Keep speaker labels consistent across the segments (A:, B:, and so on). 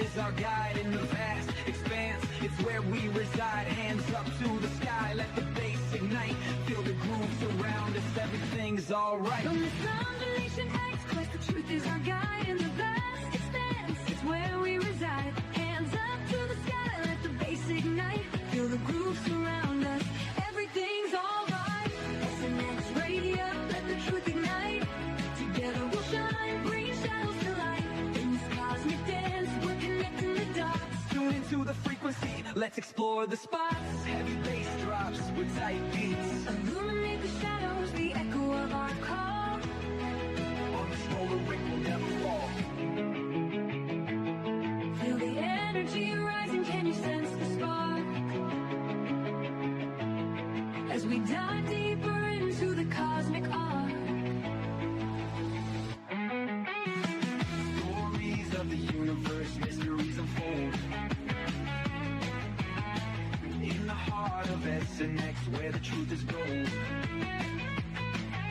A: is our guide in the vast expanse. It's where we reside. Hands up to the sky, let the bass ignite. Feel the grooves around us, everything's alright.
B: From the foundation X quest, the truth is our guide in the vast expanse. It's where we reside. Hands up to the sky, let the bass ignite. Feel the grooves around us, everything's alright. SNX radio, let the truth ignite. Together we'll shine, bringing shadows to light. In this cosmic dance, we're connecting the dots.
A: Tune into the frequency, let's explore the spots. Heavy bass drops with tight beats.
B: Illuminate the shadows, the echo of our call.
A: On this roller ring will never fall.
B: Feel the energy rising, can you sense the spark? As we dive deeper into the cosmic arc.
A: Stories of the universe, mysteries unfold. In the heart of SNX, where the truth is gold.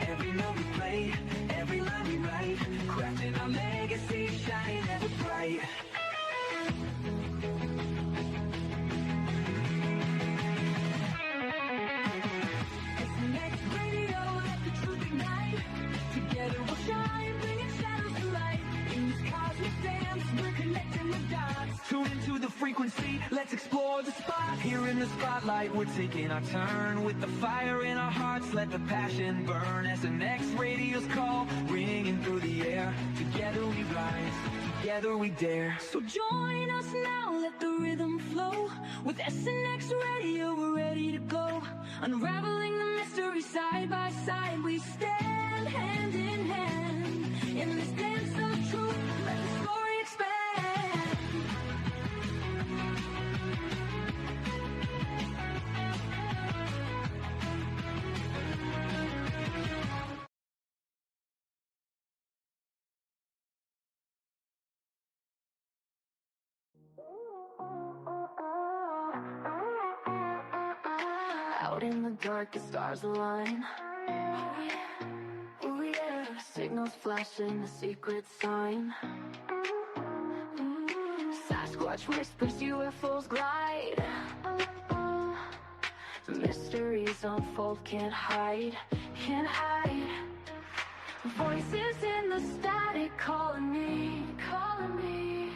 A: Every note we play, every line we write, crafting our legacy, shining ever bright.
B: SNX radio, let the truth ignite. Together we'll shine, bringing shadows to light. In this cosmic dance, we're connecting the dots.
A: Tune into the frequency, let's explore the spot. Here in the spotlight, we're taking our turn. With the fire in our hearts, let the passion burn. SNX radio's call, ringing through the air. Together we rise, together we dare.
B: So join us now, let the rhythm flow. With SNX radio, we're ready to go. Unraveling the mystery side by side, we stand hand in hand. In this dance of truth, let the story expand. Out in the dark, the stars align. Oh yeah, signals flashing, a secret sign. Sasquatch whispers, UFOs glide. Mysteries unfold, can't hide, can't hide. Voices in the static calling me, calling me.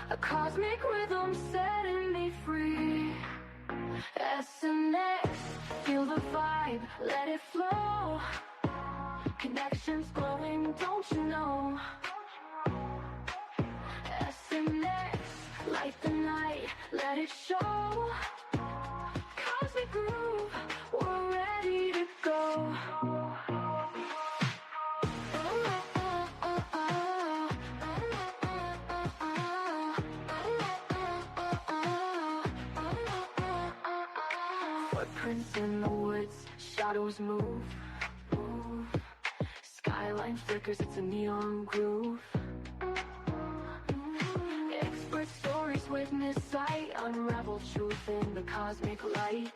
B: A cosmic rhythm setting me free. SNX, feel the vibe, let it flow. Connections glowing, don't you know? SNX, light the night, let it show. Cosmic groove, we're ready to go. Footprints in the woods, shadows move, move. Skyline flickers, it's a neon groove. Expert stories witness sight, unravel truth in the cosmic light.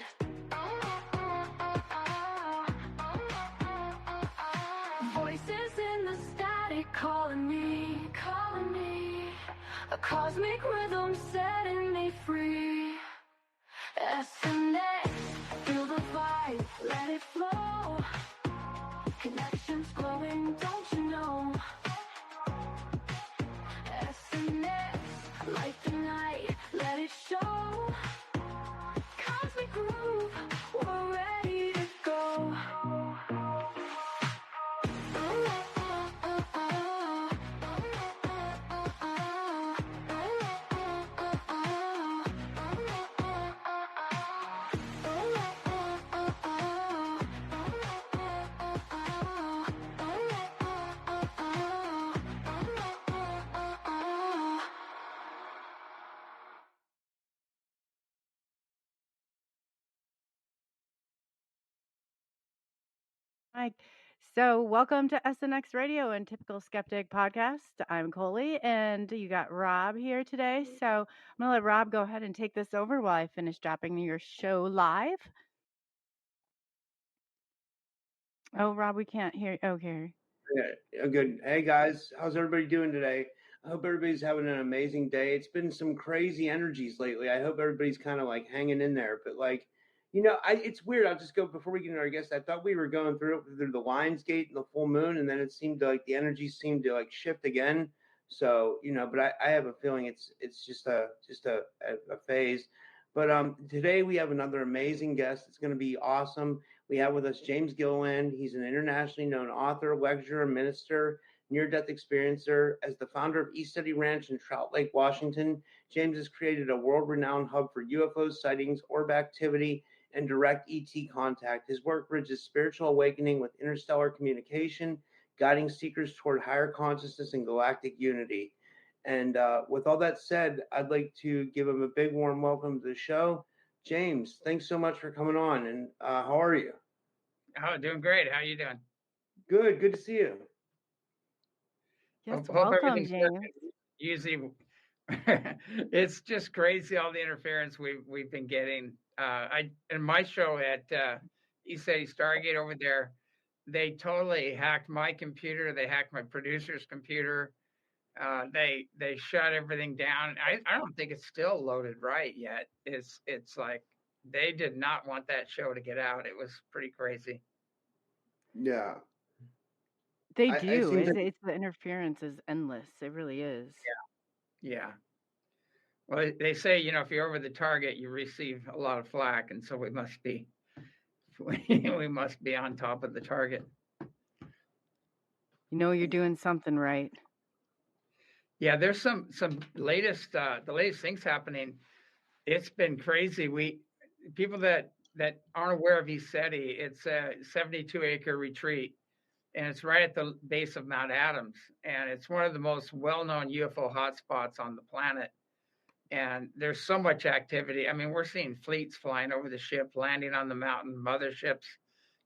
B: Voices in the static calling me, calling me. A cosmic rhythm setting me free. SNX, feel the vibe, let it flow. Connections glowing, don't you know? SNX, light the night, let it show. Cosmic groove, we're ready to go.
C: Hi. So, welcome to SNX Radio and Typical Skeptic Podcast. I'm Coley, and you got Rob here today. So, I'm going to let Rob go ahead and take this over while I finish dropping your show live. Oh, Rob, we can't hear. Okay.
D: Yeah, good. Hey guys, how's everybody doing today? I hope everybody's having an amazing day. It's been some crazy energies lately. I hope everybody's kind of like hanging in there. But like, it's weird. I'll just go before we get into our guest. I thought we were going through the Lionsgate and the full moon, and then it seemed like the energies seemed to like shift again. So but I have a feeling it's just a phase. But today we have another amazing guest. It's going to be awesome. We have with us James Gilliland. He's an internationally known author, lecturer, minister, near-death experiencer. As the founder of ECETI Ranch in Trout Lake, Washington, James has created a world-renowned hub for UFO sightings, orb activity, and direct ET contact. His work bridges spiritual awakening with interstellar communication, guiding seekers toward higher consciousness and galactic unity. And with all that said, I'd like to give him a big warm welcome to the show. James, thanks so much for coming on. And how are you?
E: Oh, doing great. How are you doing?
D: Good. Good to see you.
C: Yes,
E: Hope
C: welcome,
E: everything's
C: James.
E: good. Usually, it's just crazy all the interference we've been getting. In my show at ECETI Stargate over there, they totally hacked my computer. They hacked my producer's computer. They shut everything down. I don't think it's still loaded right yet. It's like they did not want that show to get out. It was pretty crazy.
D: Yeah.
C: They do. It's the interference is endless. It really is.
E: Yeah. Well, they say, if you're over the target, you receive a lot of flack, and so we must be on top of the target.
C: You're doing something right.
E: Yeah, there's some latest the latest things happening. It's been crazy. People that aren't aware of ECETI, it's a 72-acre retreat, and it's right at the base of Mount Adams, and it's one of the most well-known UFO hotspots on the planet. And there's so much activity. I mean, we're seeing fleets flying over the ship, landing on the mountain, motherships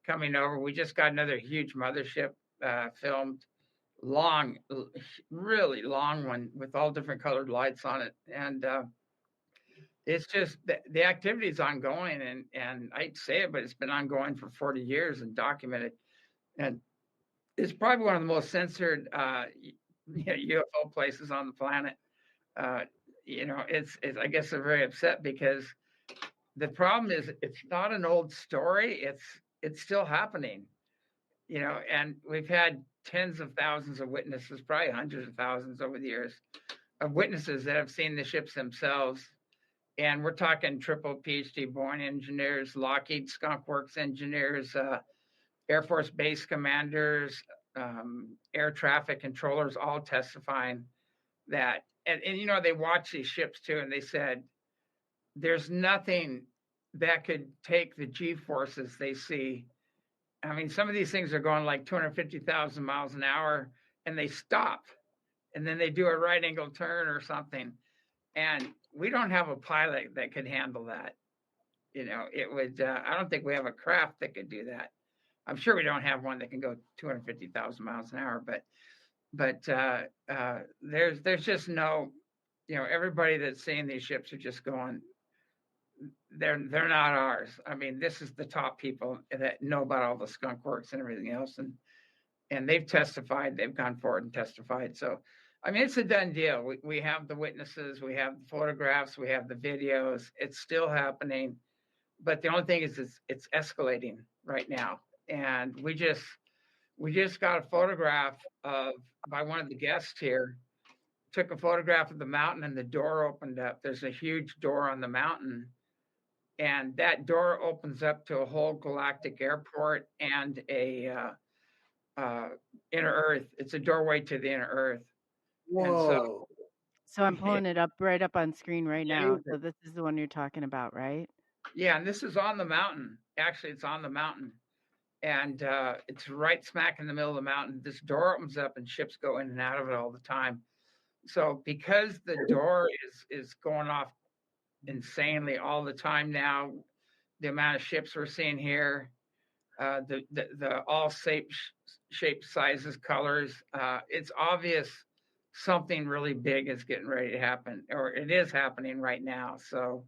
E: coming over. We just got another huge mothership filmed, long, really long one with all different colored lights on it. And it's just the activity is ongoing. And I'd say it, but it's been ongoing for 40 years and documented. And it's probably one of the most censored UFO places on the planet. It's I guess they're very upset because the problem is it's not an old story. It's still happening, and we've had tens of thousands of witnesses, probably hundreds of thousands over the years of witnesses that have seen the ships themselves. And we're talking triple PhD born engineers, Lockheed Skunk Works engineers, Air Force base commanders, air traffic controllers, all testifying that. And they watch these ships too, and they said there's nothing that could take the G-forces they see. I mean, some of these things are going like 250,000 miles an hour, and they stop, and then they do a right angle turn or something. And we don't have a pilot that could handle that. It would. I don't think we have a craft that could do that. I'm sure we don't have one that can go 250,000 miles an hour, but there's just no, everybody that's seeing these ships are just going, they're not ours. I mean, this is the top people that know about all the skunk works and everything else, and they've testified, they've gone forward and testified. So, I mean, it's a done deal. We have the witnesses, we have the photographs, we have the videos. It's still happening, but the only thing is it's escalating right now, and we just got a photograph by one of the guests here. Took a photograph of the mountain, and the door opened up. There's a huge door on the mountain, and that door opens up to a whole galactic airport and a inner Earth. It's a doorway to the inner Earth.
D: Whoa!
C: So I'm pulling it up right up on screen right now. So this is the one you're talking about, right?
E: Yeah, and this is on the mountain. Actually, it's on the mountain. And it's right smack in the middle of the mountain. This door opens up and ships go in and out of it all the time. So because the door is going off insanely all the time now, the amount of ships we're seeing here, the all shapes, sizes, colors, it's obvious something really big is getting ready to happen, or it is happening right now. So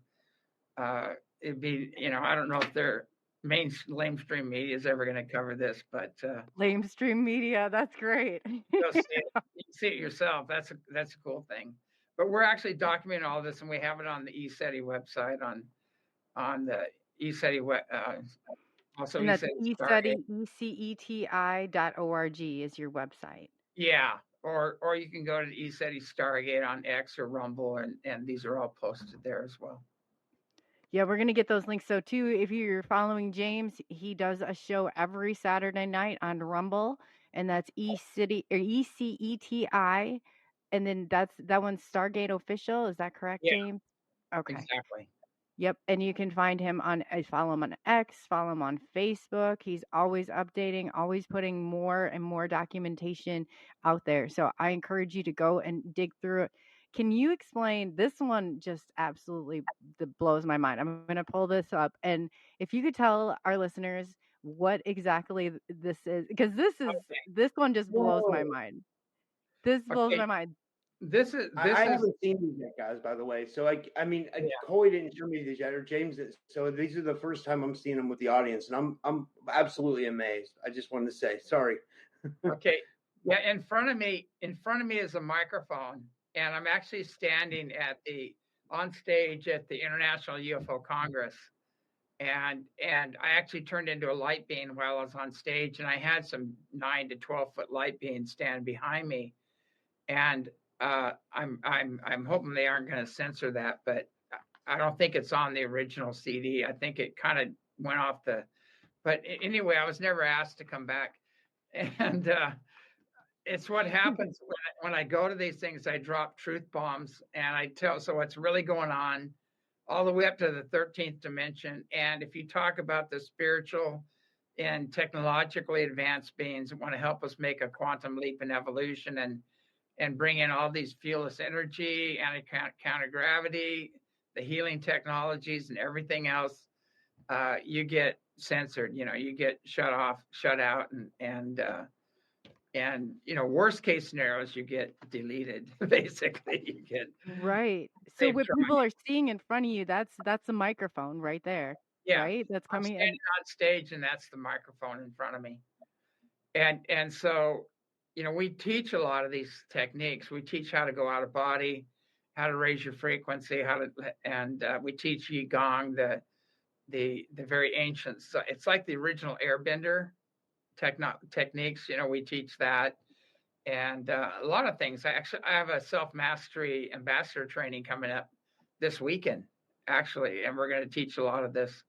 E: it'd be, I don't know if they're lamestream media is ever going to cover this, but
C: lamestream media, that's great.
E: you'll see it. see it yourself. That's a cool thing. But we're actually documenting all this, and we have it on the ECETI website on the ECETI also
C: And that's
E: ECETI Stargate.
C: ECETI.org is your website.
E: Yeah, or you can go to ECETI Stargate on X or Rumble, and these are all posted there as well.
C: Yeah, we're gonna get those links. So too, if you're following James, he does a show every Saturday night on Rumble, and that's ECETI, and then that one's Stargate Official. Is that correct,
E: Yeah,
C: James? Okay.
E: exactly.
C: Yep, and you can find him on follow him on X, follow him on Facebook. He's always updating, always putting more and more documentation out there. So I encourage you to go and dig through it. Can you explain this one? Just absolutely blows my mind. I'm going to pull this up, and if you could tell our listeners what exactly this is, because this one just blows my
D: Whoa.
C: mind. This blows
E: Okay,
C: my mind.
D: I haven't seen these yet, guys. By the way, so I mean, Coley didn't show me these yet, or James did. So these are the first time I'm seeing them with the audience, and I'm absolutely amazed. I just wanted to say, sorry.
E: Okay, yeah. In front of me is a microphone, and I'm actually standing on stage at the International UFO Congress, and I actually turned into a light beam while I was on stage, and I had some 9 to 12 foot light beams stand behind me, and I'm hoping they aren't going to censor that, but I don't think it's on the original CD. I think it kind of went off but anyway, I was never asked to come back, and it's what happens when I go to these things. I drop truth bombs, and I tell so what's really going on, all the way up to the 13th dimension. And if you talk about the spiritual and technologically advanced beings that want to help us make a quantum leap in evolution and bring in all these fuelless energy, anti-counter-gravity, the healing technologies, and everything else, you get censored. You get shut off, shut out, and worst case scenarios, you get deleted. Basically, you get
C: Right. So what people are seeing in front of you, that's a microphone right there.
E: Yeah,
C: right? That's
E: I'm
C: coming in.
E: standing on stage, and that's the microphone in front of me. And so, we teach a lot of these techniques. We teach how to go out of body, how to raise your frequency, and we teach Qigong, the very ancient. So it's like the original airbender techniques. We teach that, and a lot of things. I have a self-mastery ambassador training coming up this weekend, actually, and we're going to teach a lot of this.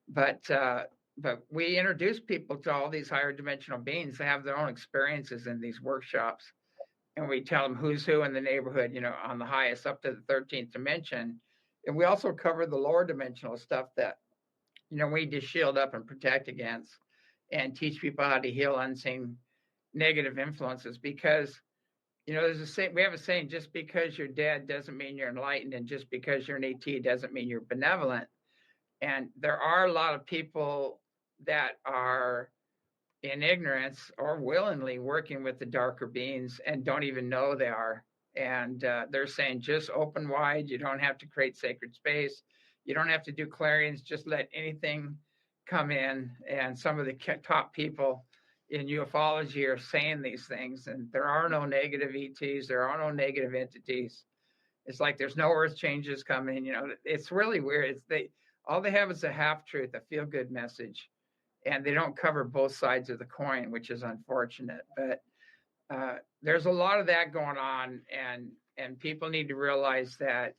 E: But we introduce people to all these higher dimensional beings. They have their own experiences in these workshops, and we tell them who's who in the neighborhood, on the highest up to the 13th dimension. And we also cover the lower dimensional stuff that, we need to shield up and protect against, and teach people how to heal unseen negative influences. Because, there's we have a saying, just because you're dead doesn't mean you're enlightened, and just because you're an ET doesn't mean you're benevolent. And there are a lot of people that are in ignorance or willingly working with the darker beings and don't even know they are. And they're saying, just open wide. You don't have to create sacred space. You don't have to do clarions. Just let anything come in. And some of the top people in ufology are saying these things. And there are no negative ETs. There are no negative entities. It's like there's no earth changes coming. It's really weird. All they have is a half-truth, a feel-good message, and they don't cover both sides of the coin, which is unfortunate. But there's a lot of that going on, and people need to realize that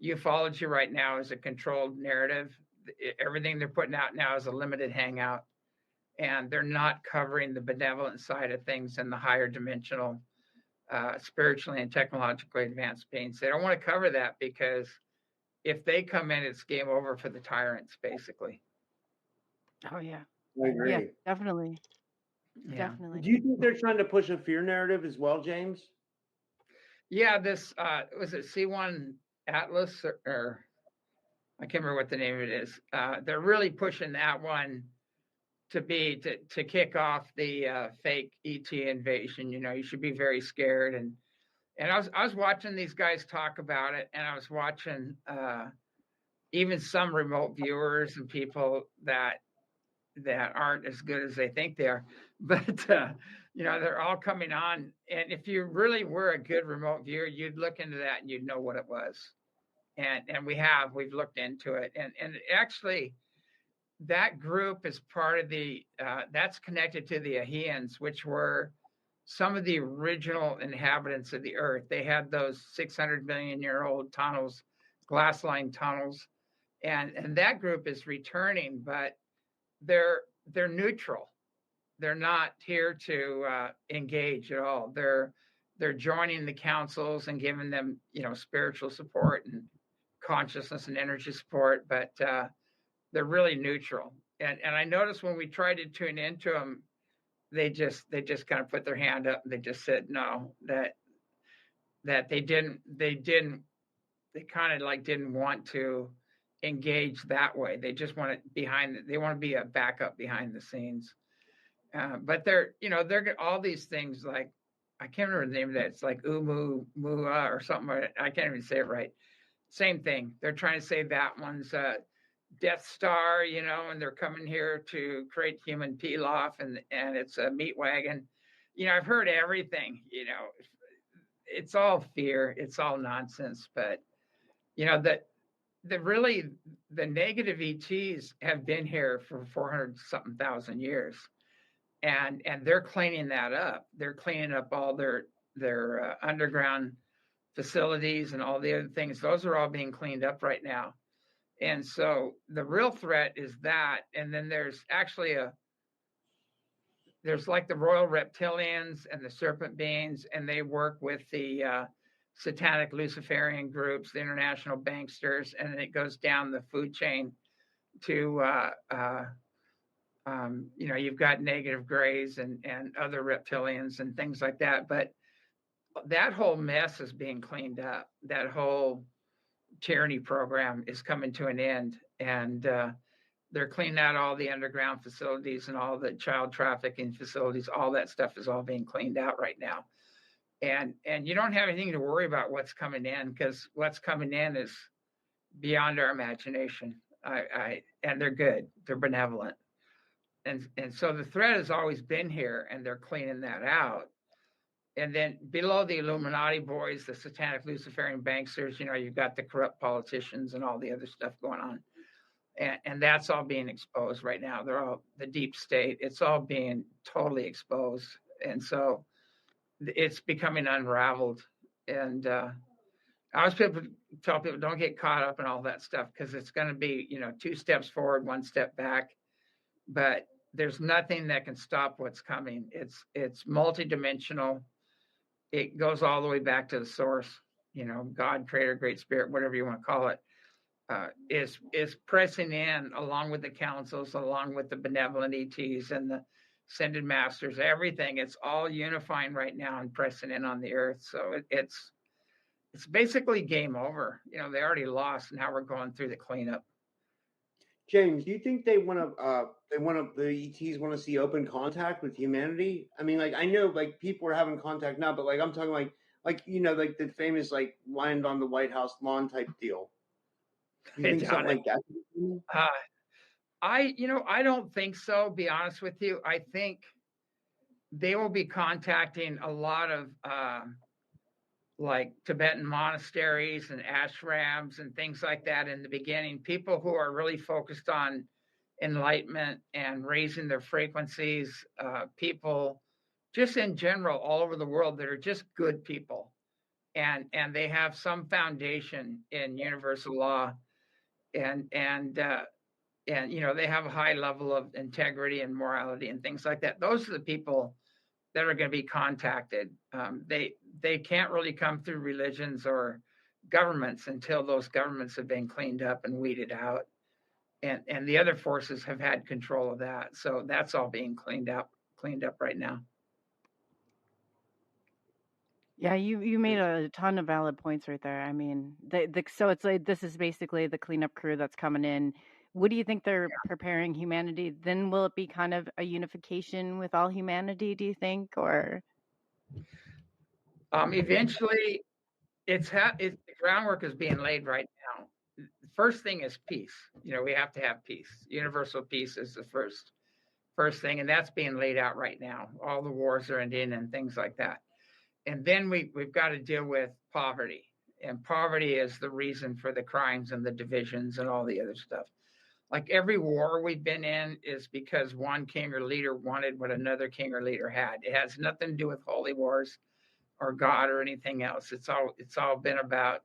E: ufology right now is a controlled narrative. Everything they're putting out now is a limited hangout, and they're not covering the benevolent side of things and the higher dimensional, spiritually and technologically advanced beings. They don't want to cover that because if they come in, it's game over for the tyrants, basically.
C: Oh yeah.
D: I agree.
C: Yeah, definitely.
E: Yeah.
C: Definitely.
D: Do you think they're trying to push a fear narrative as well, James?
E: Yeah, this was it C1 Atlas or I can't remember what the name of it is. They're really pushing that one to kick off the fake ET invasion. You should be very scared. And I was watching these guys talk about it, and I was watching even some remote viewers and people that aren't as good as they think they are. But They're all coming on. And if you really were a good remote viewer, you'd look into that and you'd know what it was. And we've looked into it. And actually, that group is part of that's connected to the Ahians, which were some of the original inhabitants of the earth. They had those 600 million year old tunnels, glass lined tunnels. And that group is returning, but they're neutral. They're not here to engage at all. They're joining the councils and giving them, spiritual support and consciousness and energy support, but they're really neutral. And I noticed when we tried to tune into them, they just kind of put their hand up and they just said no, that they kind of like didn't want to engage that way. They just want it they want to be a backup behind the scenes. But they're all these things, like, I can't remember the name of that. It's like Umu Mua or something. I can't even say it right. Same thing. They're trying to say that one's Death Star, and they're coming here to create human pilaf, and it's a meat wagon. I've heard everything. It's all fear. It's all nonsense. But the negative ETs have been here for 400-something thousand years. And they're cleaning that up. They're cleaning up all their underground facilities and all the other things. Those are all being cleaned up right now. And so the real threat is that. And then there's actually there's like the royal reptilians and the serpent beings, and they work with the satanic Luciferian groups, the international banksters, and it goes down the food chain to you've got negative grays and other reptilians and things like that. But that whole mess is being cleaned up. That whole tyranny program is coming to an end. And they're cleaning out all the underground facilities and all the child trafficking facilities. All that stuff is all being cleaned out right now. And you don't have anything to worry about what's coming in, because what's coming in is beyond our imagination. And they're good. They're benevolent. And so the threat has always been here, and they're cleaning that out. And then below the Illuminati boys, the satanic Luciferian banksters, you've got the corrupt politicians and all the other stuff going on. And that's all being exposed right now. They're all the deep state. It's all being totally exposed. And so it's becoming unraveled. And I always tell people, don't get caught up in all that stuff, because it's going to be, 2 steps forward, 1 step back. But there's nothing that can stop what's coming. It's multidimensional. It goes all the way back to the source, God, creator, great spirit, whatever you want to call it, is pressing in along with the councils, along with the benevolent ETs and the ascended masters, everything. It's all unifying right now and pressing in on the earth. So it's basically game over. They already lost, and now we're going through the cleanup.
D: James, do you think the ETs want to see open contact with humanity? I mean, like, I know, like, people are having contact now, but, like, I'm talking like like the famous, like, land on the White House lawn type deal. Do you think something like that?
E: I don't think so, be honest with you. I think they will be contacting a lot of like Tibetan monasteries and ashrams and things like that in the beginning, people who are really focused on enlightenment and raising their frequencies, people just in general all over the world that are just good people. And they have some foundation in universal law, and they have a high level of integrity and morality and things like that. Those are the people that are going to be contacted. They can't really come through religions or governments until those governments have been cleaned up and weeded out. And the other forces have had control of that. So that's all being cleaned up right now.
C: Yeah, you made a ton of valid points right there. I mean, so it's like this is basically the cleanup crew that's coming in. What do you think they're preparing humanity? Then will it be kind of a unification with all humanity, do you think? Or
E: eventually, the groundwork is being laid right now. The first thing is peace. We have to have peace. Universal peace is the first first thing, and that's being laid out right now. All the wars are ending and things like that. And then we've got to deal with poverty. And poverty is the reason for the crimes and the divisions and all the other stuff. Like every war we've been in is because one king or leader wanted what another king or leader had. It has nothing to do with holy wars or God or anything else. It's all been about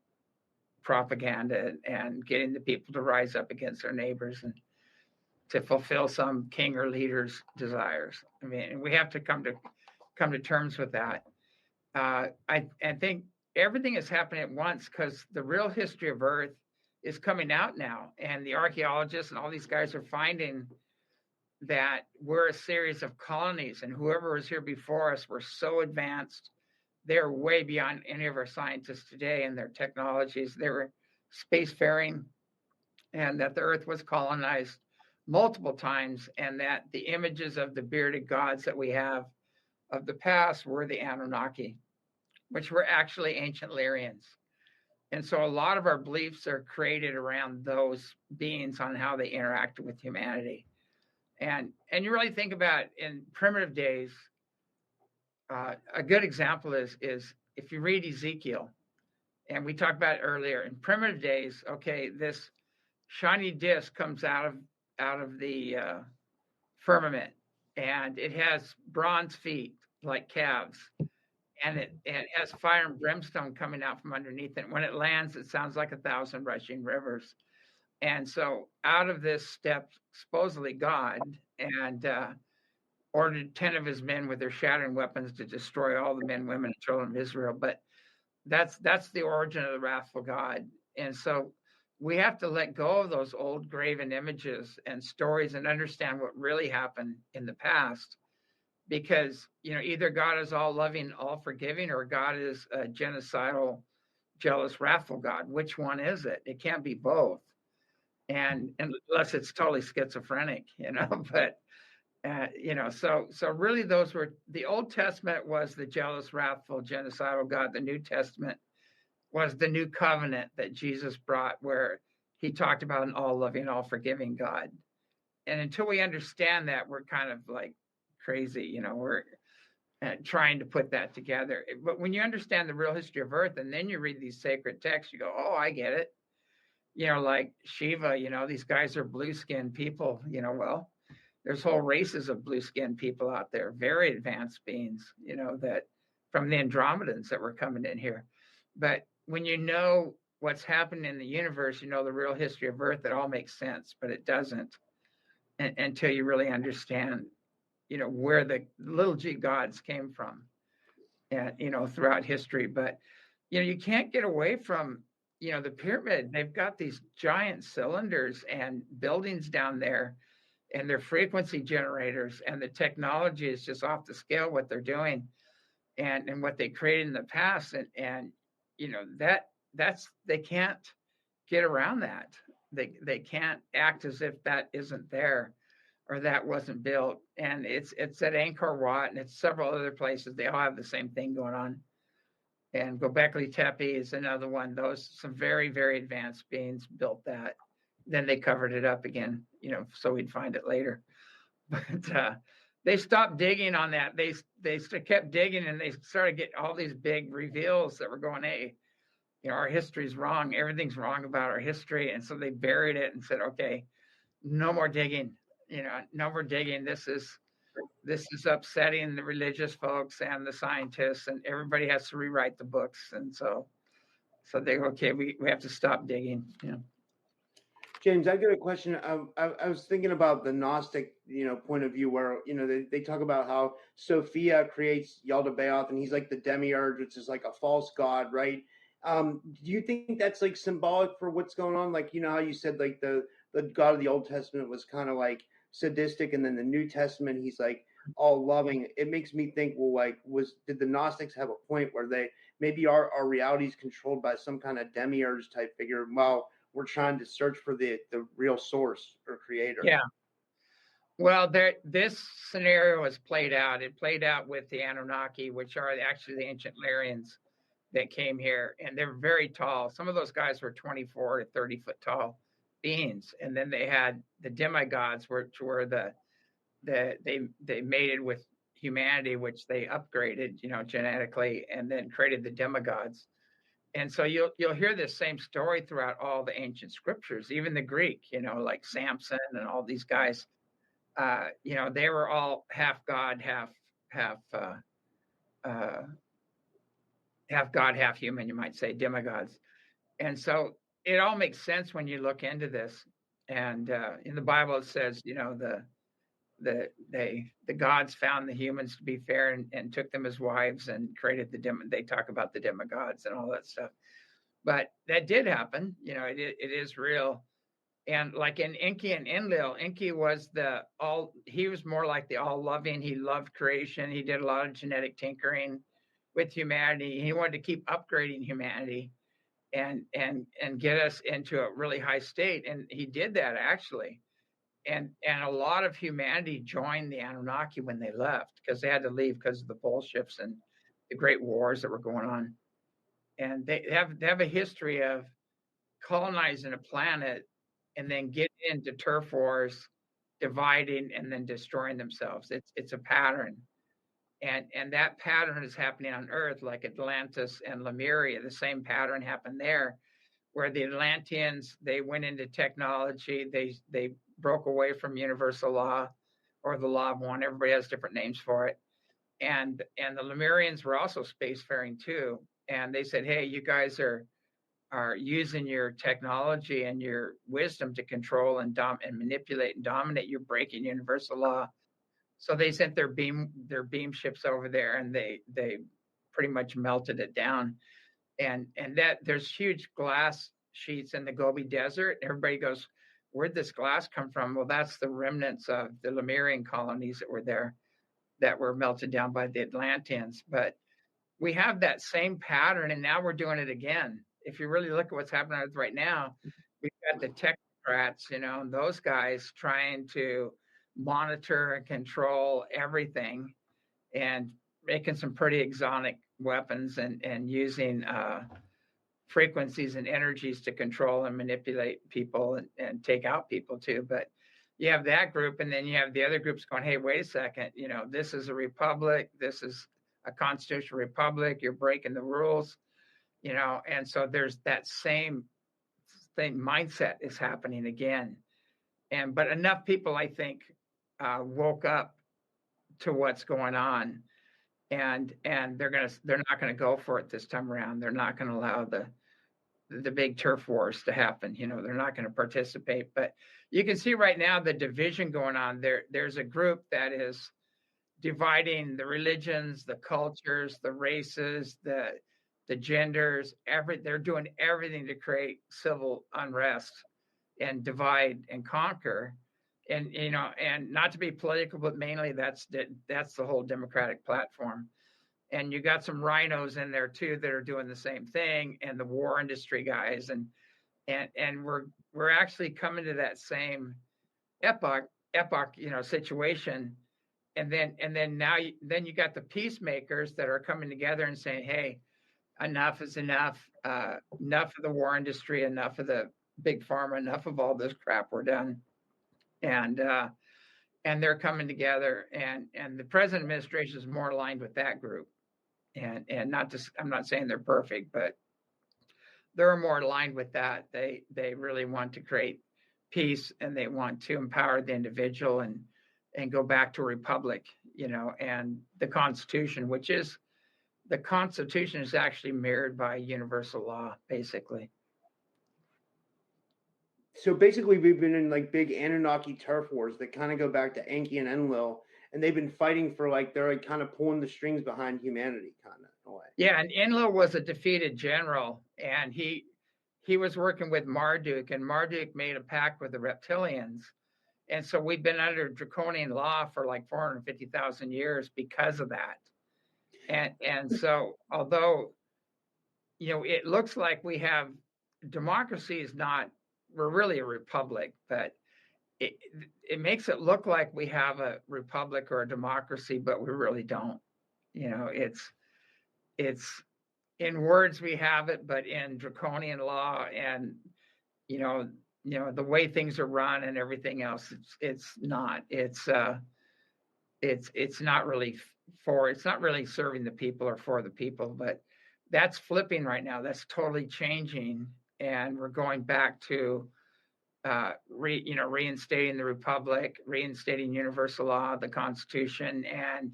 E: propaganda and getting the people to rise up against their neighbors and to fulfill some king or leader's desires. I mean, we have to come to terms with that. I think everything is happening at once because the real history of Earth is coming out now, and the archaeologists and all these guys are finding that we're a series of colonies, and whoever was here before us were so advanced. They're way beyond any of our scientists today and their technologies. They were spacefaring, and that the Earth was colonized multiple times, and that the images of the bearded gods that we have of the past were the Anunnaki, which were actually ancient Lyrians. And so a lot of our beliefs are created around those beings on how they interacted with humanity. And you really think about in primitive days, a good example is if you read Ezekiel, and we talked about it earlier, in primitive days, okay, this shiny disc comes out of the firmament, and it has bronze feet like calves, and it has fire and brimstone coming out from underneath it. When it lands, it sounds like 1,000 rushing rivers. And so out of this stepped supposedly God and ordered 10 of his men with their shattering weapons to destroy all the men, women, and children of Israel. But that's the origin of the wrathful God. And so we have to let go of those old graven images and stories and understand what really happened in the past. Because, either God is all loving, all forgiving, or God is a genocidal, jealous, wrathful God. Which one is it? It can't be both. And unless it's totally schizophrenic, but, so really those were, the Old Testament was the jealous, wrathful, genocidal God. The New Testament was the new covenant that Jesus brought, where he talked about an all loving, all forgiving God. And until we understand that, we're kind of like crazy, we're trying to put that together. But when you understand the real history of Earth, and then you read these sacred texts, you go, oh, I get it. Like Shiva, these guys are blue-skinned people, well, there's whole races of blue-skinned people out there, very advanced beings, that from the Andromedans that were coming in here. But when you know what's happening in the universe, the real history of Earth, it all makes sense, but it doesn't until you really understand where the little g gods came from, and throughout history. But you can't get away from the pyramid. They've got these giant cylinders and buildings down there, and their frequency generators, and the technology is just off the scale what they're doing, and what they created in the past, and that's they can't get around that. They can't act as if that isn't there, or that wasn't built. And it's at Angkor Wat, and it's several other places. They all have the same thing going on. And Göbekli Tepe is another one. Some very, very advanced beings built that. Then they covered it up again, so we'd find it later. But they stopped digging on that. They kept digging, and they started getting all these big reveals that were going, hey, our history's wrong. Everything's wrong about our history. And so they buried it and said, okay, no more digging. No more digging. This is upsetting the religious folks and the scientists, and everybody has to rewrite the books. And so they go, okay, we have to stop digging.
D: James, I got a question. I was thinking about the Gnostic, point of view, where they talk about how Sophia creates Yaldabaoth, and he's like the demiurge, which is like a false god, right? Do you think that's like symbolic for what's going on? Like, how you said like the God of the Old Testament was kind of like sadistic, and then the New Testament, he's like all loving. It makes me think, well, like, did the Gnostics have a point where they maybe our reality is controlled by some kind of demiurge type figure while we're trying to search for the real source or creator?
E: Yeah. Well, this scenario was played out. It played out with the Anunnaki, which are actually the ancient Lyrians that came here, and they're very tall. Some of those guys were 24 to 30 foot tall beings. And then they had the demigods, which were the they mated with humanity, which they upgraded, genetically, and then created the demigods. And so you'll hear this same story throughout all the ancient scriptures, even the Greek, like Samson and all these guys. They were all half God, half God, half human, you might say, demigods. And so it all makes sense when you look into this. And in the Bible, it says, the gods found the humans to be fair and took them as wives and created they talk about the demigods and all that stuff. But that did happen. It is real. And like in Enki and Enlil, Enki was he was more like the all-loving. He loved creation. He did a lot of genetic tinkering with humanity. He wanted to keep upgrading humanity and get us into a really high state. And he did that, actually. And a lot of humanity joined the Anunnaki when they left, because they had to leave because of the pole shifts and the great wars that were going on. And they have a history of colonizing a planet and then getting into turf wars, dividing, and then destroying themselves. It's a pattern. And that pattern is happening on Earth, like Atlantis and Lemuria. The same pattern happened there, where the Atlanteans, they went into technology. They broke away from universal law, or the law of one. Everybody has different names for it. And the Lemurians were also spacefaring too. And they said, hey, you guys are using your technology and your wisdom to control and manipulate and dominate. You're breaking universal law. So they sent their beam ships over there, and they pretty much melted it down. And that there's huge glass sheets in the Gobi Desert. Everybody goes, where'd this glass come from? Well, that's the remnants of the Lemurian colonies that were there, that were melted down by the Atlanteans. But we have that same pattern, and now we're doing it again. If you really look at what's happening right now, we've got the technocrats, and those guys trying to monitor and control everything, and making some pretty exotic weapons, and using frequencies and energies to control and manipulate people and take out people too. But you have that group, and then you have the other groups going, hey, wait a second, this is a republic, this is a constitutional republic, you're breaking the rules, and so there's that same thing, mindset is happening again. But enough people, I think, woke up to what's going on, and they're not gonna go for it this time around. They're not gonna allow the big turf wars to happen. They're not gonna participate. But you can see right now the division going on. There's a group that is dividing the religions, the cultures, the races, the genders. They're doing everything to create civil unrest and divide and conquer. And and not to be political, but mainly that's the whole Democratic platform. And you got some rhinos in there too that are doing the same thing, and the war industry guys, and we're actually coming to that same epoch, situation. And then now you got the peacemakers that are coming together and saying, hey, enough is enough. Enough of the war industry, enough of the big pharma, enough of all this crap. We're done. And they're coming together, and the present administration is more aligned with that group. And I'm not saying they're perfect, but they're more aligned with that. They really want to create peace, and they want to empower the individual and go back to a republic, and the Constitution, the Constitution is actually mirrored by universal law, basically.
D: So basically, we've been in like big Anunnaki turf wars that kind of go back to Enki and Enlil, and they've been fighting for they're like kind of pulling the strings behind humanity, kind of in a way.
E: Yeah, and Enlil was a defeated general, and he was working with Marduk, and Marduk made a pact with the reptilians, and so we've been under draconian law for like 450,000 years because of that. And so although it looks like we have democracy, we're really a republic, but it makes it look like we have a republic or a democracy, but we really don't. It's in words we have it, but in draconian law and the way things are run and everything else, it's not. It's it's not really it's not really serving the people or for the people, but that's flipping right now. That's totally changing, and we're going back to reinstating the republic, reinstating universal law, the Constitution, and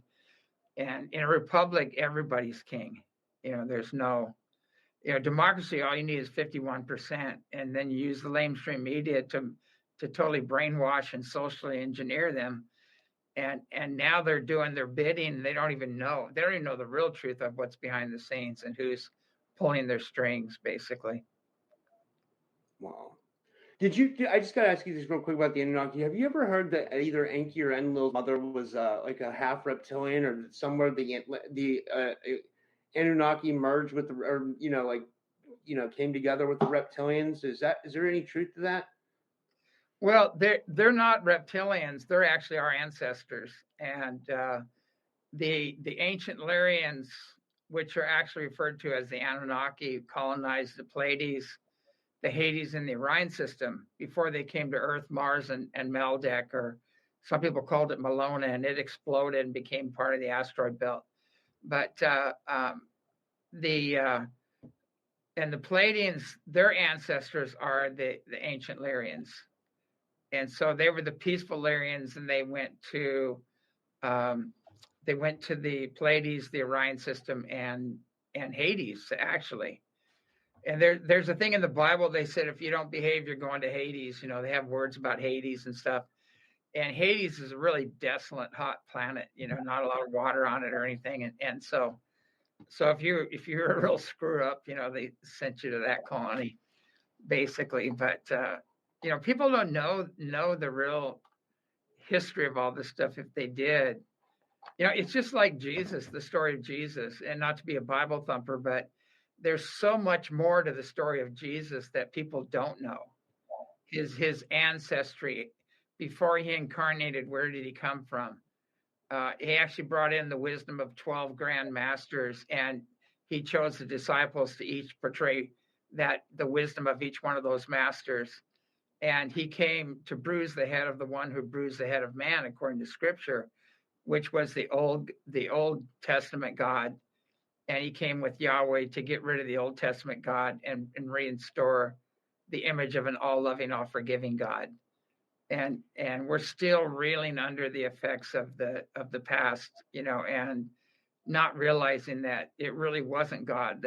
E: in a republic, everybody's king. There's no, democracy. All you need is 51%, and then you use the lamestream media to totally brainwash and socially engineer them. And now they're doing their bidding, and they don't even know the real truth of what's behind the scenes and who's pulling their strings, basically.
D: Wow. I just got to ask you this real quick about the Anunnaki. Have you ever heard that either Enki or Enlil's mother was like a half reptilian, or somewhere the Anunnaki merged with came together with the reptilians? Is there any truth to that?
E: Well, they're not reptilians. They're actually our ancestors, and the ancient Lyrians, which are actually referred to as the Anunnaki, colonized the Pleiades, the Hades, and the Orion system before they came to Earth, Mars, and Meldeck, or some people called it Malona, and it exploded and became part of the asteroid belt. But the Pleiadians, their ancestors are the ancient Lyrians. And so they were the peaceful Lyrians, and they went to the Pleiades, the Orion system, and Hades, actually. And there's a thing in the Bible. They said if you don't behave, you're going to Hades. They have words about Hades and stuff. And Hades is a really desolate, hot planet. Not a lot of water on it or anything. And so if you're a real screw up, they sent you to that colony, basically. But people don't know the real history of all this stuff. If they did, it's just like Jesus, the story of Jesus, and not to be a Bible thumper, but there's so much more to the story of Jesus that people don't know. His ancestry, before he incarnated, where did he come from? He actually brought in the wisdom of 12 grand masters, and he chose the disciples to each portray the wisdom of each one of those masters. And he came to bruise the head of the one who bruised the head of man, according to Scripture, which was the Old Testament God. And he came with Yahweh to get rid of the Old Testament God and reinstore the image of an all-loving, all-forgiving God. And we're still reeling under the effects of the past, and not realizing that it really wasn't God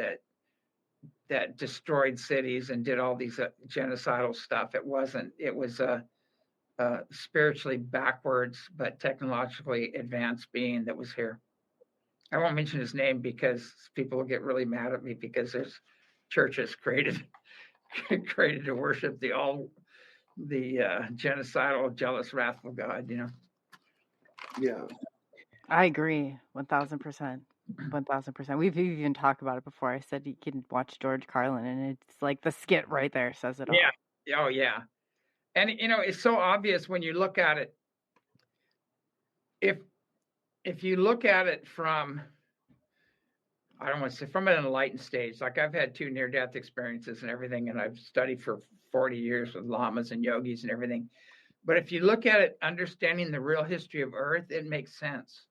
E: that destroyed cities and did all these genocidal stuff. It wasn't. It was a spiritually backwards but technologically advanced being that was here. I won't mention his name because people will get really mad at me, because there's churches created to worship the genocidal, jealous, wrathful God.
D: Yeah,
C: I agree, 1,000%. 1,000%. We've even talked about it before. I said you can watch George Carlin, and it's like the skit right there says it all.
E: Yeah. Oh, yeah. And it's so obvious when you look at it. If you look at it from, I don't want to say from an enlightened stage, like I've had 2 near-death experiences and everything, and I've studied for 40 years with lamas and yogis and everything. But if you look at it, understanding the real history of Earth, it makes sense.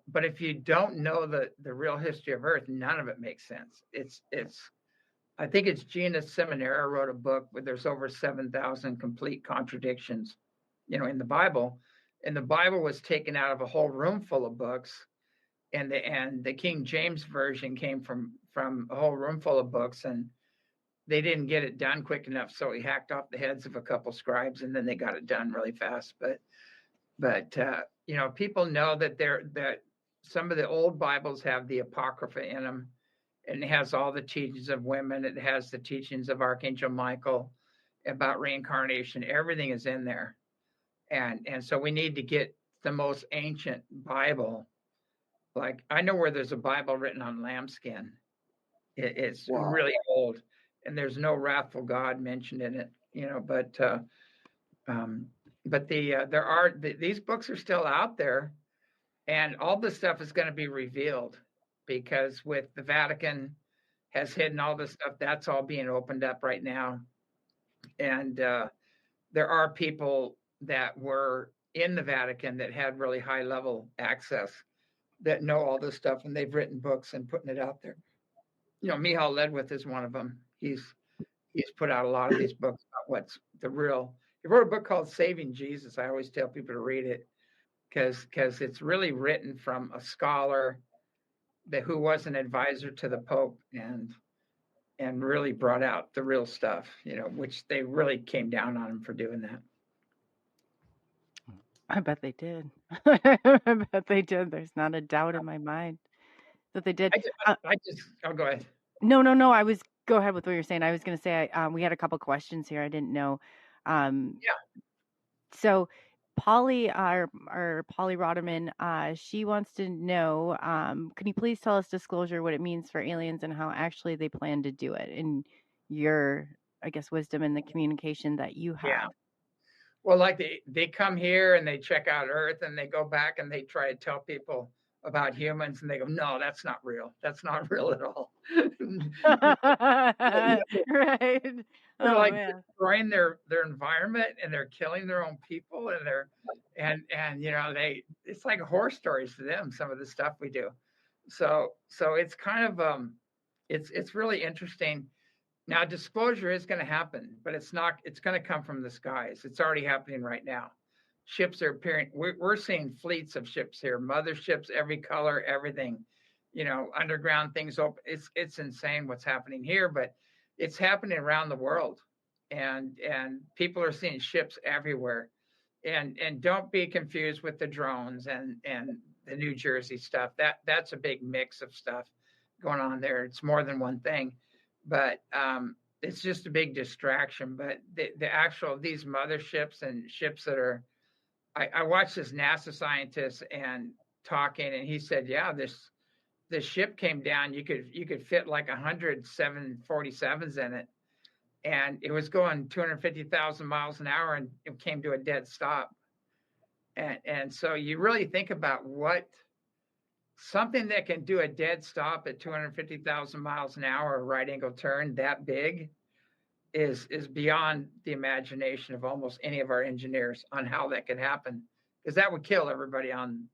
E: But if you don't know the real history of Earth, none of it makes sense. I think it's Gina Seminara wrote a book where there's over 7,000 complete contradictions, in the Bible. And the Bible was taken out of a whole room full of books, and the King James version came from a whole room full of books, and they didn't get it done quick enough, so he hacked off the heads of a couple scribes, and then they got it done really fast. But people know that some of the old Bibles have the Apocrypha in them, and it has all the teachings of women. It has the teachings of Archangel Michael about reincarnation. Everything is in there. And so we need to get the most ancient Bible. Like, I know where there's a Bible written on lambskin. It's really old, and there's no wrathful God mentioned in it, but these books are still out there, and all this stuff is going to be revealed, because with the Vatican has hidden all this stuff, that's all being opened up right now. And there are people that were in the Vatican that had really high level access that know all this stuff, and they've written books and putting it out there. You know, Michal Ledwith is one of them. He's put out a lot of these books about what's the real. He wrote a book called Saving Jesus. I always tell people to read it because it's really written from a scholar who was an advisor to the Pope and really brought out the real stuff, you know, which they really came down on him for doing that.
C: I bet they did. I bet they did. There's not a doubt in my mind that they did.
E: Oh, go ahead.
C: No. Go ahead with what you're saying. I was going to say, we had a couple questions here. I didn't know.
E: Yeah.
C: So Polly, our Polly Roderman, she wants to know, can you please tell us disclosure what it means for aliens and how actually they plan to do it in your, I guess, wisdom and the communication that you have?
E: Yeah. Well, like they come here and they check out Earth and they go back and they try to tell people about humans and they go, no, that's not real. That's not real at all.
C: Right.
E: They're like destroying their environment and they're killing their own people and you know, it's like horror stories to them, some of the stuff we do. So it's kind of it's really interesting. Now, disclosure is going to happen, but it's going to come from the skies. It's already happening right now. Ships are appearing. We're seeing fleets of ships here, motherships, every color, everything, you know, underground things open. It's insane what's happening here, but it's happening around the world. And people are seeing ships everywhere. And don't be confused with the drones and the New Jersey stuff. That's a big mix of stuff going on there. It's more than one thing. But it's just a big distraction. But the actual, these motherships and ships that are, I watched this NASA scientist and talking, and he said, yeah, this ship came down. You could fit like 100 747s in it, and it was going 250,000 miles an hour, and it came to a dead stop. And so you really think about something that can do a dead stop at 250,000 miles an hour, a right angle turn that big, is beyond the imagination of almost any of our engineers on how that could happen, because that would kill everybody on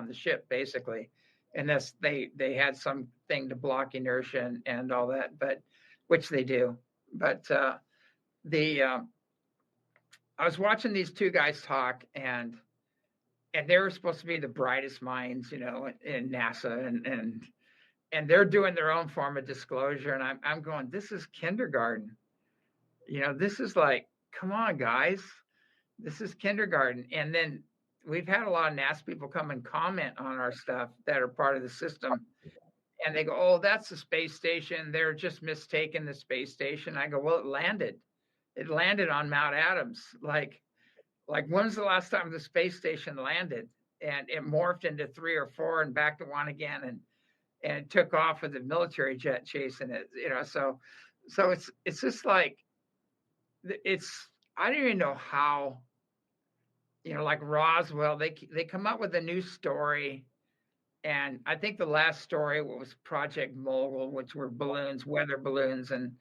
E: the ship basically, unless they had something to block inertia and all that, but which they do. But I was watching these two guys talk, and they were supposed to be the brightest minds, you know, in NASA, and they're doing their own form of disclosure, and I'm going, this is kindergarten. You know, this is like, come on, guys, this is kindergarten. And then we've had a lot of NASA people come and comment on our stuff that are part of the system. And they go, oh, that's the space station. They're just mistaking the space station. I go, well, it landed on Mount Adams. Like when's the last time the space station landed? And it morphed into 3 or 4 and back to 1 again. And it took off with a military jet chasing it, you know? So it's just like, I don't even know how, you know, like Roswell, they come up with a new story. And I think the last story was Project Mogul, which were balloons, weather balloons. And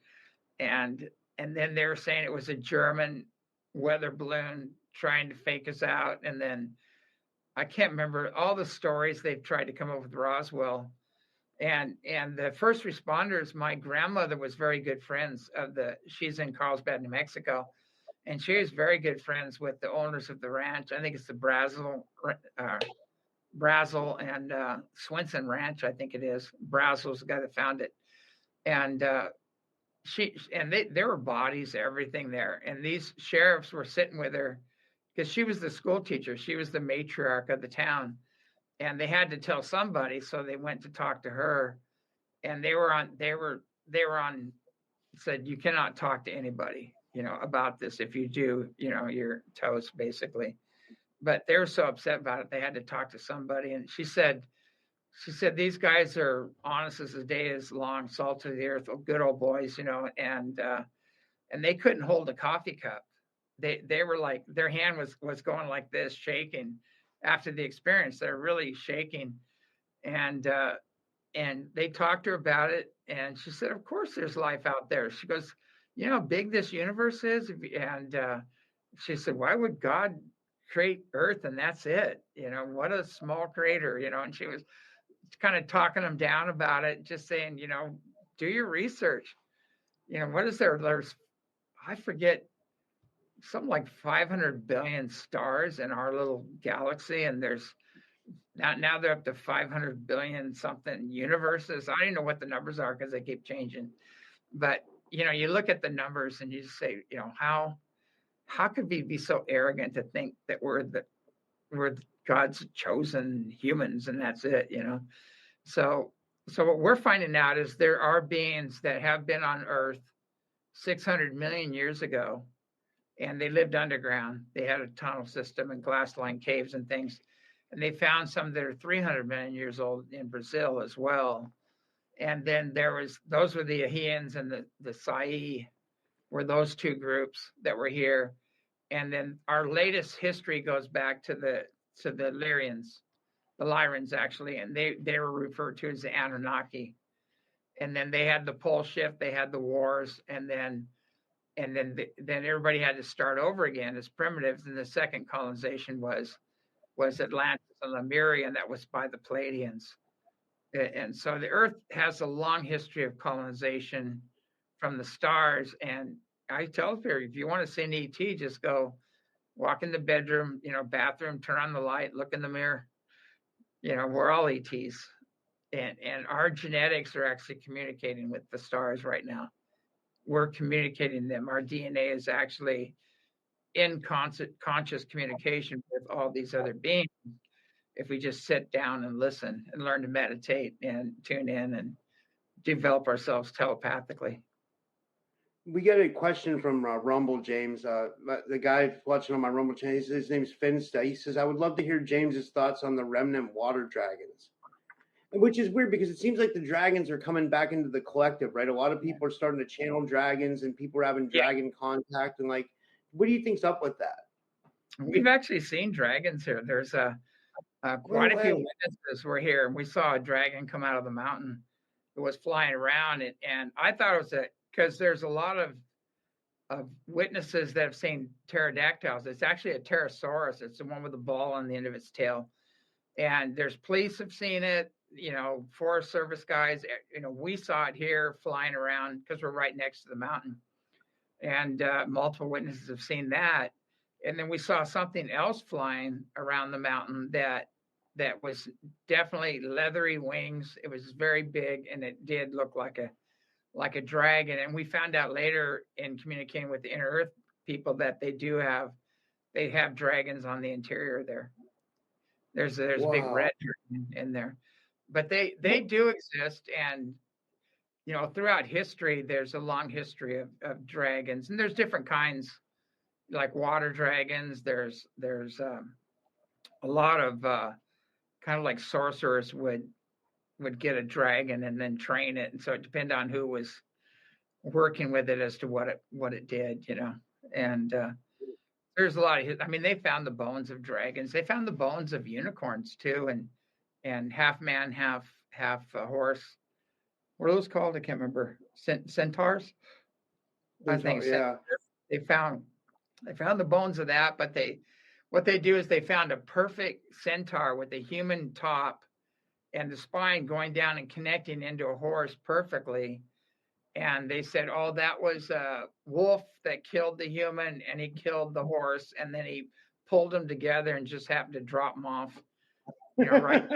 E: then they were saying it was a German weather balloon trying to fake us out. And then I can't remember all the stories they've tried to come up with Roswell. And the first responders, my grandmother was very good friends she's in Carlsbad, New Mexico, and she was very good friends with the owners of the ranch. I think it's the Brazel and Swenson Ranch, I think it is. Brazel's the guy that found it. And there were bodies, everything there. And these sheriffs were sitting with her because she was the school teacher. She was the matriarch of the town. And they had to tell somebody, so they went to talk to her, and they said, you cannot talk to anybody, you know, about this. If you do, you know, you're toast basically. But they were so upset about it, they had to talk to somebody. And she said, these guys are honest as the day is long, salt of the earth, good old boys, you know, and they couldn't hold a coffee cup. They were like, their hand was going like this, shaking. After the experience, they're really shaking, and they talked to her about it, and she said, of course there's life out there. She goes, you know how big this universe is? And she said, why would God create Earth and that's it. What a small creator, and she was kind of talking them down about it, just saying, do your research. What is there? I forget, something like 500 billion stars in our little galaxy. And there's now they're up to 500 billion something universes. I don't know what the numbers are because they keep changing. But, you look at the numbers and you just say, how could we be so arrogant to think that we're God's chosen humans and that's it, So what we're finding out is there are beings that have been on Earth 600 million years ago, and they lived underground. They had a tunnel system and glass-lined caves and things. And they found some that are 300 million years old in Brazil as well. And then those were the Ahians and the Sai were those two groups that were here. And then our latest history goes back to the Lyrians, the Lyrans actually, and they were referred to as the Anunnaki. And then they had the pole shift, they had the wars, and then everybody had to start over again as primitives. And the second colonization was Atlantis and Lemuria, and that was by the Pleiadians. And so the Earth has a long history of colonization from the stars. And I tell people, if you want to see an ET, just go walk in the bedroom, bathroom, turn on the light, look in the mirror. We're all ETs. And our genetics are actually communicating with the stars right now. We're communicating them. Our DNA is actually in conscious communication with all these other beings if we just sit down and listen and learn to meditate and tune in and develop ourselves telepathically.
D: We got a question from Rumble, James. The guy watching on my Rumble channel, his name's Finsta. He says, I would love to hear James's thoughts on the remnant water dragons. Which is weird because it seems like the dragons are coming back into the collective, right? A lot of people are starting to channel dragons and people are having dragon contact. And what do you think's up with that?
E: We've actually seen dragons here. There's quite a few witnesses were here, and we saw a dragon come out of the mountain. It was flying around, and I thought it was because there's a lot of witnesses that have seen pterodactyls. It's actually a pterosaurus. It's the one with the ball on the end of its tail. And there's police have seen it, Forest Service guys. We saw it here flying around because we're right next to the mountain. And multiple witnesses have seen that. And then we saw something else flying around the mountain that was definitely leathery wings. It was very big, and it did look like a dragon. And we found out later in communicating with the Inner Earth people that they have dragons on the interior there. There's a big red dragon in there, but they do exist. And throughout history, there's a long history of dragons, and there's different kinds, like water dragons. There's a lot of kind of like sorcerers would get a dragon and then train it, and so it depended on who was working with it as to what it did, and there's a lot of, they found the bones of dragons. They found the bones of unicorns too, and half man, half horse. What are those called? I can't remember. Centaurs. I think. Yeah. They found the bones of that, but what they do is they found a perfect centaur with a human top and the spine going down and connecting into a horse perfectly. And they said, oh, that was a wolf that killed the human and he killed the horse. And then he pulled them together and just happened to drop them off. Right.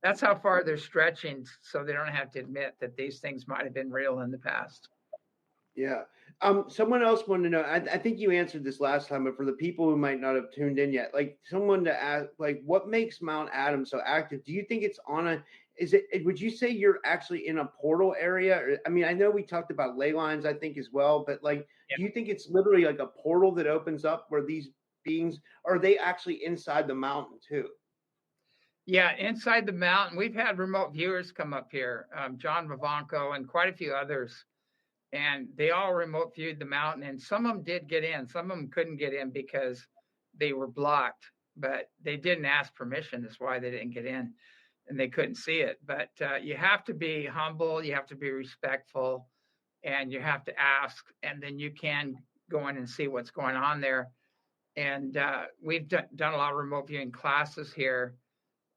E: That's how far they're stretching. So they don't have to admit that these things might have been real in the past.
D: Yeah. Someone else wanted to know, I think you answered this last time, but for the people who might not have tuned in yet, someone to ask, what makes Mount Adam so active? Do you think it's would you say you're actually in a portal area? I know we talked about ley lines, I think, as well, but do you think it's literally like a portal that opens up where these beings, are they actually inside the mountain too?
E: Yeah, inside the mountain. We've had remote viewers come up here, John Vivanco and quite a few others, and they all remote viewed the mountain, and some of them did get in. Some of them couldn't get in because they were blocked, but they didn't ask permission. That's why they didn't get in. And they couldn't see it. But you have to be humble, you have to be respectful, and you have to ask, and then you can go in and see what's going on there. we've done a lot of remote viewing classes here,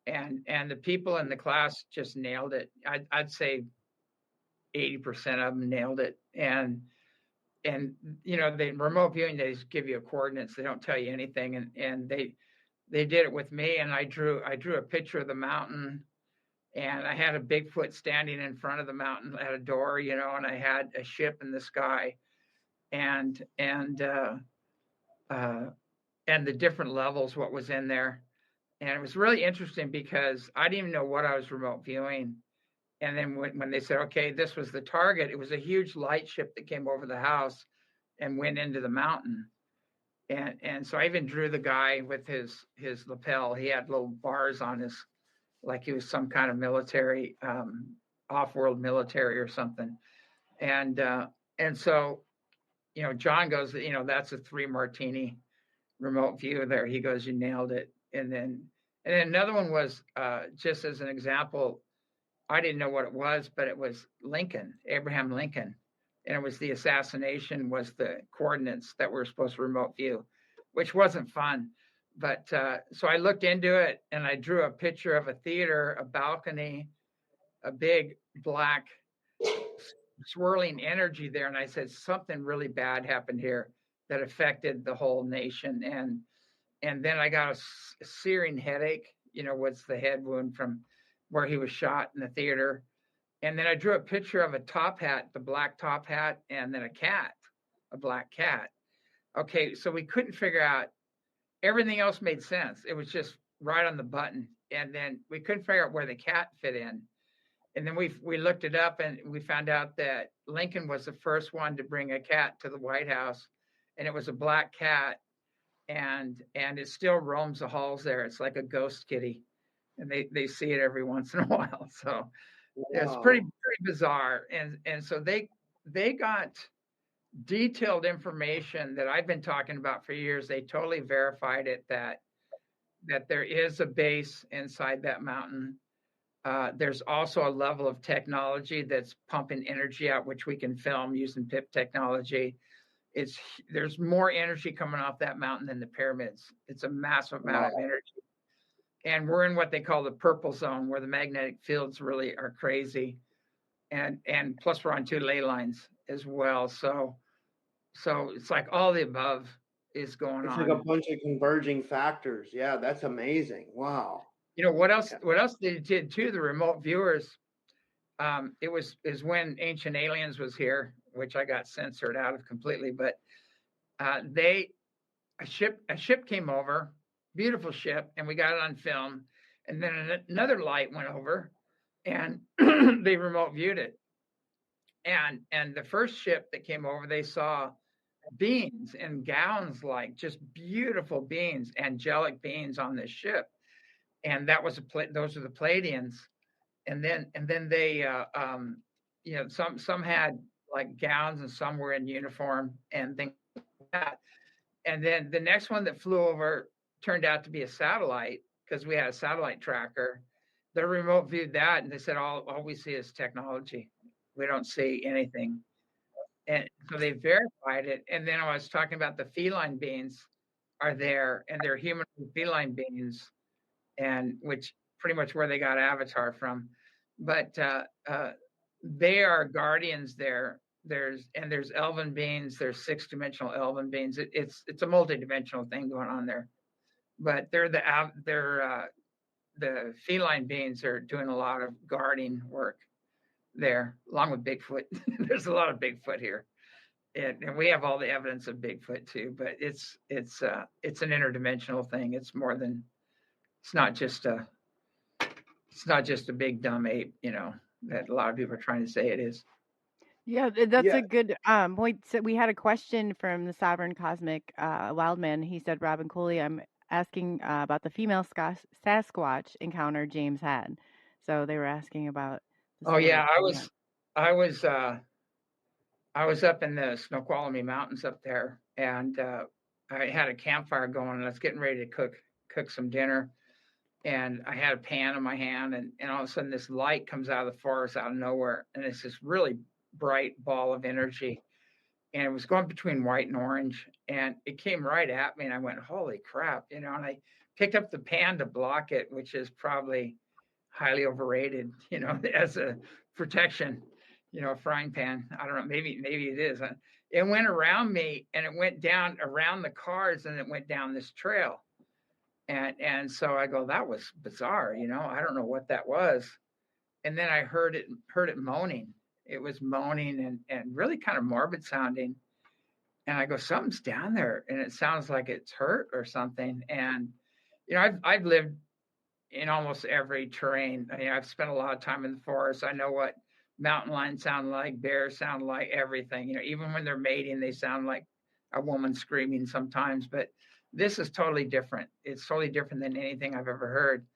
E: and the people in the class just nailed it. I'd say 80% of them nailed it. And the remote viewing, they just give you coordinates. They don't tell you anything. And they did it with me. And I drew a picture of the mountain, and I had a Bigfoot standing in front of the mountain at a door, and I had a ship in the sky, and the different levels, what was in there. And it was really interesting because I didn't even know what I was remote viewing. And then when they said, okay, this was the target, it was a huge light ship that came over the house and went into the mountain. And so I even drew the guy with his lapel. He had little bars on his, like he was some kind of military, off-world military or something. And so, John goes, that's a 3 martini remote view there. He goes, you nailed it. And then another one was, just as an example, I didn't know what it was, but it was Lincoln, Abraham Lincoln. And it was the assassination was the coordinates that we're supposed to remote view, which wasn't fun. But so I looked into it, and I drew a picture of a theater, a balcony, a big black swirling energy there. And I said, something really bad happened here that affected the whole nation. And then I got a searing headache, what's the head wound from where he was shot in the theater. And then I drew a picture of a top hat, the black top hat, and then a black cat. Okay, so we couldn't figure out, everything else made sense. It was just right on the button. And then we couldn't figure out where the cat fit in. And then we looked it up, and we found out that Lincoln was the first one to bring a cat to the White House, and it was a black cat, and it still roams the halls there. It's like a ghost kitty, and they see it every once in a while. So it's pretty bizarre. And so they got detailed information that I've been talking about for years. They totally verified it, that there is a base inside that mountain. There's also a level of technology that's pumping energy out, which we can film using PIP technology. There's more energy coming off that mountain than the pyramids. It's a massive amount of energy. And we're in what they call the purple zone, where the magnetic fields really are crazy. And plus we're on 2 ley lines as well. So it's like all the above is going on.
D: It's like a bunch of converging factors. Yeah, that's amazing. Wow.
E: What else? What else they did too? The remote viewers. Is when Ancient Aliens was here, which I got censored out of completely. But a ship came over, beautiful ship, and we got it on film. And then another light went over, and they remote viewed it. And the first ship that came over, they saw beings in gowns, like just beautiful beings, angelic beings on this ship. And that was those are the Pleiadians. And then they some had like gowns, and some were in uniform and things like that. And then the next one that flew over turned out to be a satellite, because we had a satellite tracker. They remote viewed that, and they said all we see is technology. We don't see anything. And so they verified it. And then I was talking about the feline beings are there, and they're human feline beings, and which pretty much where they got Avatar from. But they are guardians there. There's elven beings. There's 6-dimensional elven beings. It's a multidimensional thing going on there. But they're the feline beings are doing a lot of guarding work there, along with Bigfoot. There's a lot of Bigfoot here, and we have all the evidence of Bigfoot too. But it's an interdimensional thing. It's more than. It's not just a big dumb ape, that a lot of people are trying to say it is.
C: Yeah, that's a good point. So we had a question from the Sovereign Cosmic Wildman. He said, Rob and Coley, I'm asking about the female Sasquatch encounter James had. So they were asking about.
E: Oh yeah, I was up in the Snoqualmie Mountains up there, and I had a campfire going, and I was getting ready to cook some dinner. And I had a pan in my hand, and all of a sudden this light comes out of the forest out of nowhere. And it's this really bright ball of energy. and it was going between white and orange, and it came right at me, and I went, holy crap, and I picked up the pan to block it, which is probably highly overrated, as a protection, frying pan. I don't know, maybe it is. It went around me, and it went down around the cars, and it went down this trail. And so I go, that was bizarre, I don't know what that was. And then I heard it moaning. It was moaning and really kind of morbid sounding. And I go, something's down there, and it sounds like it's hurt or something. And I've lived in almost every terrain. I've spent a lot of time in the forest. I know what mountain lions sound like, bears sound like, everything. Even when they're mating, they sound like a woman screaming sometimes. But this is totally different. It's totally different than anything I've ever heard.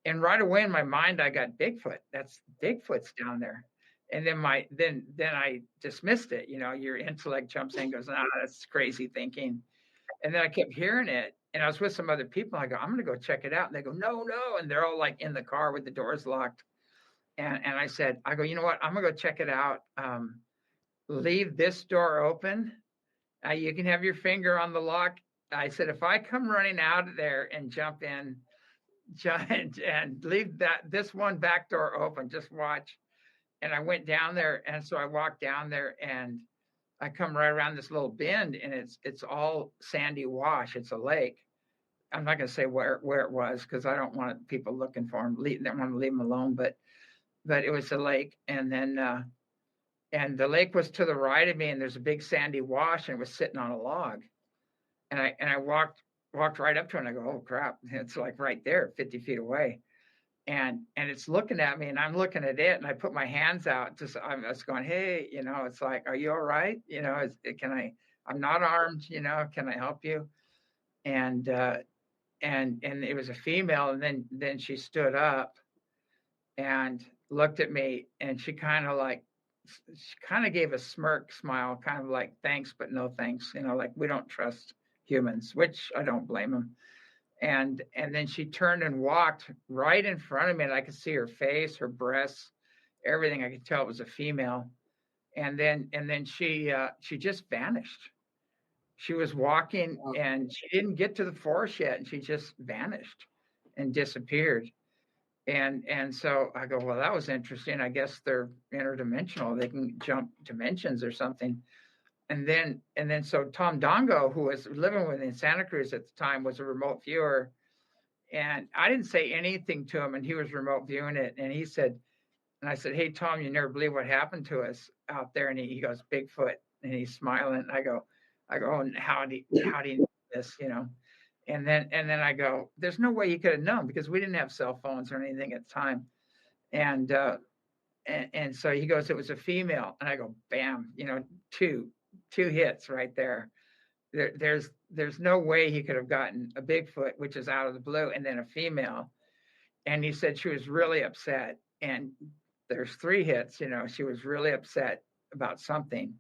E: And right away in my mind, I got Bigfoot. That's Bigfoot's down there. And then then I dismissed it. Your intellect jumps in and goes, that's crazy thinking. And then I kept hearing it. And I was with some other people. I go, I'm going to go check it out. And they go, no. And they're all like in the car with the doors locked. And I said, you know what? I'm going to go check it out. Leave this door open. You can have your finger on the lock. I said, if I come running out of there and jump in and leave this one back door open, just watch. And I went down there. And so I walked down there, and I come right around this little bend, and it's all sandy wash. It's a lake. I'm not going to say where it was, because I don't want people looking for them. They want to leave them alone. But it was a lake. And then and the lake was to the right of me, and there's a big sandy wash, and it was sitting on a log. And I walked right up to it, and I go, oh crap, it's like right there, 50 feet away. And it's looking at me, and I'm looking at it, and I put my hands out. I'm just going, hey, it's like, are you all right? I'm not armed, can I help you? And it was a female, and then she stood up and looked at me, and she kind of gave a smirk smile, kind of like, thanks, but no thanks, like, we don't trust humans, which I don't blame them. And then she turned and walked right in front of me, and I could see her face, her breasts, everything. I could tell it was a female. And then she just vanished. She was walking, and she didn't get to the forest yet, and she just vanished and disappeared. And so I go, well, that was interesting. I guess they're interdimensional. They can jump dimensions or something. And then so Tom Dongo, who was living with me in Santa Cruz at the time, was a remote viewer. And I didn't say anything to him, and he was remote viewing it. And he said, and I said, hey, Tom, you never believe what happened to us out there. And he goes, Bigfoot. And he's smiling. And I go, oh, and how do you know this, And then I go, there's no way you could have known, because we didn't have cell phones or anything at the time. And so he goes, it was a female. And I go, bam, two hits right there. There's no way he could have gotten a Bigfoot, which is out of the blue, and then a female. And he said she was really upset. And there's three hits, she was really upset about something.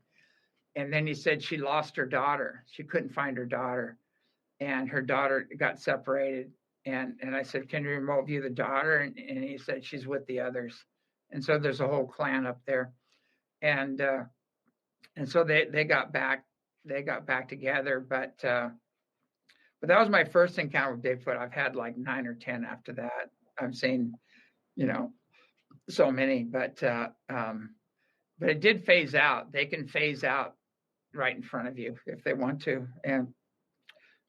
E: And then he said she lost her daughter. She couldn't find her daughter, and her daughter got separated. And I said, can you remote view the daughter? And he said, she's with the others. And so there's a whole clan up there. And so they got back together. But that was my first encounter with Bigfoot. I've had like 9 or 10 after that. I've seen, so many, but it did phase out. They can phase out right in front of you if they want to. And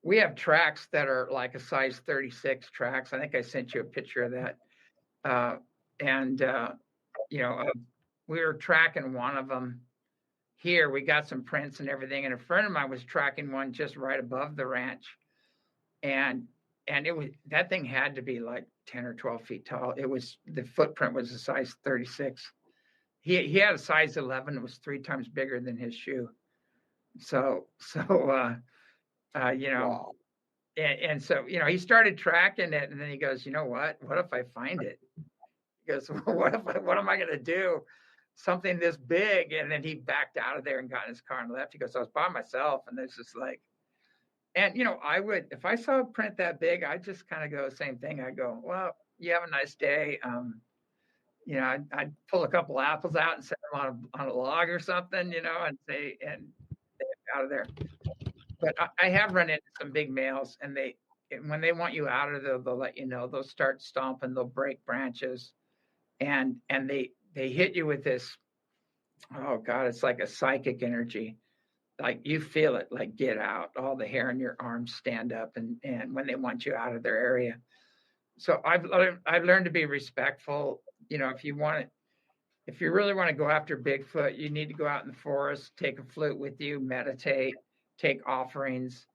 E: we have tracks that are like a size 36 tracks. I think I sent you a picture of that. We were tracking one of them here. We got some prints and everything. And a friend of mine was tracking one just right above the ranch. And it was, that thing had to be like 10 or 12 feet tall. The footprint was a size 36. He had a size 11. It was 3 times bigger than his shoe. So
D: Wow.
E: and so, he started tracking it, and then he goes, you know what if I find it? He goes, well, what am I going to do? Something this big. And then he backed out of there and got in his car and left. He goes, I was by myself. And it's just like, and, I would, if I saw a print that big, I'd just kind of go same thing. I go, well, you have a nice day. I'd pull a couple apples out and set them on a log or something, and say, and out of there. But I have run into some big males, and when they want you out of there, they'll let you know. They'll start stomping, they'll break branches, and they hit you with this, oh God, it's like a psychic energy. Like you feel it, like get out. All the hair on your arms stand up, and when they want you out of their area. So I've learned to be respectful. You know, if you really want to go after Bigfoot, you need to go out in the forest, take a flute with you, meditate, take offerings,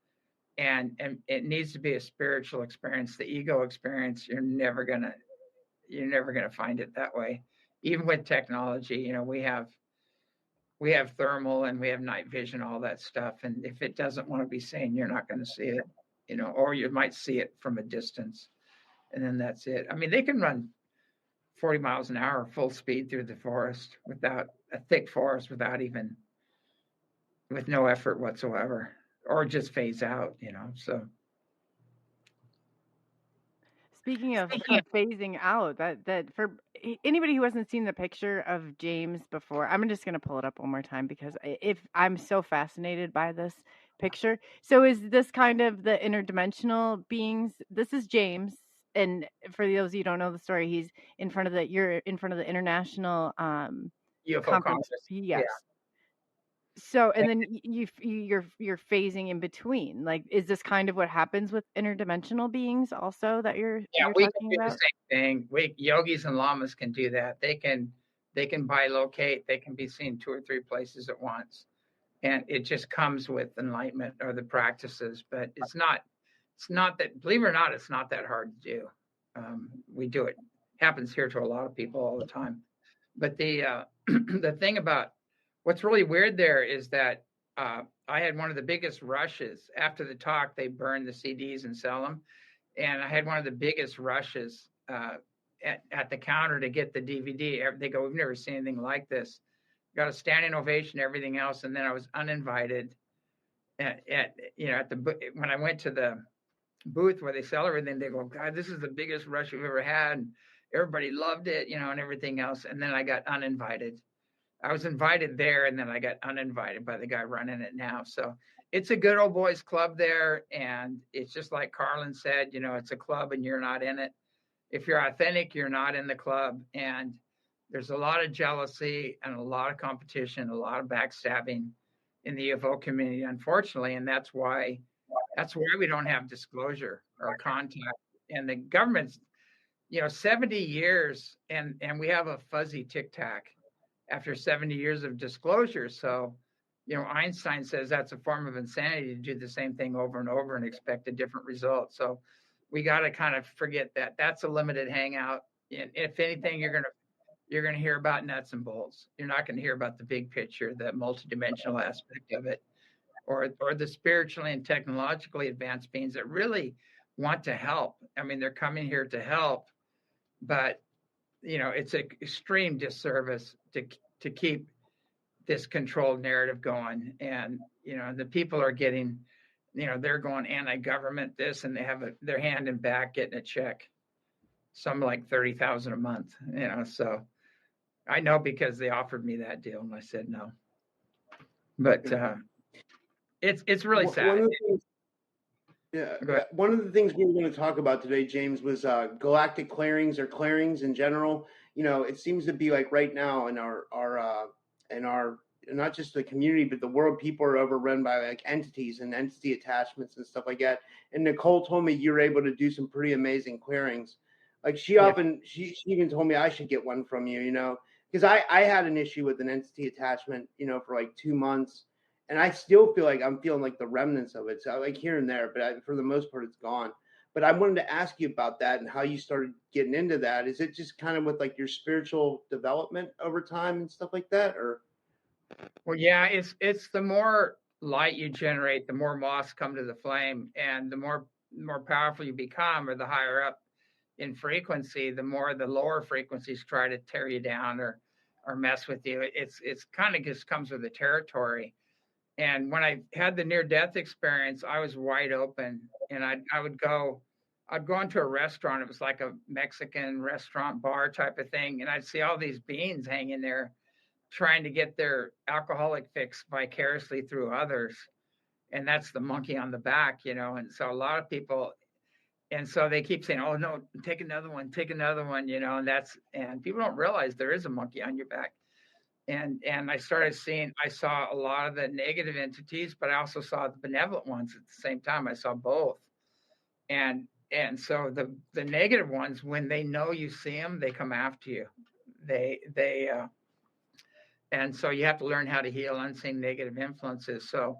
E: and it needs to be a spiritual experience. The ego experience, you're never gonna find it that way. Even with technology, you know, we have thermal and we have night vision, all that stuff. And if it doesn't want to be seen, you're not going to see it, you know, or you might see it from a distance, and then that's it. I mean, they can run 40 miles an hour full speed through the forest, without a thick forest, with no effort whatsoever, or just phase out, you know. So
C: Speaking of phasing out, that for anybody who hasn't seen the picture of James before, I'm just going to pull it up one more time because if I'm so fascinated by this picture. So is this kind of the interdimensional beings? This is James, and for those of you who don't know the story, you're in front of the international
E: UFO
C: conference.
E: Congress.
C: Yes.
E: Yeah.
C: So, and then you're phasing in between. Like, is this kind of what happens with interdimensional beings also that you're
E: We
C: talking
E: can do
C: about?
E: the same thing. Yogis and lamas can do that. They can bilocate. They can be seen 2 or 3 places at once, and it just comes with enlightenment or the practices. But it's not that, believe it or not, it's not that hard to do. We do it. Happens here to a lot of people all the time. But the the thing about what's really weird there is that I had one of the biggest rushes after the talk. They burn the CDs and sell them, and I had one of the biggest rushes at the counter to get the DVD. They go, "We've never seen anything like this." Got a standing ovation, everything else, and then I was uninvited when I went to the booth where they sell everything. They go, "God, this is the biggest rush we've ever had." And everybody loved it, you know, and everything else. And then I got uninvited. I was invited there, and then I got uninvited by the guy running it now. So it's a good old boys club there, and it's just like Carlin said, you know, it's a club and you're not in it. If you're authentic, you're not in the club, and there's a lot of jealousy and a lot of competition, a lot of backstabbing in the UFO community, unfortunately, and that's why we don't have disclosure or contact. And the government's, you know, 70 years, and we have a fuzzy tic-tac after 70 years of disclosure. So, you know, Einstein says that's a form of insanity to do the same thing over and over and expect a different result. So we got to kind of forget that. That's a limited hangout. And if anything, you're going to hear about nuts and bolts. You're not going to hear about the big picture, the multidimensional aspect of it, or the spiritually and technologically advanced beings that really want to help. I mean, they're coming here to help, but you know, it's an extreme disservice to keep this controlled narrative going. And, you know, the people are getting, you know, they're going anti-government this, and they have their hand in back getting a check, some like $30,000 a month, you know. So I know because they offered me that deal and I said no. But it's really sad.
D: One of the things we were going to talk about today, James, was galactic clearings or clearings in general. You know, it seems to be like right now in our not just the community, but the world, people are overrun by like entities and entity attachments and stuff like that. And Nicole told me you're able to do some pretty amazing clearings. Like she even told me I should get one from you, you know, because I had an issue with an entity attachment, you know, for like 2 months. And I still feel like I'm feeling like the remnants of it. So like here and there, but for the most part, it's gone. But I wanted to ask you about that and how you started getting into that. Is it just kind of with like your spiritual development over time and stuff like that, or?
E: Well, yeah, it's the more light you generate, the more moths come to the flame, and the more powerful you become, or the higher up in frequency, the more the lower frequencies try to tear you down or mess with you. It's kind of just comes with the territory. And when I had the near-death experience, I was wide open, and I'd go into a restaurant. It was like a Mexican restaurant bar type of thing, and I'd see all these beings hanging there, trying to get their alcoholic fix vicariously through others. And that's the monkey on the back, And so a lot of people, and so they keep saying, oh no, take another one, and people don't realize there is a monkey on your back. And I saw a lot of the negative entities, but I also saw the benevolent ones at the same time. I saw both. And so the negative ones, when they know you see them, they come after you. And so you have to learn how to heal unseen negative influences. So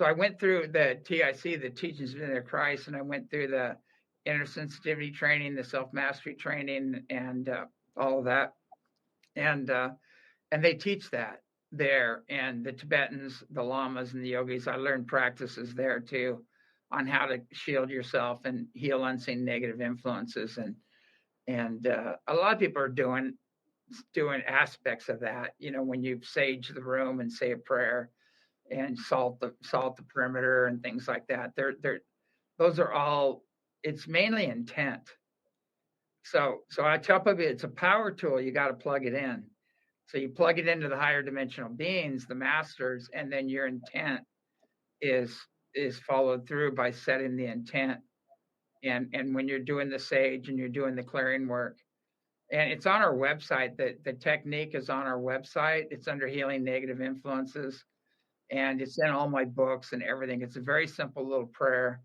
E: I went through the TIC, the Teachings of Inner Christ, and I went through the inner sensitivity training, the self-mastery training, and all of that. And they teach that there. And the Tibetans, the lamas, and the yogis, I learned practices there too on how to shield yourself and heal unseen negative influences. And a lot of people are doing aspects of that. When you sage the room and say a prayer and salt the perimeter and things like that. Those are all, it's mainly intent. So I tell people it's a power tool. You got to plug it in. So you plug it into the higher dimensional beings, the masters, and then your intent is followed through by setting the intent. And when you're doing the sage and you're doing the clearing work, and it's on our website, the technique is on our website. It's under Healing Negative Influences. And it's in all my books and everything. It's a very simple little prayer,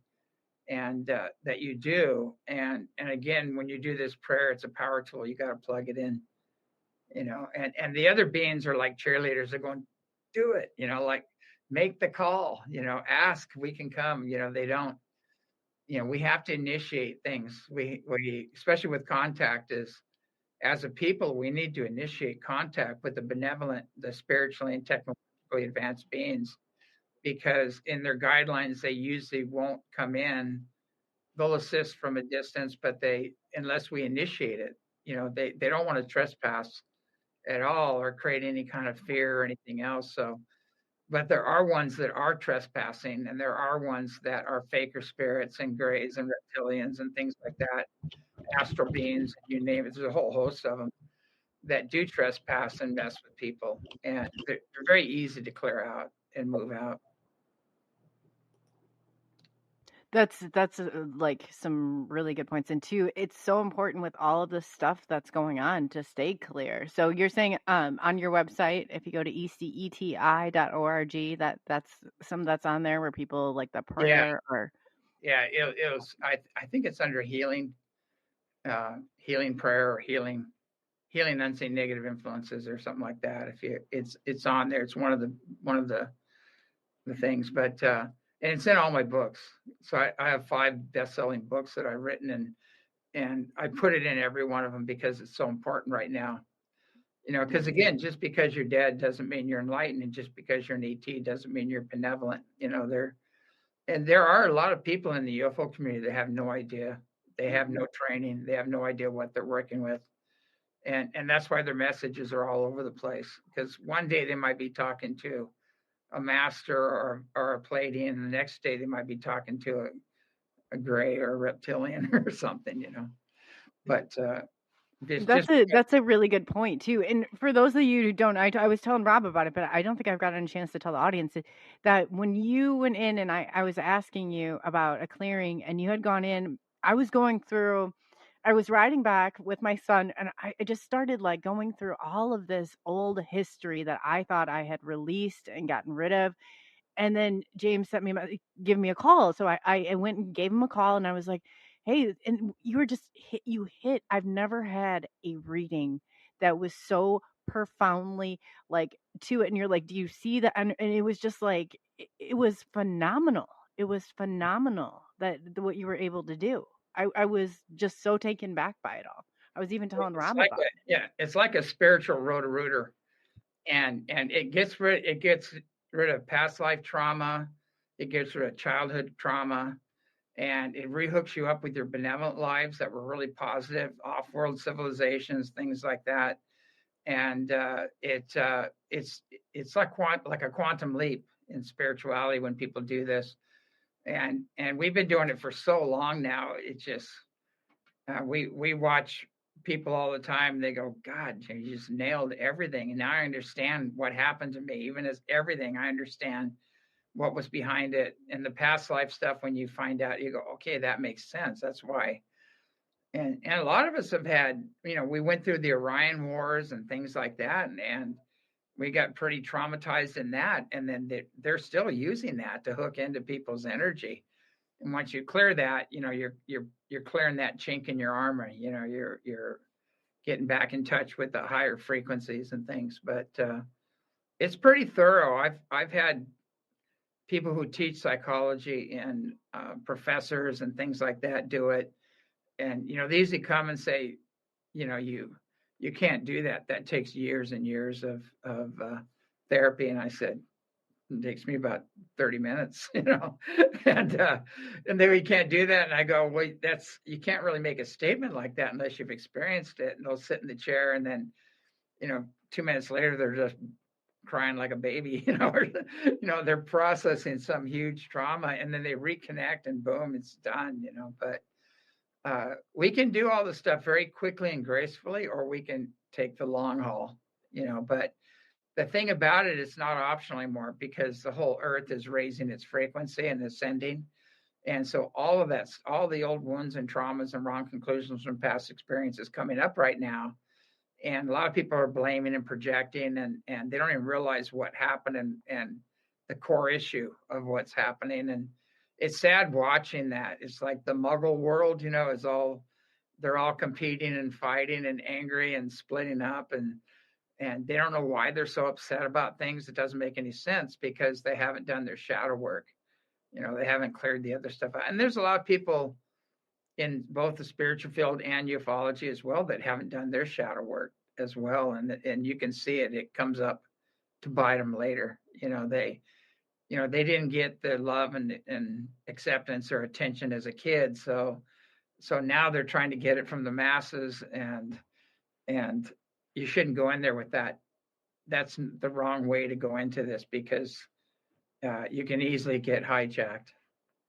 E: and that you do. And again, when you do this prayer, it's a power tool. You got to plug it in, And the other beings are like cheerleaders. They're going, do it, like make the call, ask, we can come. They don't. We have to initiate things. We especially with contact as a people, we need to initiate contact with the benevolent, the spiritually and technically advanced beings, because in their guidelines they usually won't come in. They'll assist from a distance, but unless we initiate it, they don't want to trespass at all or create any kind of fear or anything else. So, but there are ones that are trespassing, and there are ones that are faker spirits and grays and reptilians and things like that, astral beings, you name it. There's a whole host of them that do trespass and mess with people, and they're very easy to clear out and move out.
C: That's like some really good points. And two, it's so important with all of the stuff that's going on to stay clear. So you're saying on your website, if you go to eceti.org, that's some that's on there where people like the prayer
E: it was I think it's under healing prayer or healing unseen negative influences or something like that. It's on there. It's one of the things, but and it's in all my books. So I have 5 best-selling books that I've written, and I put it in every one of them because it's so important right now. Because again, just because you're dead doesn't mean you're enlightened, and just because you're an ET doesn't mean you're benevolent. There are a lot of people in the UFO community that have no idea. They have no training. They have no idea what they're working with. And that's why their messages are all over the place, because one day they might be talking to a master or a Pleiadian, and the next day they might be talking to a gray or a reptilian or something, But
C: that's a really good point too. And for those of you who don't, I was telling Rob about it, but I don't think I've gotten a chance to tell the audience that when you went in and I was asking you about a clearing, and you had gone in, I was riding back with my son, and I just started like going through all of this old history that I thought I had released and gotten rid of. And then James give me a call. So I went and gave him a call, and I was like, hey, and you were just hit. I've never had a reading that was so profoundly like to it. And you're like, do you see that? And it was just like, it was phenomenal. It was phenomenal what you were able to do. I was just so taken back by it all. I was even telling Rob about it.
E: Yeah, it's like a spiritual roto-rooter, and it gets rid of past life trauma, it gets rid of childhood trauma, and it rehooks you up with your benevolent lives that were really positive, off-world civilizations, things like that. And it's like a quantum leap in spirituality when people do this. And we've been doing it for so long now. It's just we watch people all the time. They go, God, you just nailed everything. And now I understand what happened to me. Even as everything, I understand what was behind it. And the past life stuff, when you find out, you go, okay, that makes sense. That's why. And a lot of us have had, we went through the Orion Wars and things like that. And we got pretty traumatized in that. And then they're still using that to hook into people's energy. And once you clear that, you're clearing that chink in your armor. You're getting back in touch with the higher frequencies and things. But it's pretty thorough. I've had people who teach psychology and professors and things like that do it. And they usually come and say, you can't do that. That takes years and years of therapy. And I said, it takes me about 30 minutes, and then we can't do that. And I go, well, you can't really make a statement like that unless you've experienced it. And they'll sit in the chair, and then, 2 minutes later, they're just crying like a baby, or, they're processing some huge trauma, and then they reconnect, and boom, it's done, But we can do all this stuff very quickly and gracefully, or we can take the long haul, but the thing about it, it's not optional anymore, because the whole earth is raising its frequency and ascending. And so all of that, all the old wounds and traumas and wrong conclusions from past experiences coming up right now. And a lot of people are blaming and projecting, and they don't even realize what happened and the core issue of what's happening. And it's sad watching that. It's like the Muggle world, they're all competing and fighting and angry and splitting up, and they don't know why they're so upset about things. It doesn't make any sense, because they haven't done their shadow work. They haven't cleared the other stuff out. And there's a lot of people in both the spiritual field and ufology as well that haven't done their shadow work as well. And you can see it. It comes up to bite them later. They didn't get the love and acceptance or attention as a kid. So now they're trying to get it from the masses, and you shouldn't go in there with that. That's the wrong way to go into this, because you can easily get hijacked,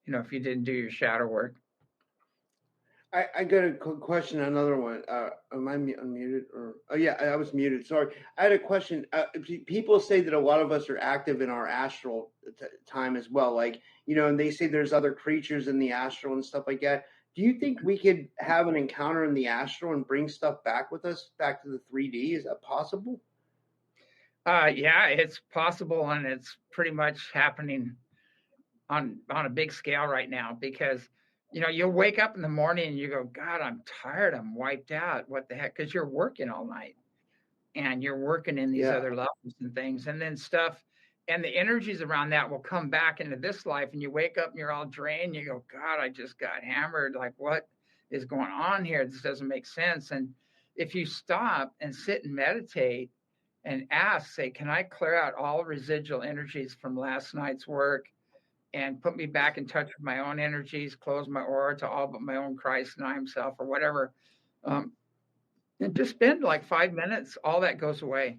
E: if you didn't do your shadow work.
D: I got a question, another one. Am I unmuted? Oh, yeah, I was muted. Sorry. I had a question. People say that a lot of us are active in our astral time as well. And they say there's other creatures in the astral and stuff like that. Do you think we could have an encounter in the astral and bring stuff back with us, back to the 3D? Is that possible?
E: Yeah, it's possible, and it's pretty much happening on a big scale right now, because, you'll wake up in the morning and you go, God, I'm tired. I'm wiped out. What the heck? Because you're working all night, and you're working in these other levels and things, and then stuff. And the energies around that will come back into this life, and you wake up and you're all drained. You go, God, I just got hammered. Like, what is going on here? This doesn't make sense. And if you stop and sit and meditate and ask, say, can I clear out all residual energies from last night's work and put me back in touch with my own energies, close my aura to all but my own Christ and I himself, or whatever. And just spend like 5 minutes, all that goes away.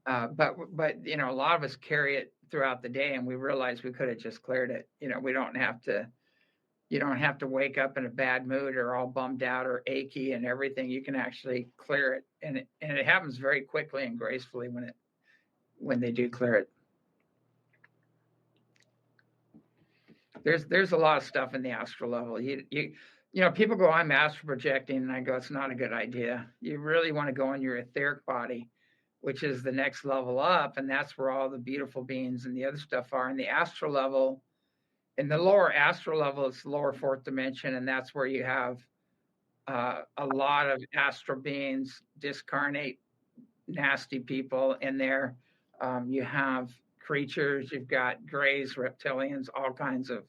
E: But a lot of us carry it throughout the day, and we realize we could have just cleared it. We don't have to. You don't have to wake up in a bad mood or all bummed out or achy and everything. You can actually clear it, and it happens very quickly and gracefully when they do clear it. There's a lot of stuff in the astral level. People go, I'm astral projecting, and I go, it's not a good idea. You really want to go in your etheric body, which is the next level up, and that's where all the beautiful beings and the other stuff are. In the astral level, in the lower astral level, it's the lower fourth dimension, and that's where you have a lot of astral beings, discarnate, nasty people in there. You have creatures, you've got grays, reptilians, all kinds of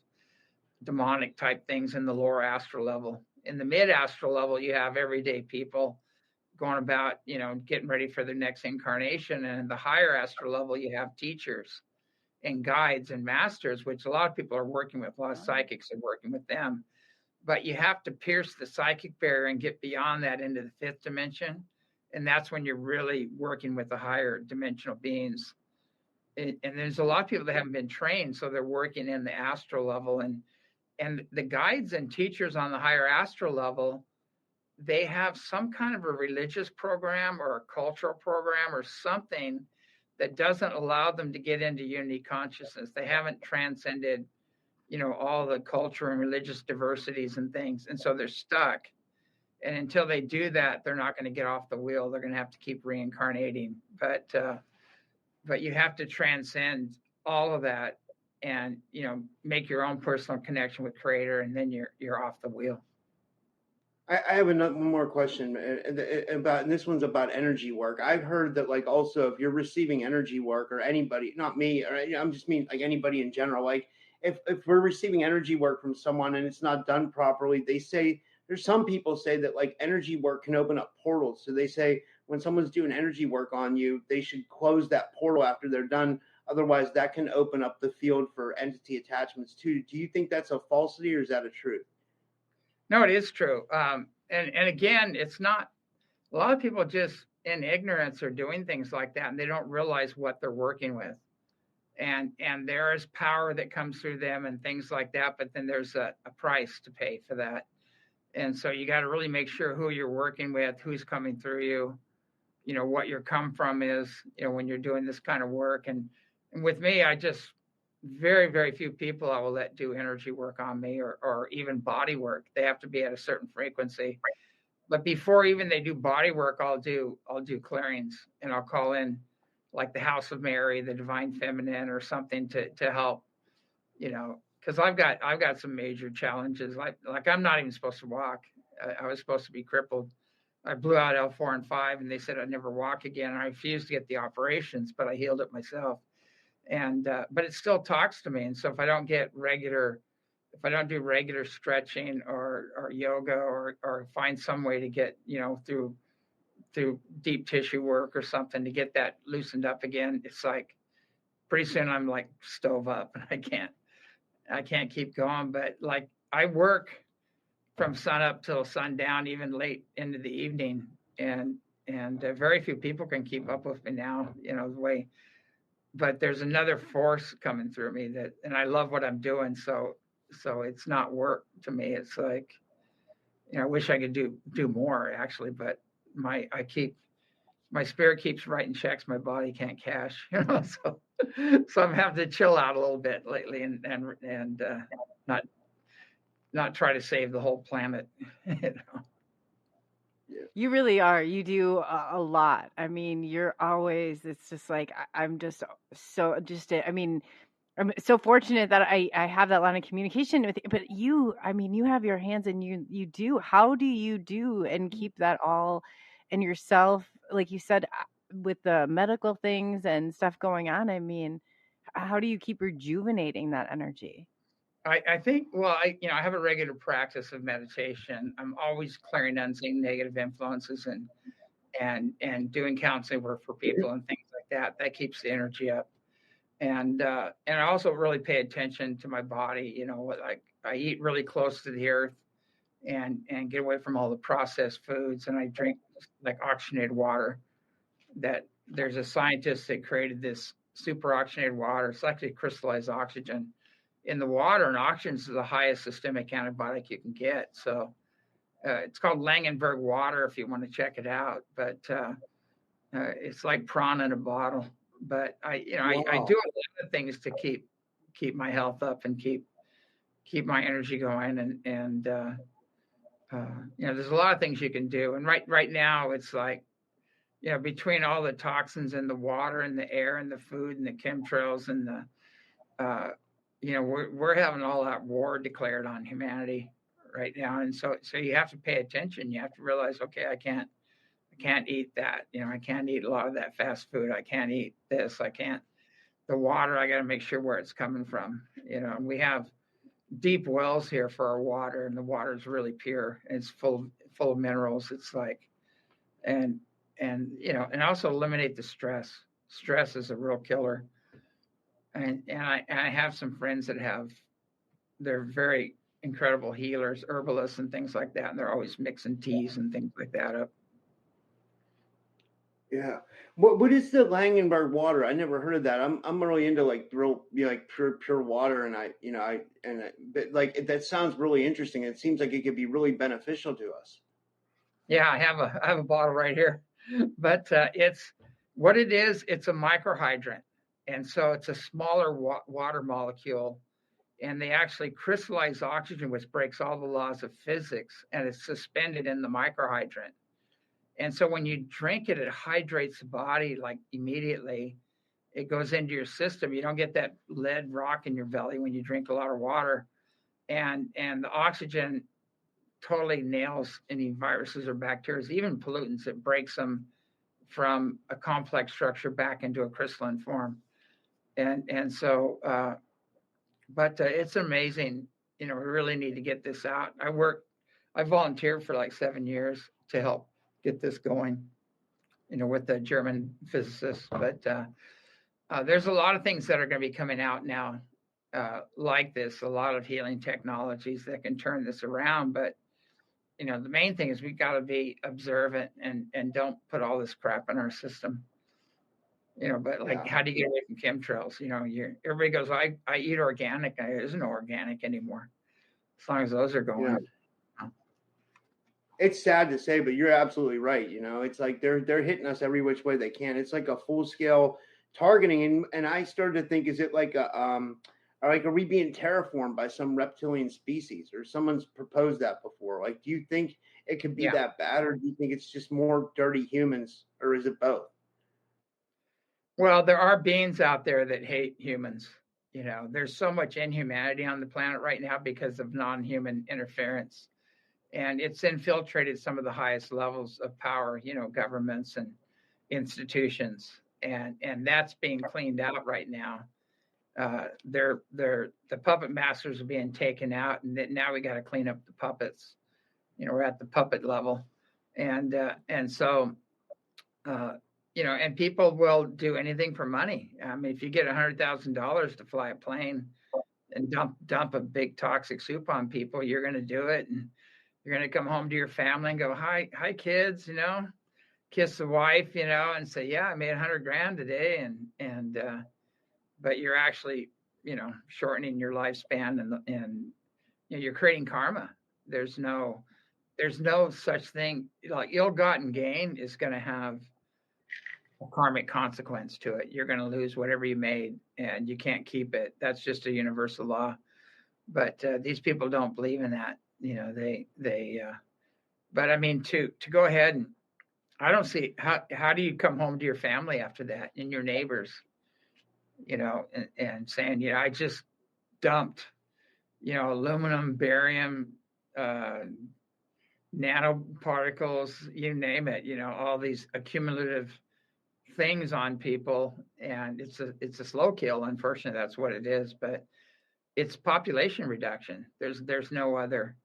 E: demonic type things in the lower astral level. In the mid astral level, you have everyday people going about, getting ready for their next incarnation. And in the higher astral level, you have teachers and guides and masters, which a lot of people are working with. A lot of psychics are working with them. But you have to pierce the psychic barrier and get beyond that into the fifth dimension. And that's when you're really working with the higher dimensional beings. And there's a lot of people that haven't been trained, so they're working in the astral level. And the guides and teachers on the higher astral level, they have some kind of a religious program or a cultural program or something that doesn't allow them to get into unity consciousness. They haven't transcended, all the culture and religious diversities and things. And so they're stuck. And until they do that, they're not going to get off the wheel. They're going to have to keep reincarnating. But you have to transcend all of that and, make your own personal connection with Creator, and then you're off the wheel.
D: I have one more question about, and this one's about energy work. I've heard that, like, also if you're receiving energy work, or anybody, not me, or I'm just mean like anybody in general, like if we're receiving energy work from someone and it's not done properly, they say, there's some people say that like energy work can open up portals. So they say when someone's doing energy work on you, they should close that portal after they're done. Otherwise, that can open up the field for entity attachments too. Do you think that's a falsity, or is that a truth?
E: No, it is true. And again, it's not, a lot of people just in ignorance are doing things like that, and they don't realize what they're working with. And there is power that comes through them and things like that, but then there's a price to pay for that. And so you got to really make sure who you're working with, who's coming through you, what your come from is, when you're doing this kind of work. And with me, I just, very, very few people I will let do energy work on me, or even body work. They have to be at a certain frequency. But before even they do body work, I'll do clearings, and I'll call in like the House of Mary, the Divine Feminine, or something to help, because I've got some major challenges. Like I'm not even supposed to walk. I was supposed to be crippled. I blew out L4 and 5, and they said I'd never walk again. I refused to get the operations, but I healed it myself. And but it still talks to me. And so if I don't do regular stretching or yoga, or find some way to get, through deep tissue work or something to get that loosened up again, it's like pretty soon I'm like stove up, and I can't keep going. But like I work from sun up till sundown, even late into the evening, and very few people can keep up with me now, the way. But there's another force coming through me and I love what I'm doing. So it's not work to me. It's like, I wish I could do more actually, but my spirit keeps writing checks my body can't cash, so I'm having to chill out a little bit lately and not try to save the whole planet.
C: You really are. You do a lot. I mean, you're always, it's just like, I'm just so, I mean, I'm so fortunate that I have that line of communication with you, but you have your hands, and you do, how do you do and keep that all in yourself? Like you said, with the medical things and stuff going on, I mean, how do you keep rejuvenating that energy?
E: I think, well, I have a regular practice of meditation. I'm always clearing unseen negative influences and doing counseling work for people and things like that. That keeps the energy up. And I also really pay attention to my body. Like I eat really close to the earth and get away from all the processed foods. And I drink like oxygenated water. That there's a scientist that created this super oxygenated water. It's actually crystallized oxygen in the water, and oxygen is the highest systemic antibiotic you can get. So it's called Langenberg water if you want to check it out. But it's like prana in a bottle. But I do a lot of things to keep my health up and keep my energy going. And there's a lot of things you can do. And right now it's like, between all the toxins in the water and the air and the food and the chemtrails and the we're having all that war declared on humanity right now. And so you have to pay attention. You have to realize, okay, I can't eat that. I can't eat a lot of that fast food. I can't eat this. I can't. The water, I got to make sure where it's coming from. We have deep wells here for our water, and the water is really pure. It's full of minerals. It's like, and also eliminate the stress. Stress is a real killer. And I have some friends that they're very incredible healers, herbalists and things like that. And they're always mixing teas and things like that up.
D: Yeah. What is the Langenberg water? I never heard of that. I'm really into like real, like pure water. And but like, that sounds really interesting. It seems like it could be really beneficial to us.
E: Yeah, I have a bottle right here, but it's what it is. It's a microhydrant, and so it's a smaller water molecule, and they actually crystallize oxygen, which breaks all the laws of physics, and it's suspended in the microhydrant. And so when you drink it, it hydrates the body like immediately. It goes into your system. You don't get that lead rock in your belly when you drink a lot of water, and the oxygen totally nails any viruses or bacteria, even pollutants. It breaks them from a complex structure back into a crystalline form. And so, but it's amazing. We really need to get this out. I volunteered for like 7 years to help get this going, with the German physicists. But there's a lot of things that are going to be coming out now like this, a lot of healing technologies that can turn this around. But the main thing is we got to be observant and don't put all this crap in our system. But like, how do you get away from chemtrails? Everybody goes, I eat organic. There isn't no organic anymore, as long as those are going.
D: Yeah. It's sad to say, but you're absolutely right. It's like they're hitting us every which way they can. It's like a full scale targeting, and I started to think, is it like are we being terraformed by some reptilian species, or someone's proposed that before? Like, do you think it could be that bad, or do you think it's just more dirty humans, or is it both?
E: Well, there are beings out there that hate humans. There's so much inhumanity on the planet right now because of non-human interference. And it's infiltrated some of the highest levels of power, governments and institutions. And that's being cleaned out right now. The puppet masters are being taken out, and now we got to clean up the puppets. We're at the puppet level. And so, and people will do anything for money. I mean, if you get $100,000 to fly a plane and dump a big toxic soup on people, you're going to do it. And you're going to come home to your family and go, hi kids, kiss the wife, and say, yeah, I made $100,000 today. But you're actually, shortening your lifespan and you're creating karma. There's no such thing. Like, ill-gotten gain is going to have a karmic consequence to it. You're going to lose whatever you made, and you can't keep it. That's just a universal law. But these people don't believe in that. But I mean, to go ahead, and I don't see how do you come home to your family after that and your neighbors, and saying, I just dumped, aluminum, barium, nanoparticles, you name it, all these accumulative things on people, and it's a slow kill. Unfortunately, that's what it is. But it's population reduction. There's no other.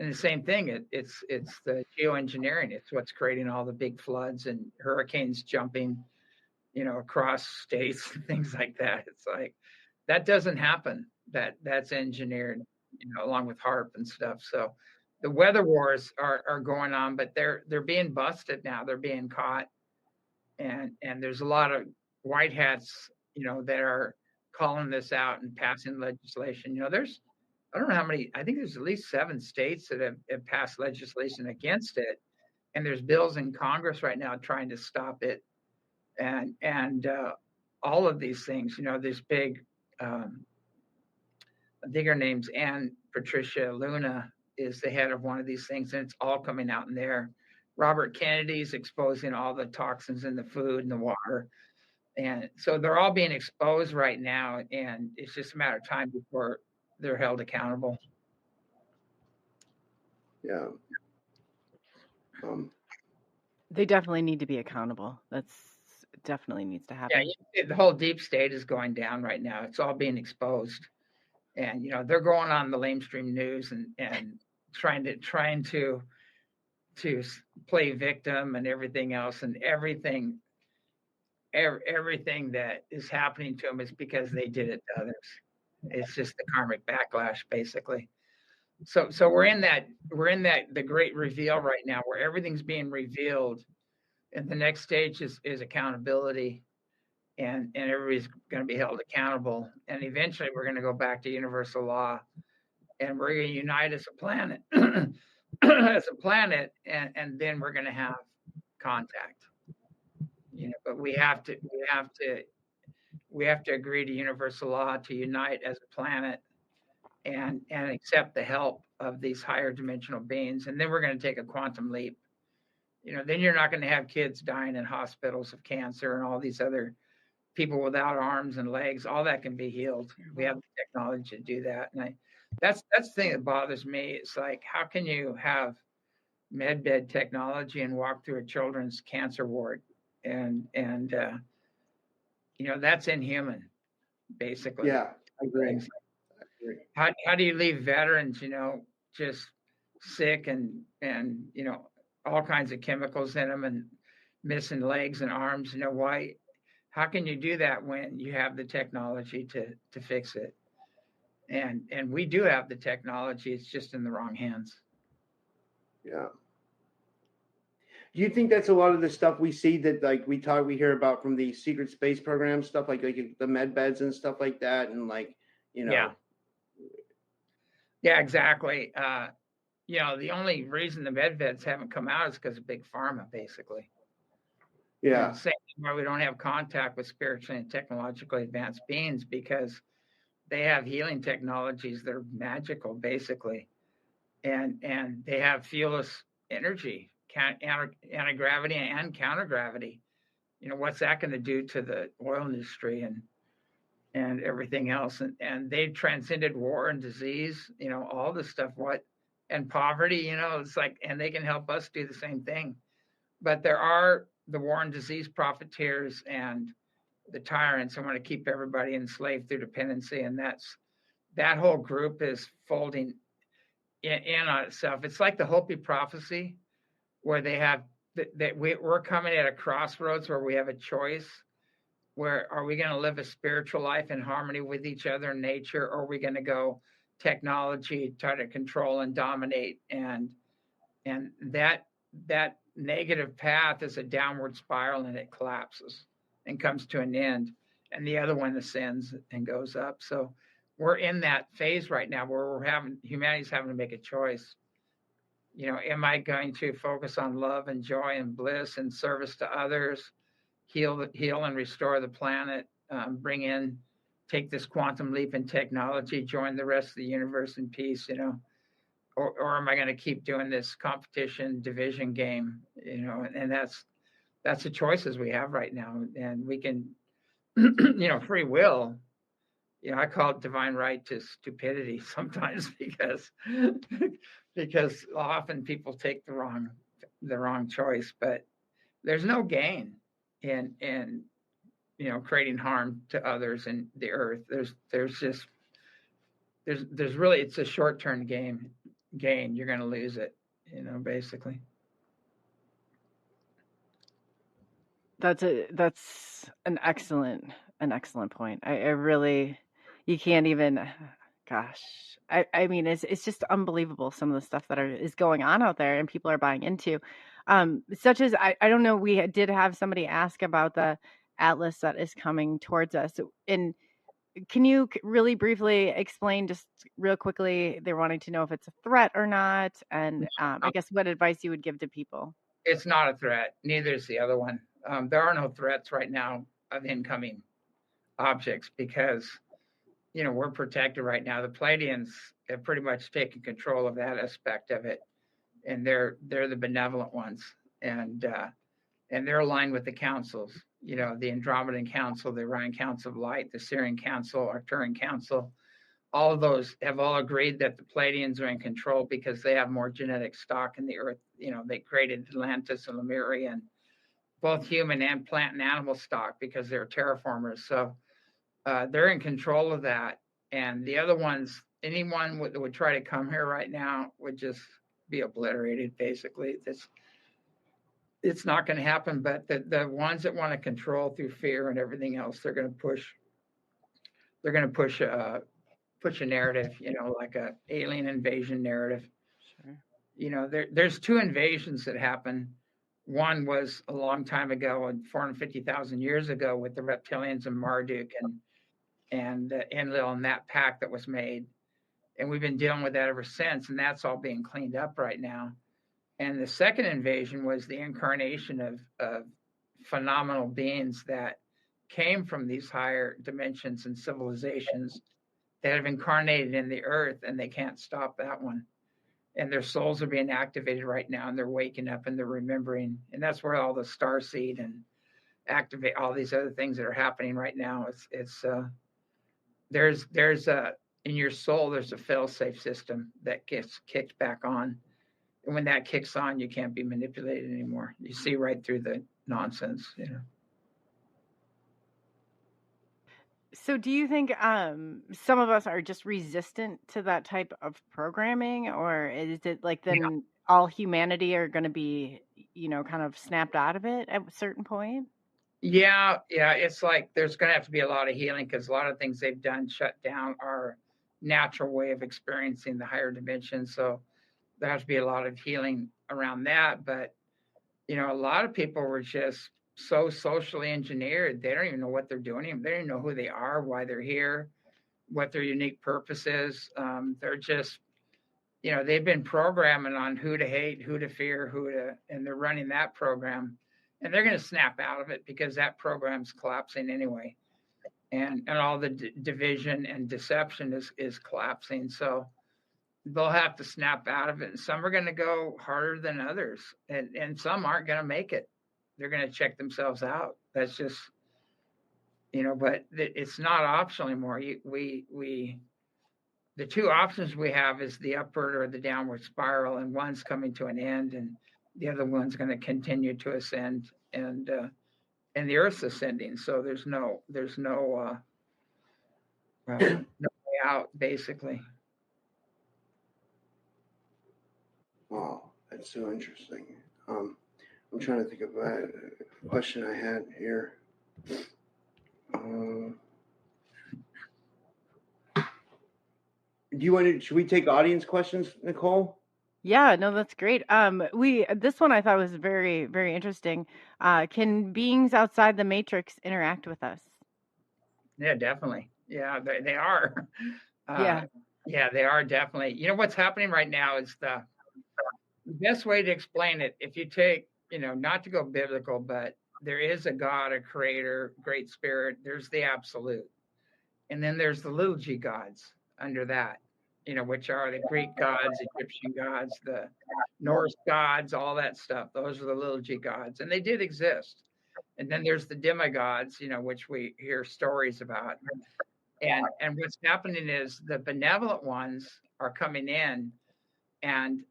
E: And the same thing, it's the geoengineering. It's what's creating all the big floods and hurricanes jumping, across states and things like that. It's like, that doesn't happen. That's engineered, along with HARP and stuff. So the weather wars are going on, but they're being busted now. They're being caught. And there's a lot of white hats, that are calling this out and passing legislation. I don't know how many, I think there's at least 7 states that have passed legislation against it. And there's bills in Congress right now trying to stop it. And all of these things, this big, I think her name's Ann Patricia Luna is the head of one of these things, and it's all coming out in there. Robert Kennedy's exposing all the toxins in the food and the water. And so they're all being exposed right now, and it's just a matter of time before they're held accountable.
D: Yeah.
C: They definitely need to be accountable. That's definitely needs to happen.
E: Yeah, the whole deep state is going down right now. It's all being exposed. And, they're going on the mainstream news and trying to play victim and everything else, and everything that is happening to them is because they did it to others. It's just the karmic backlash, basically. So we're in that the great reveal right now, where everything's being revealed, and the next stage is accountability, and everybody's going to be held accountable, and eventually we're going to go back to universal law, and we're going to unite as a planet. as a planet, and then we're going to have contact. But we have to agree to universal law to unite as a planet and accept the help of these higher dimensional beings, and then we're going to take a quantum leap. Then you're not going to have kids dying in hospitals of cancer and all these other people without arms and legs. All that can be healed. We have the technology to do that. And that's the thing that bothers me. It's like, how can you have medbed technology and walk through a children's cancer ward? And that's inhuman, basically.
D: Yeah, I agree.
E: How do you leave veterans, just sick and all kinds of chemicals in them and missing legs and arms? Why? How can you do that when you have the technology to fix it? And we do have the technology. It's just in the wrong hands.
D: Yeah. Do you think that's a lot of the stuff we see that we hear about from the secret space program stuff, like the med beds and stuff like that, and
E: Yeah, exactly. The only reason the med beds haven't come out is because of big pharma, basically.
D: Yeah.
E: Same why we don't have contact with spiritually and technologically advanced beings, because they have healing technologies that are magical, basically, and they have fearless energy, anti-gravity and counter-gravity. What's that going to do to the oil industry and everything else? And they transcended war and disease, all this stuff, and poverty, it's like, and they can help us do the same thing. But there are the war and disease profiteers and the tyrants who want to keep everybody enslaved through dependency. And that whole group is folding in on itself. It's like the Hopi prophecy, where they have that we're coming at a crossroads where we have a choice. Where are we going to live a spiritual life in harmony with each other in nature, or are we going to go technology, try to control and dominate? And that negative path is a downward spiral, and it collapses and comes to an end. And the other one ascends and goes up. So we're in that phase right now where humanity's having to make a choice. Am I going to focus on love and joy and bliss and service to others, heal and restore the planet, take this quantum leap in technology, join the rest of the universe in peace, or am I going to keep doing this competition division game, and that's the choices we have right now. And we can, free will, I call it divine right to stupidity sometimes, because often people take the wrong choice, but there's no gain in creating harm to others and the earth. There's really, it's a short-term gain. You're going to lose it, basically.
C: That's an excellent point. I really, you can't even, gosh, I mean, it's just unbelievable, some of the stuff that is going on out there and people are buying into, such as, I don't know, we did have somebody ask about the atlas that is coming towards us. And can you really briefly explain, just real quickly, they're wanting to know if it's a threat or not, and I guess what advice you would give to people?
E: It's not a threat. Neither is the other one. There are no threats right now of incoming objects because, we're protected right now. The Pleiadians have pretty much taken control of that aspect of it, and they're the benevolent ones, and they're aligned with the councils. The Andromedan Council, the Orion Council of Light, the Syrian Council, Arcturian Council. All of those have all agreed that the Pleiadians are in control because they have more genetic stock in the earth. They created Atlantis and Lemuria, and both human and plant and animal stock because they're terraformers. So they're in control of that. And the other ones, anyone that would try to come here right now would just be obliterated, basically. It's not going to happen. But the ones that want to control through fear and everything else, they're going to push a narrative, like a alien invasion narrative. Sure. There's two invasions that happen. One was a long time ago, 450,000 years ago, with the reptilians and Marduk and Enlil and that pact that was made. And we've been dealing with that ever since, and that's all being cleaned up right now. And the second invasion was the incarnation of phenomenal beings that came from these higher dimensions and civilizations that have incarnated in the earth, and they can't stop that one. And their souls are being activated right now, and they're waking up and they're remembering. And that's where all the starseed and activate all these other things that are happening right now. There's in your soul, there's a fail-safe system that gets kicked back on. And when that kicks on, you can't be manipulated anymore. You see right through the nonsense,
C: So do you think some of us are just resistant to that type of programming, or is it like then all humanity are going to be, kind of snapped out of it at a certain point?
E: Yeah. It's like there's going to have to be a lot of healing, because a lot of things they've done shut down our natural way of experiencing the higher dimensions. So there has to be a lot of healing around that. But, a lot of people were just so socially engineered. They don't even know what they're doing. They don't even know who they are, why they're here, what their unique purpose is. They're just, they've been programming on who to hate, who to fear, and they're running that program. And they're going to snap out of it because that program's collapsing anyway. And all the division and deception is collapsing. So they'll have to snap out of it. And some are going to go harder than others. And some aren't going to make it. They're going to check themselves out. That's just, but it's not optional anymore. The two options we have is the upward or the downward spiral, and one's coming to an end, and the other one's going to continue to ascend, and the Earth's ascending. So there's no way out, basically.
D: Wow, that's so interesting. I'm trying to think of a question I had here. Should we take audience questions, Nicole?
C: Yeah, no, that's great. This one I thought was very, very interesting. Can beings outside the matrix interact with us?
E: Yeah, definitely. Yeah, they are.
C: Yeah.
E: Yeah, they are definitely. What's happening right now is the best way to explain it. If you take, not to go biblical, but there is a God, a creator, great spirit. There's the absolute. And then there's the little g gods under that, which are the Greek gods, Egyptian gods, the Norse gods, all that stuff. Those are the little g gods. And they did exist. And then there's the demigods, which we hear stories about. And what's happening is the benevolent ones are coming in, and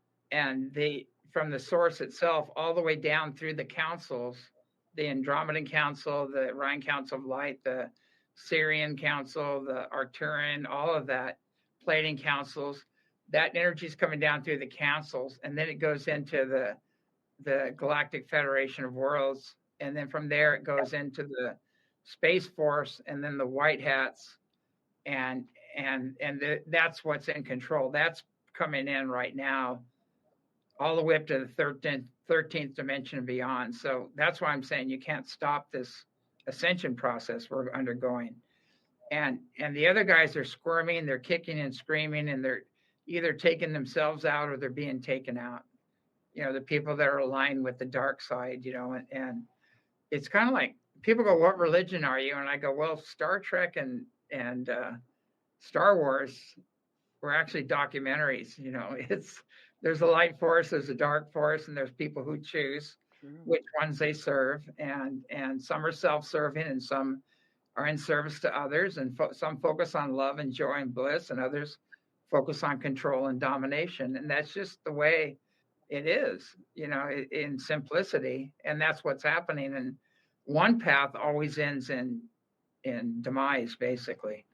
E: they, from the source itself all the way down through the councils, the Andromedan Council, the Orion Council of Light, the Syrian Council, the Arcturian, all of that, Pleiadian councils, that energy is coming down through the councils, and then it goes into the Galactic Federation of Worlds, and then from there it goes into the Space Force, and then the White Hats, and that's what's in control. That's coming in right now, all the way up to the 13th dimension and beyond. So that's why I'm saying you can't stop this ascension process we're undergoing. And the other guys are squirming, they're kicking and screaming, and they're either taking themselves out or they're being taken out. The people that are aligned with the dark side, and it's kind of like people go, "What religion are you?" And I go, "Well, Star Trek and Star Wars were actually documentaries. There's a light force, there's a dark force, and there's people who choose which ones they serve, and some are self-serving, and some are in service to others, and some focus on love and joy and bliss, and others focus on control and domination. And that's just the way it is, in simplicity. And that's what's happening. And one path always ends in demise, basically.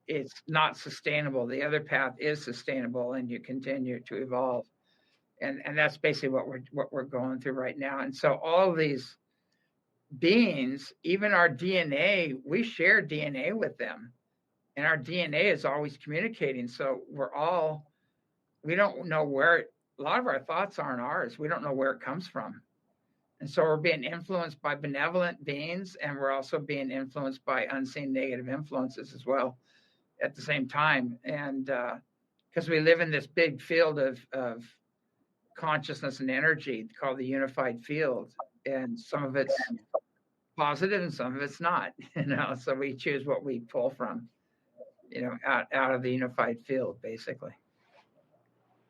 E: It's not sustainable. The other path is sustainable, and you continue to evolve. And that's basically what we're going through right now. And so all of these beings, even our DNA, we share DNA with them, and our DNA is always communicating. So we don't know where, a lot of our thoughts aren't ours. We don't know where it comes from. And so we're being influenced by benevolent beings, and we're also being influenced by unseen negative influences as well. at the same time. And because we live in this big field of consciousness and energy called the unified field, and some of it's positive and some of it's not, so we choose what we pull from, out of the unified field, basically.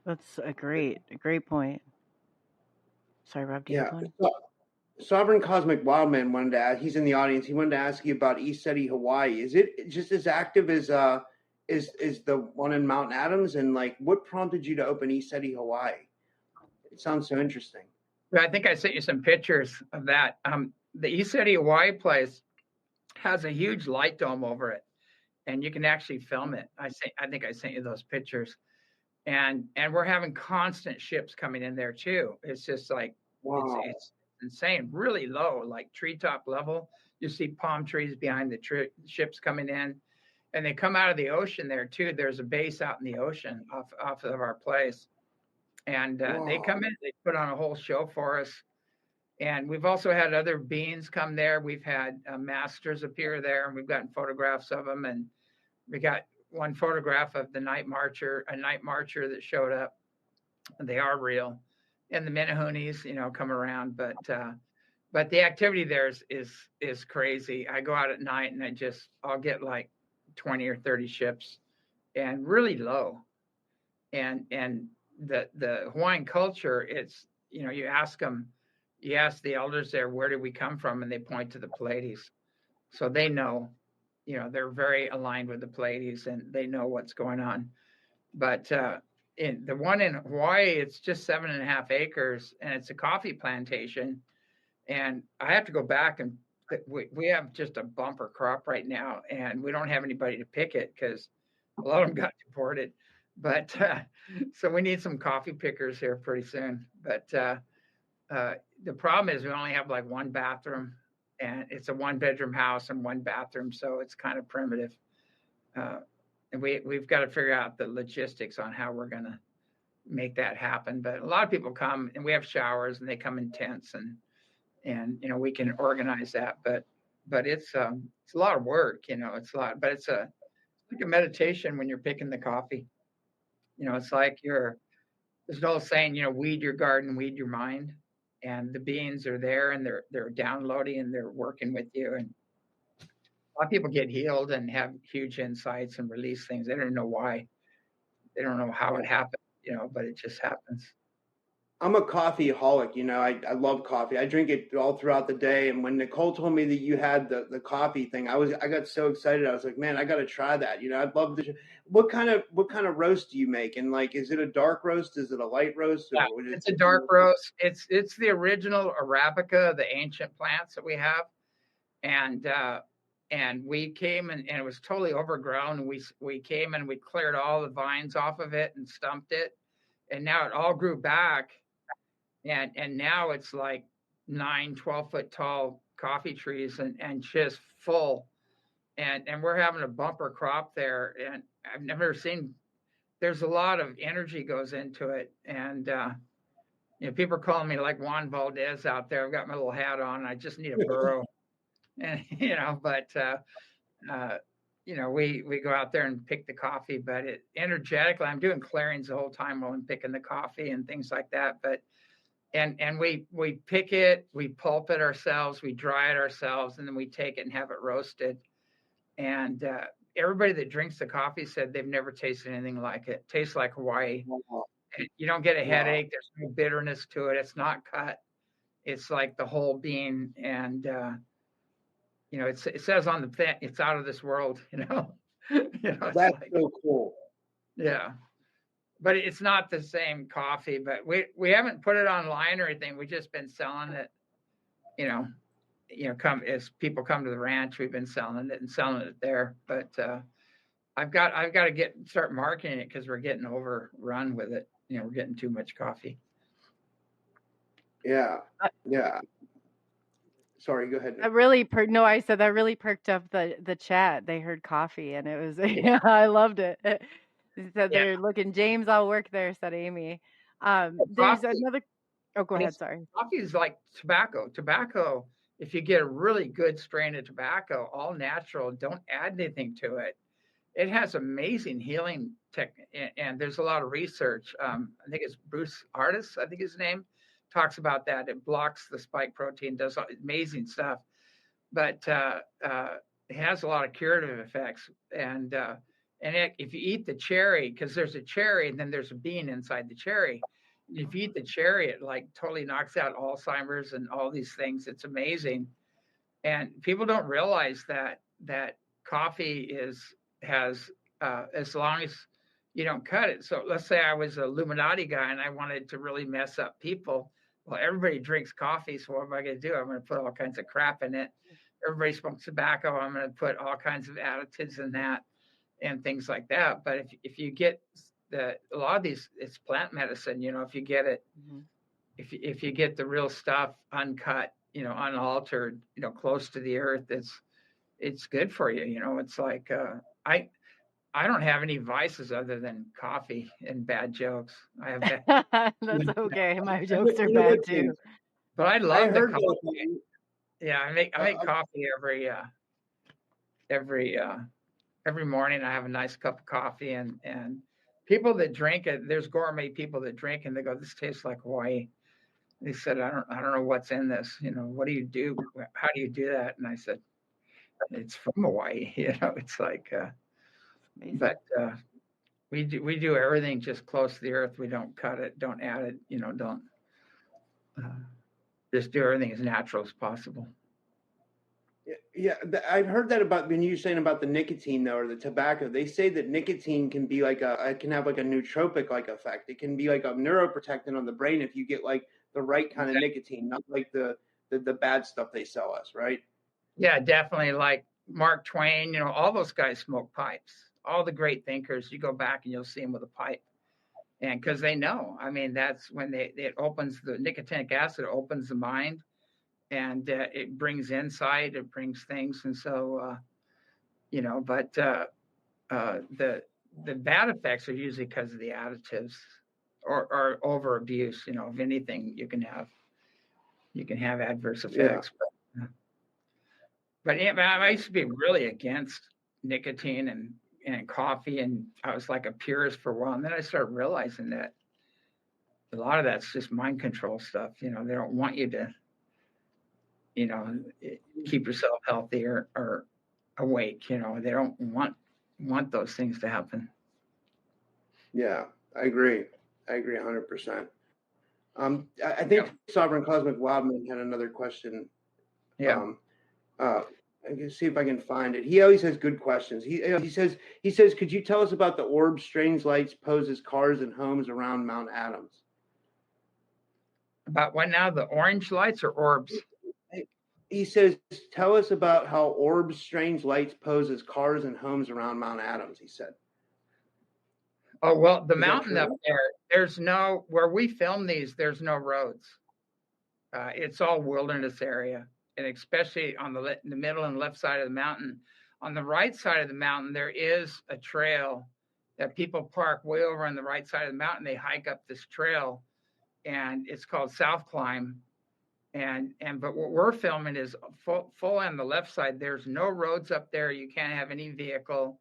C: That's a great point. Sorry, Rob, do you have one?
D: Sovereign Cosmic Wildman wanted to ask, he's in the audience, he wanted to ask you about ECETI Hawaii. Is it just as active as is the one in Mount Adams? And like, what prompted you to open ECETI Hawaii? It sounds so interesting.
E: I think I sent you some pictures of that. The ECETI Hawaii place has a huge light dome over it, and you can actually film it. I think I sent you those pictures, and we're having constant ships coming in there too. It's just like, wow. It's insane, really low, like treetop level. You see palm trees behind the ships coming in, and they come out of the ocean there too. There's a base out in the ocean off of our place, and they come in, they put on a whole show for us. And we've also had other beings come there. We've had masters appear there, and we've gotten photographs of them. And we got one photograph of the night marcher that showed up. And they are real. And the Menahunis, come around. But the activity there is crazy. I go out at night and I'll get like 20 or 30 ships, and really low. And the Hawaiian culture, it's, you ask them. You ask the elders there, where did we come from? And they point to the Pleiades. So they know, they're very aligned with the Pleiades, and they know what's going on. But in the one in Hawaii, it's just 7.5 acres, and it's a coffee plantation. And I have to go back, and we have just a bumper crop right now, and we don't have anybody to pick it because a lot of them got deported. But so we need some coffee pickers here pretty soon. But the problem is we only have like one bathroom, and it's a 1-bedroom house and 1 bathroom. So it's kind of primitive. And we've got to figure out the logistics on how we're going to make that happen. But a lot of people come, and we have showers, and they come in tents, and we can organize that. But it's a lot of work, it's a lot, but it's like a meditation when you're picking the coffee. It's like there's an old saying, weed your garden, weed your mind. And the beings are there, and they're downloading, and they're working with you. And a lot of people get healed and have huge insights and release things. They don't know why. They don't know how it happened, but it just happens.
D: I'm a coffeeaholic, I love coffee. I drink it all throughout the day. And when Nicole told me that you had the coffee thing, I got so excited. I was like, man, I got to try that. I'd love to. What kind of roast do you make? And like, is it a dark roast? Is it a light roast?
E: Yeah, it's a dark roast. It's the original Arabica, the ancient plants that we have. And we came and it was totally overgrown. We came and we cleared all the vines off of it and stumped it. And now it all grew back. And now it's like 9-12 foot tall coffee trees and just full. And we're having a bumper crop there. And I've never seen, there's a lot of energy goes into it. And, people are calling me like Juan Valdez out there. I've got my little hat on. I just need a burro. And, we go out there and pick the coffee, but energetically, I'm doing clearings the whole time while I'm picking the coffee and things like that. But, and we pick it, we pulp it ourselves, we dry it ourselves, and then we take it and have it roasted. And everybody that drinks the coffee said they've never tasted anything like it. It tastes like Hawaii. You don't get a headache. There's no bitterness to it. It's not cut. It's like the whole bean. And, it says on the thing, it's out of this world,
D: That's like, so cool.
E: Yeah. But it's not the same coffee, but we haven't put it online or anything. We've just been selling it, as people come to the ranch, we've been selling it there. But I've got to start marketing it because we're getting overrun with it. We're getting too much coffee.
D: Yeah. Yeah. Sorry, go ahead.
C: That really I said that really perked up the chat. They heard coffee, and it was I loved it. They said they're looking. James, I'll work there, said Amy. There's another. Oh, go ahead. Sorry.
E: Coffee is like tobacco. Tobacco, if you get a really good strain of tobacco, all natural, don't add anything to it. it has amazing healing tech, and there's a lot of research. I think it's Bruce Artis, I think his name, talks about that. It blocks the spike protein, does amazing stuff, but it has a lot of curative effects. And if you eat the cherry, because there's a cherry and then there's a bean inside the cherry. If you eat the cherry, it like totally knocks out Alzheimer's and all these things. It's amazing. And people don't realize that coffee has as long as you don't cut it. So let's say I was an Illuminati guy and I wanted to really mess up people. Well, everybody drinks coffee, so what am I going to do? I'm going to put all kinds of crap in it. Everybody smokes tobacco. I'm going to put all kinds of additives in that and things like that. But if you get a lot of these, it's plant medicine. If you get it, if you get the real stuff uncut, unaltered, close to the earth, it's good for you. It's like I don't have any vices other than coffee and bad jokes. I have bad.
C: That's okay. My jokes are bad too.
E: But I love the coffee.
D: That.
E: Yeah, I make coffee every morning. I have a nice cup of coffee, and people that drink it, there's gourmet people that drink and they go, "This tastes like Hawaii." They said, "I don't know what's in this. What do you do? How do you do that?" And I said, "It's from Hawaii." It's like, but we do everything just close to the earth. We don't cut it, don't add it. Don't just do everything as natural as possible.
D: Yeah, I've heard that about when you're saying about the nicotine though, or the tobacco. They say that nicotine can be it can have like a nootropic like effect. It can be like a neuroprotectant on the brain if you get like the right kind of nicotine, not like the bad stuff they sell us, right? Yeah,
E: definitely. Like Mark Twain, all those guys smoke pipes. All the great thinkers, you go back and you'll see them with a pipe. And because they know, that's when it opens the nicotinic acid, opens the mind, and it brings insight, it brings things. And so, but the bad effects are usually because of the additives or over abuse. Of anything, you can have adverse effects.
D: Yeah.
E: But I used to be really against nicotine and coffee, and I was like a purist for a while, and then I started realizing that a lot of that's just mind control stuff. They don't want you to keep yourself healthy or awake. They don't want those things to happen.
D: Yeah, I agree 100%. I think Sovereign Cosmic Wildman had another question.
E: Yeah.
D: I can see if I can find it. He always has good questions. He says, could you tell us about the orbs strange lights pose as cars and homes around Mount Adams?
E: About what now? The orange lights or orbs?
D: He says, tell us about how orbs strange lights pose as cars and homes around Mount Adams, he said.
E: Oh, well, the mountain up there, there's no, where we film these, there's no roads. It's all wilderness area. And especially on the middle and left side of the mountain. On the right side of the mountain, there is a trail that people park way over on the right side of the mountain. They hike up this trail, and it's called South Climb. But what we're filming is full on the left side. There's no roads up there. You can't have any vehicle.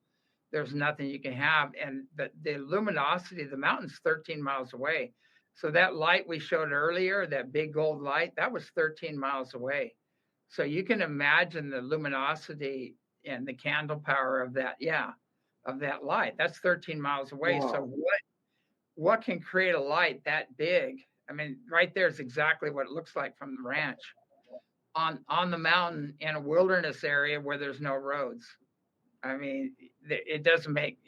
E: There's nothing you can have. And the luminosity of the mountain's 13 miles away. So that light we showed earlier, that big gold light, that was 13 miles away. So you can imagine the luminosity and the candle power of that, of that light. That's 13 miles away. Wow. So what can create a light that big? Right there is exactly what it looks like from the ranch on the mountain in a wilderness area where there's no roads. It doesn't make,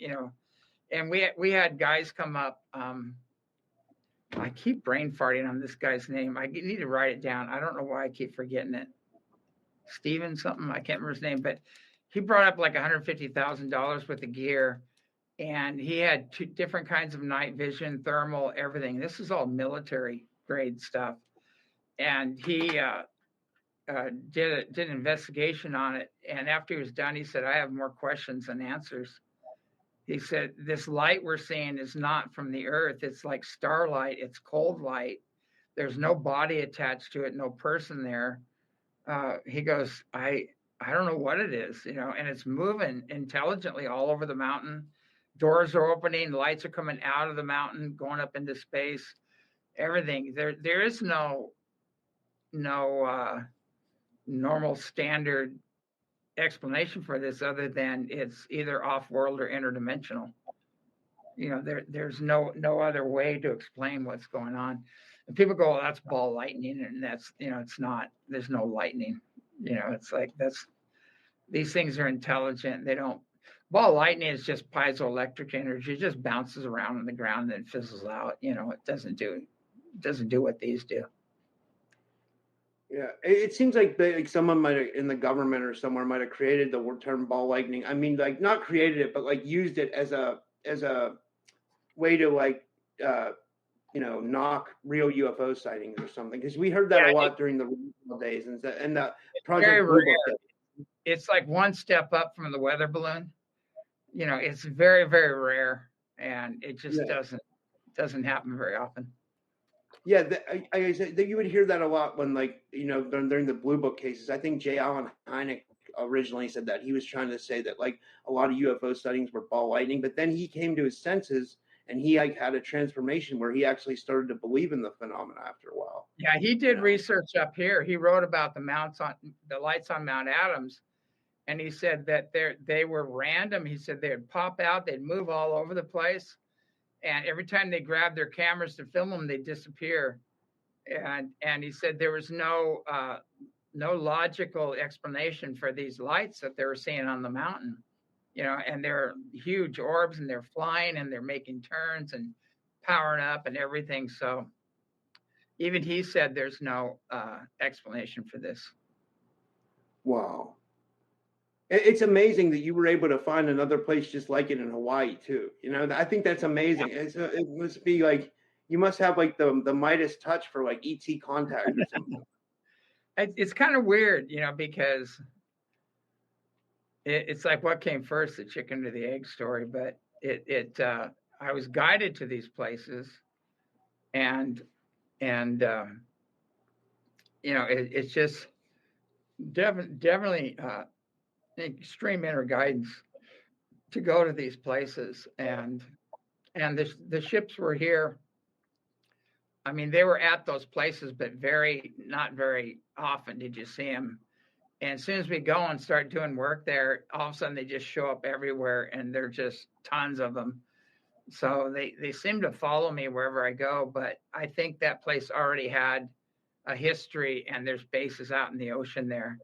E: and we had guys come up. I keep brain farting on this guy's name. I need to write it down. I don't know why I keep forgetting it. Steven something, I can't remember his name, but he brought up like $150,000 worth of gear, and he had 2 different kinds of night vision, thermal, everything. This is all military grade stuff. And he did an investigation on it. And after he was done, he said, I have more questions than answers. He said, this light we're seeing is not from the earth. It's like starlight. It's cold light. There's no body attached to it, no person there. He goes, I don't know what it is, and it's moving intelligently all over the mountain. Doors are opening, lights are coming out of the mountain, going up into space. Everything there is no normal standard explanation for this other than it's either off-world or interdimensional. There's no other way to explain what's going on. And people go, "Well, that's ball lightning," and that's it's not. There's no lightning. It's like these things are intelligent. They don't. Ball lightning is just piezoelectric energy. It just bounces around on the ground and then fizzles out. It doesn't do what these do.
D: Yeah, it seems like someone might have in the government or somewhere might have created the term ball lightning. I mean, like not created it, but like used it as a way to knock real UFO sightings or something. Because we heard that a lot during the regional days and the Project Blue Book.
E: It's like one step up from the weather balloon. It's very, very rare, and it just doesn't happen very often.
D: Yeah, I said that you would hear that a lot when, during the Blue Book cases. I think J. Allen Hynek originally said that he was trying to say that a lot of UFO sightings were ball lightning, but then he came to his senses and he had a transformation where he actually started to believe in the phenomena after a while.
E: Yeah, he did research up here. He wrote about the lights on Mount Adams, and he said that they were random. He said they would pop out, they'd move all over the place. And every time they grabbed their cameras to film them, they disappear. And he said there was no logical explanation for these lights that they were seeing on the mountain, and they're huge orbs and they're flying and they're making turns and powering up and everything. So even he said there's no explanation for this.
D: Wow. It's amazing that you were able to find another place just like it in Hawaii too. I think that's amazing. It must be like you must have the Midas touch for ET contact or something.
E: It's kind of weird, because it's like what came first, the chicken or the egg story. But I was guided to these places, and it's just definitely. Extreme inner guidance to go to these places, and the ships were here. I mean, they were at those places, but not very often did you see them. And as soon as we go and start doing work there, all of a sudden they just show up everywhere, and there are just tons of them. So they seem to follow me wherever I go. But I think that place already had a history, and there's bases out in the ocean there.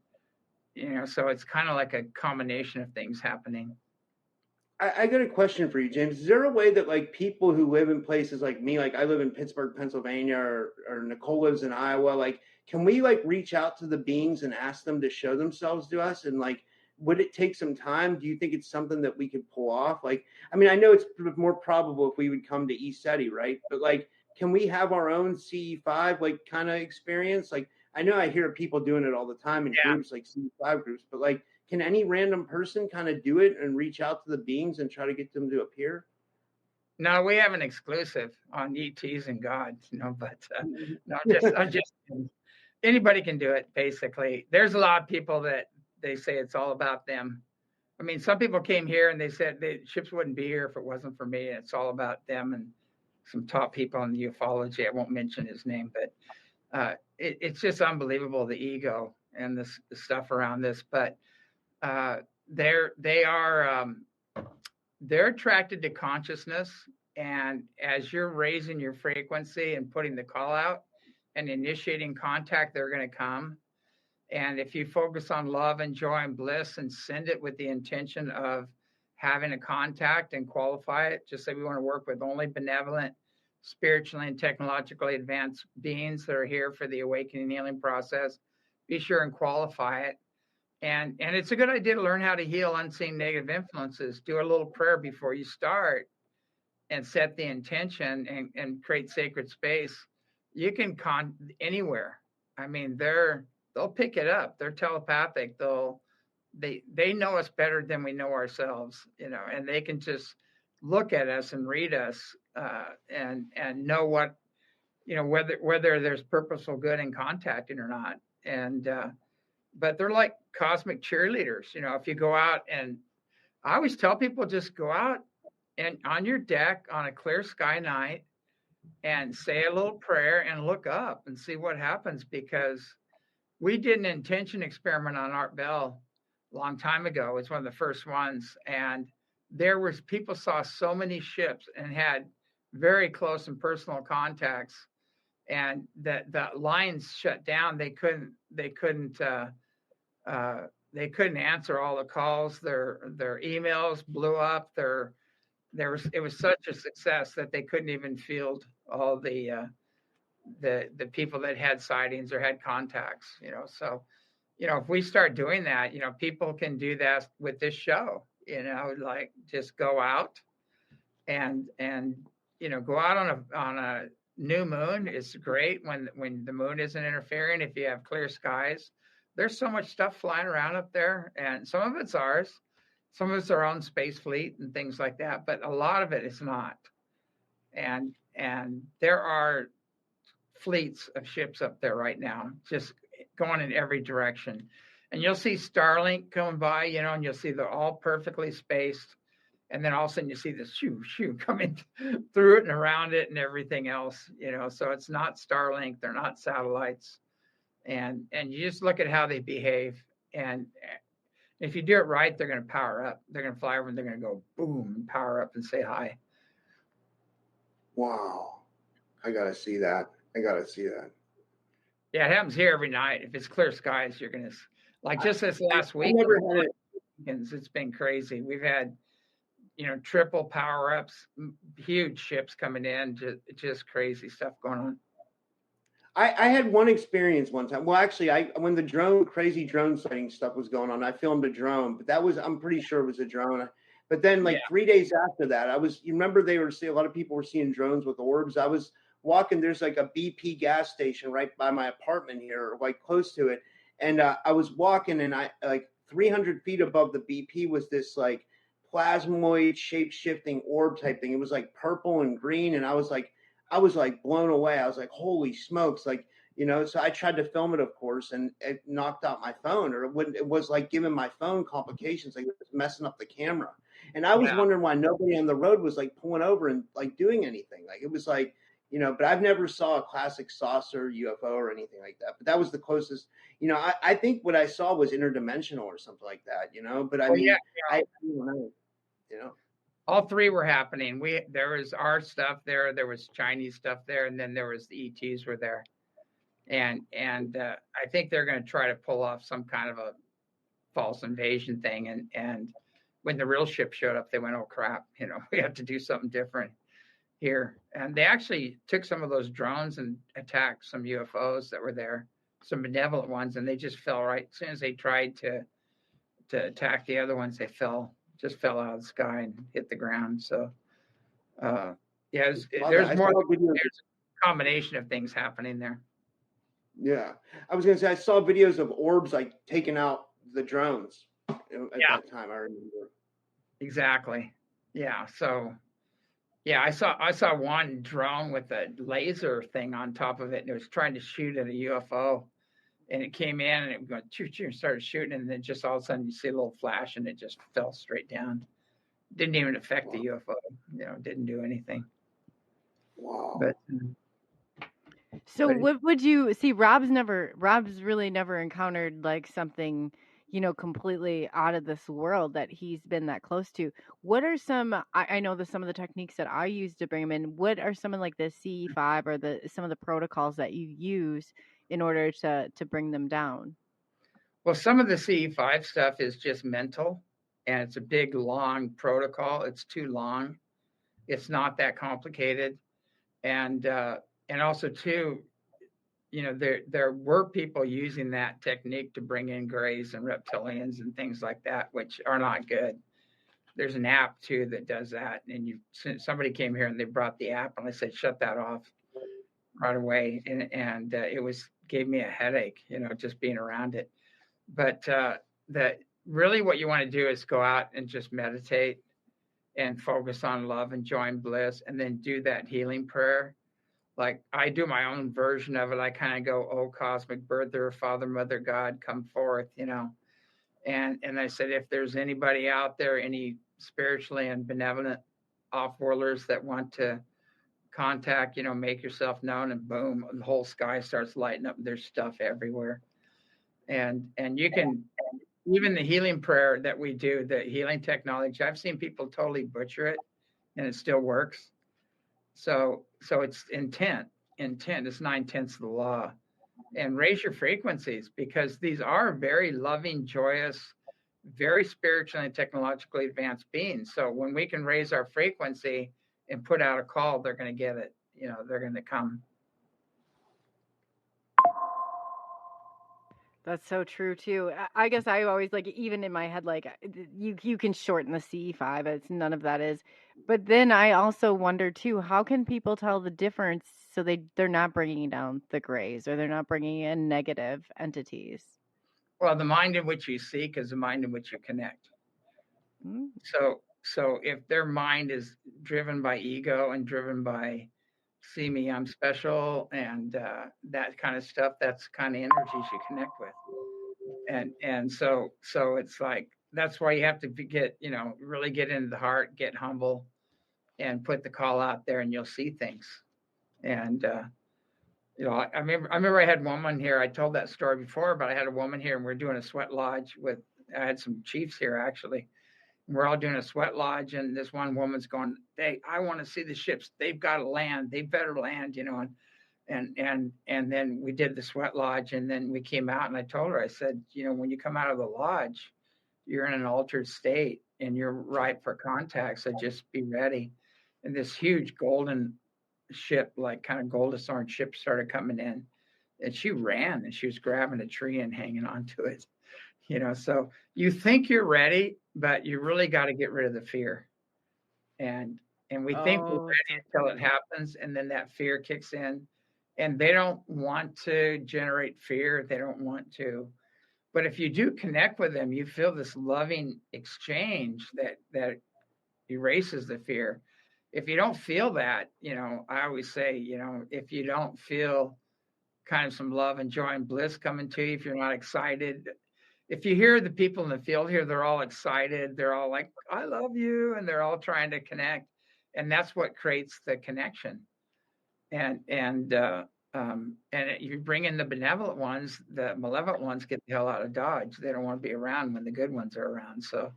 E: So it's kind of like a combination of things happening.
D: I got a question for you, James. Is there a way that people who live in places like me, I live in Pittsburgh, Pennsylvania, or Nicole lives in Iowa, can we reach out to the beings and ask them to show themselves to us? And would it take some time? Do you think it's something that we could pull off? I mean, I know it's more probable if we would come to ECETI, right? But can we have our own CE5 kind of experience? I know I hear people doing it all the time in groups like CE5 groups, but can any random person kind of do it and reach out to the beings and try to get them to appear?
E: No, we have an exclusive on ETs and gods, but no, I'm just anybody can do it. Basically, there's a lot of people that they say it's all about them. I mean, some people came here and they said the ships wouldn't be here if it wasn't for me. It's all about them and some top people in the ufology. I won't mention his name, but it's just unbelievable, the ego and the stuff around this. But they're attracted to consciousness, and as you're raising your frequency and putting the call out and initiating contact, they're going to come. And if you focus on love and joy and bliss and send it with the intention of having a contact and qualify it, just say we want to work with only benevolent, spiritually and technologically advanced beings that are here for the awakening healing process, be sure and qualify it. And it's a good idea to learn how to heal unseen negative influences. Do a little prayer before you start and set the intention and create sacred space. You can anywhere. I mean, they'll pick it up. They're telepathic. They know us better than we know ourselves, and they can just look at us and read us and know what, whether there's purposeful good in contacting or not. And but they're like cosmic cheerleaders. If you go out, and I always tell people, just go out and on your deck on a clear sky night and say a little prayer and look up and see what happens, because we did an intention experiment on Art Bell a long time ago. It was one of the first ones. And people saw so many ships and had very close and personal contacts, and that the lines shut down. They couldn't answer all the calls. Their emails blew up. It was such a success that they couldn't even field all the people that had sightings or had contacts. So if we start doing that, people can do that with this show. Like just go out and go out on a new moon. It's great when the moon isn't interfering. If you have clear skies, there's so much stuff flying around up there, and some of it's ours, some of it's our own space fleet and things like that, but a lot of it is not. And there are fleets of ships up there right now, just going in every direction. And you'll see Starlink coming by, and you'll see they're all perfectly spaced. And then all of a sudden you see this shoo coming through it and around it and everything else, so it's not Starlink. They're not satellites. And you just look at how they behave. And if you do it right, they're going to power up. They're going to fly over and they're going to go boom and power up and say hi.
D: Wow. I got to see that.
E: Yeah, it happens here every night. If it's clear skies, you're going to, like just this last week, it's been crazy. We've had, triple power ups, huge ships coming in, just crazy stuff going on.
D: I had one experience one time. Well, actually, when the crazy drone sighting stuff was going on, I filmed a drone, but I'm pretty sure it was a drone. But then 3 days after that, you remember a lot of people were seeing drones with orbs. I was walking, there's like a BP gas station right by my apartment here, like close to it. And I was walking, and I 300 feet above the BP was this like plasmoid shape-shifting orb type thing. It was like purple and green, and I was like blown away. I was like, holy smokes. So I tried to film it, of course, and it knocked out my phone, or it was like giving my phone complications. Like it was messing up the camera. And I was wondering why nobody on the road was like pulling over and like doing anything. Like it was like, but I've never saw a classic saucer UFO or anything like that. But that was the closest, I think what I saw was interdimensional or something like that, but I mean, I don't know,
E: All three were happening. There was our stuff there. There was Chinese stuff there. And then there was the ETs were there. And I think they're going to try to pull off some kind of a false invasion thing. And when the real ship showed up, they went, oh crap, we have to do something different here. And they actually took some of those drones and attacked some UFOs that were there, some benevolent ones, and they just fell right as soon as they tried to attack the other ones. They just fell out of the sky and hit the ground. So there's a combination of things happening there.
D: Yeah, I was gonna say I saw videos of orbs like taking out the drones at that time. I remember.
E: Exactly. Yeah. So yeah, I saw one drone with a laser thing on top of it, and it was trying to shoot at a UFO, and it came in and it was going choo choo and started shooting, and then just all of a sudden you see a little flash and it just fell straight down. Didn't even affect the UFO. Didn't do anything.
D: Wow.
E: But
C: so what would you see? Rob's really never encountered like something, completely out of this world that he's been that close to. What are some, I know some of the techniques that I use to bring him in. What are some of like the CE5 or some of the protocols that you use in order to bring them down?
E: Well, some of the CE5 stuff is just mental, and it's a big, long protocol. It's too long. It's not that complicated. And also too, there were people using that technique to bring in grays and reptilians and things like that, which are not good. There's an app too that does that. And somebody came here and they brought the app, and I said, shut that off right away. And it gave me a headache, just being around it. But that really what you want to do is go out and just meditate and focus on love and joy and bliss, and then do that healing prayer. Like I do my own version of it. I kind of go, oh, cosmic birther, Father, Mother, God, come forth, And I said, if there's anybody out there, any spiritually and benevolent off-worlders that want to contact, make yourself known, and boom, the whole sky starts lighting up. There's stuff everywhere. And you can, even the healing prayer that we do, the healing technology, I've seen people totally butcher it and it still works. So it's intent is 9/10 of the law. And raise your frequencies, because these are very loving, joyous, very spiritually and technologically advanced beings. So when we can raise our frequency and put out a call, they're going to get it. They're going to come.
C: That's so true too. I guess I always, like, even in my head, like, you can shorten the CE5. It's none of that is. But then I also wonder too, how can people tell the difference so they're not bringing down the grays, or they're not bringing in negative entities?
E: Well, the mind in which you seek is the mind in which you connect. Mm-hmm. So if their mind is driven by ego and driven by see me, I'm special, and that kind of stuff, that's the kind of energies you connect with. And so it's like, that's why you have to get, really get into the heart, get humble, and put the call out there, and you'll see things. And I remember I had a woman here. I told that story before, but I had a woman here, and we're doing a sweat lodge I had some chiefs here actually. We're all doing a sweat lodge, and this one woman's going, "Hey, I want to see the ships. They've got to land. They better land, And then we did the sweat lodge, and then we came out, and I told her, I said, when you come out of the lodge, you're in an altered state, and you're ripe for contact. So just be ready. And this huge golden ship, like kind of goldest orange ship, started coming in, and she ran, and she was grabbing a tree and hanging onto it. So you think you're ready, but you really got to get rid of the fear. And we think we're ready until it happens, and then that fear kicks in, and they don't want to generate fear. They don't want to. But if you do connect with them, you feel this loving exchange that erases the fear. If you don't feel that, I always say, if you don't feel kind of some love and joy and bliss coming to you, if you're not excited, if you hear the people in the field here, they're all excited. They're all like, I love you. And they're all trying to connect. And that's what creates the connection. And you bring in the benevolent ones, the malevolent ones get the hell out of Dodge. They don't want to be around when the good ones are around. So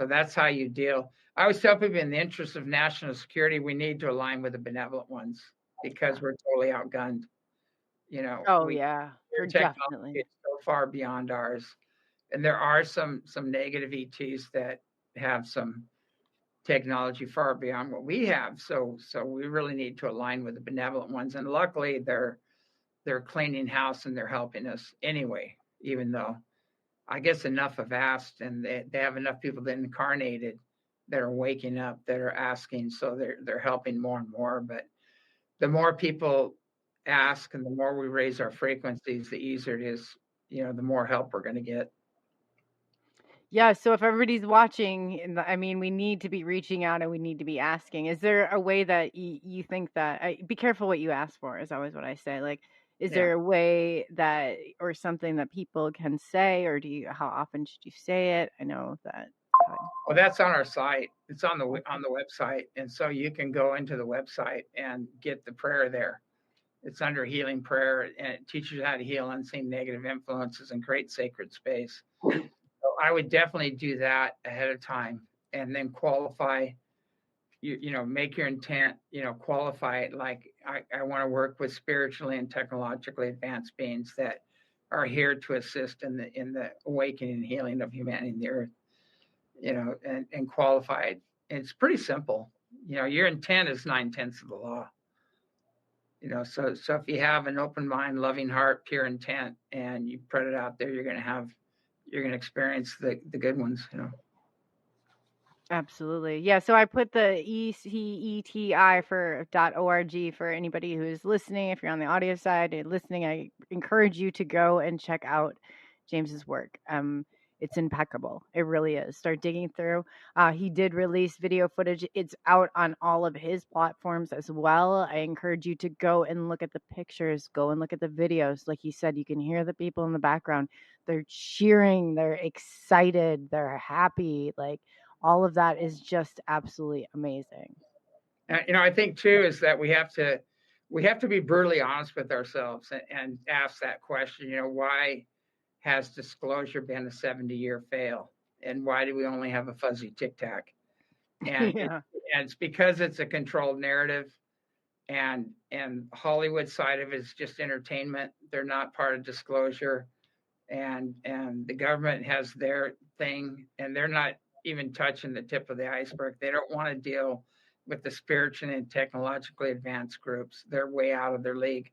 E: that's how you deal. I always tell people, in the interest of national security, we need to align with the benevolent ones, because we're totally outgunned.
C: We're definitely.
E: It's so far beyond ours. And there are some negative ETs that have some technology far beyond what we have. So we really need to align with the benevolent ones. And luckily they're cleaning house, and they're helping us anyway, even though I guess enough have asked, and they have enough people that incarnated that are waking up, that are asking. So they're helping more and more. But the more people ask, and the more we raise our frequencies, the easier it is, the more help we're going to get.
C: Yeah, so if everybody's watching, we need to be reaching out, and we need to be asking. Is there a way that you think that, be careful what you ask for, is always what I say. Like, is there a way that, or something that people can say, or how often should you say it? I know that.
E: Well, that's on our site. It's on the website. And so you can go into the website and get the prayer there. It's under healing prayer, and it teaches you how to heal unseen negative influences and create sacred space. So I would definitely do that ahead of time, and then qualify, make your intent, qualify it. Like, I want to work with spiritually and technologically advanced beings that are here to assist in the awakening and healing of humanity and the earth, and qualify it. And it's pretty simple. Your intent is 9/10 of the law. So if you have an open mind, loving heart, pure intent, and you put it out there, you're going to experience the good ones,
C: Absolutely. Yeah. So I put the ECETI .org for anybody who's listening. If you're on the audio side and listening, I encourage you to go and check out James's work. it's impeccable. It really is. Start digging through. He did release video footage. It's out on all of his platforms as well. I encourage you to go and look at the pictures, go and look at the videos. Like you said, you can hear the people in the background. They're cheering, they're excited, they're happy. Like all of that is just absolutely amazing.
E: I think too is that we have to be brutally honest with ourselves and ask that question. Why has disclosure been a 70-year fail, and why do we only have a fuzzy tic tac? And
C: Yeah.
E: it's because it's a controlled narrative, and Hollywood side of it is just entertainment. They're not part of disclosure, and the government has their thing, and they're not even touching the tip of the iceberg. They don't want to deal with the spiritually and technologically advanced groups. They're way out of their league.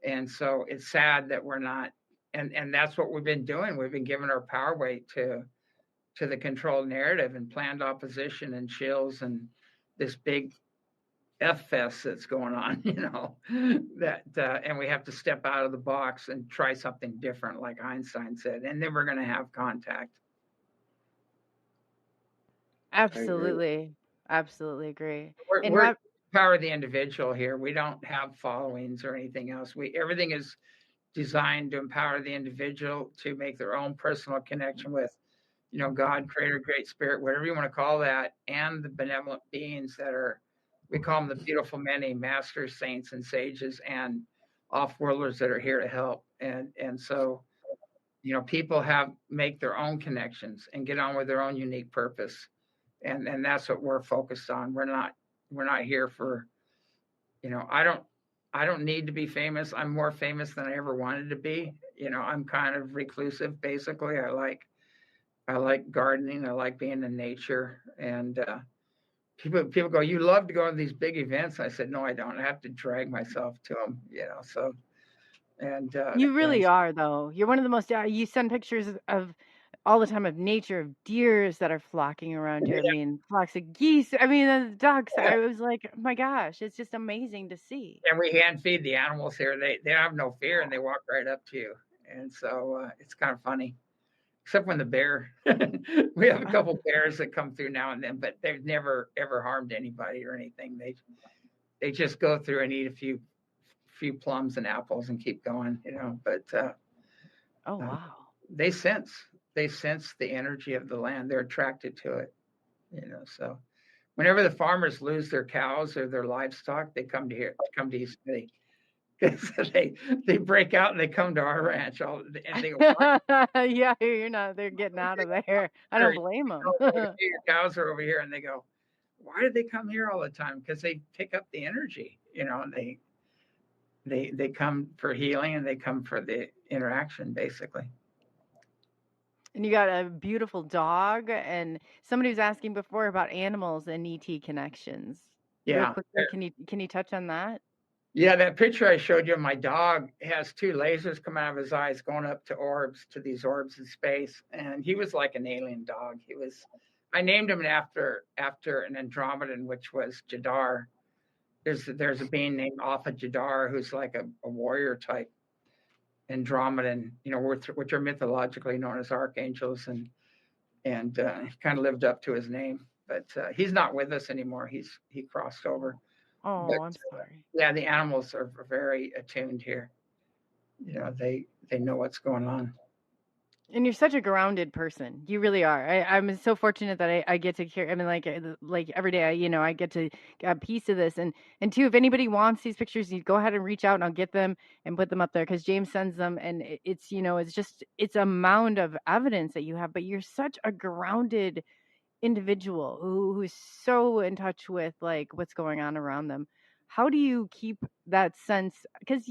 E: And so it's sad that we're not, and that's what we've been doing. We've been giving our power weight to the controlled narrative and planned opposition and chills and this big F fest that's going on, and we have to step out of the box and try something different, like Einstein said, and then we're going to have contact.
C: Absolutely. Absolutely agree. And
E: We're empower the individual here. We don't have followings or anything else. Everything is designed to empower the individual to make their own personal connection with, God, Creator, Great Spirit, whatever you want to call that, and the benevolent beings that are, we call them the beautiful many, masters, saints, and sages, and off-worlders that are here to help. And so, people make their own connections and get on with their own unique purpose. And that's what we're focused on. We're not here for, I don't need to be famous. I'm more famous than I ever wanted to be. I'm kind of reclusive, basically. I like gardening. I like being in nature. And people go, you love to go to these big events. I said, no, I don't. I have to drag myself to them, so. And
C: you really are, though. You're one of the most, you send pictures of all the time of nature, of deers that are flocking around you. I mean, flocks of geese. I mean, the ducks. I was like, oh my gosh, it's just amazing to see.
E: And we hand feed the animals here. They have no fear, and they walk right up to you. And so it's kind of funny, except when the bear. We have a couple bears that come through now and then, but they've never ever harmed anybody or anything. They just go through and eat a few plums and apples and keep going, But
C: oh wow,
E: they sense the energy of the land. They're attracted to it, So whenever the farmers lose their cows or their livestock, they come to ECETI. Because they break out and they come to our ranch. And they go,
C: yeah, they're getting out of there. I don't blame them.
E: Your cows are over here, and they go, why do they come here all the time? Because they pick up the energy, and they come for healing, and they come for the interaction, basically.
C: And you got a beautiful dog, and somebody was asking before about animals and ET connections.
E: Yeah.
C: Real quickly, can you touch on that?
E: Yeah, that picture I showed you of my dog has two lasers coming out of his eyes going up to these orbs in space. And he was like an alien dog. I named him after an Andromedan, which was Jadar. There's a being named Alpha Jadar who's like a warrior type Andromedan, which are mythologically known as archangels, and he kind of lived up to his name. But he's not with us anymore. He crossed over.
C: Oh,
E: but,
C: I'm sorry.
E: Yeah, the animals are very attuned here. They know what's going on.
C: And you're such a grounded person. You really are. I'm so fortunate that I get to hear. I mean, like every day, I get to get a piece of this. And two, if anybody wants these pictures, you go ahead and reach out, and I'll get them and put them up there because James sends them. And it's a mound of evidence that you have. But you're such a grounded individual who's so in touch with like what's going on around them. How do you keep that sense? Because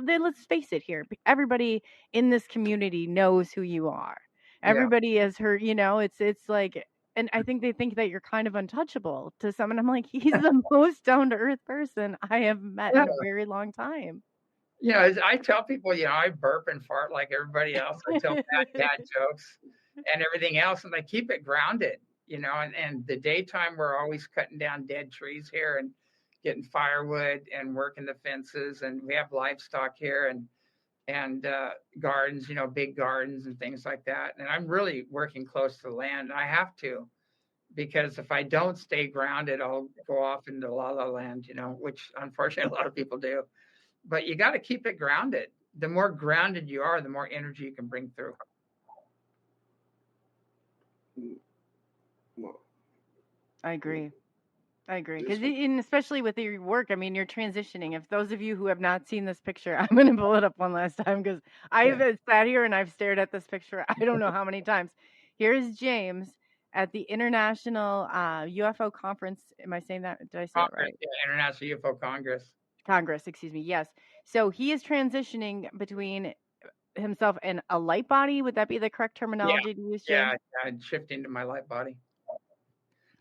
C: let's face it here, everybody in this community knows who you are. Everybody has heard, it's like, and I think they think that you're kind of untouchable to some. And I'm like, he's the most down to earth person I have met in a very long time.
E: I tell people, I burp and fart like everybody else. I tell bad jokes and everything else, and I keep it grounded. And the daytime, we're always cutting down dead trees here and getting firewood and working the fences. And we have livestock here. And, and gardens, big gardens and things like that. And I'm really working close to the land. I have to, because if I don't stay grounded, I'll go off into la la land, which unfortunately a lot of people do. But you got to keep it grounded. The more grounded you are, the more energy you can bring through.
C: I agree. Because especially with your work, I mean, you're transitioning. If those of you who have not seen this picture, I'm going to pull it up one last time because I've sat here and I've stared at this picture I don't know how many times. Here's James at the International UFO Conference. Am I saying that? Did I say it right?
E: Yeah, International UFO
C: Congress, excuse me. Yes. So he is transitioning between himself and a light body. Would that be the correct terminology to use, James?
E: Yeah, shifting to my light body.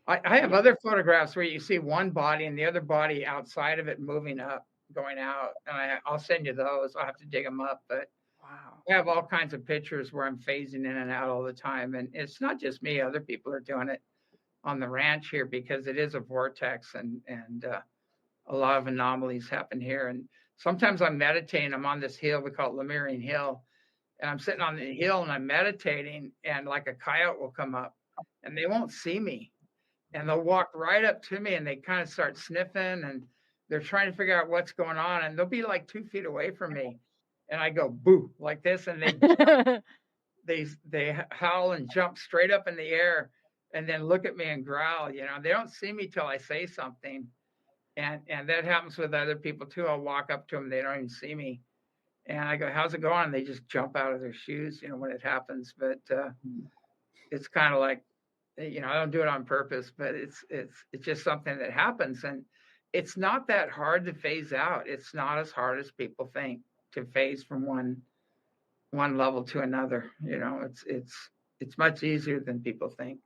E: I have other photographs where you see one body and the other body outside of it moving up, going out, and I'll send you those. I'll have to dig them up, but
C: wow,
E: I have all kinds of pictures where I'm phasing in and out all the time, and it's not just me. Other people are doing it on the ranch here because it is a vortex, and a lot of anomalies happen here. And sometimes I'm meditating. I'm on this hill we call it Lemurian Hill, and I'm sitting on the hill and I'm meditating, and like a coyote will come up, and they won't see me. And they'll walk right up to me and they kind of start sniffing and they're trying to figure out what's going on. And they'll be like 2 feet away from me. And I go, boo, like this. And they howl and jump straight up in the air and then look at me and growl. They don't see me till I say something. And that happens with other people too. I'll walk up to them. They don't even see me. And I go, how's it going? And they just jump out of their shoes, when it happens. But it's kind of like, I don't do it on purpose, but it's just something that happens, and it's not that hard to phase out. It's not as hard as people think to phase from one level to another. It's much easier than people think.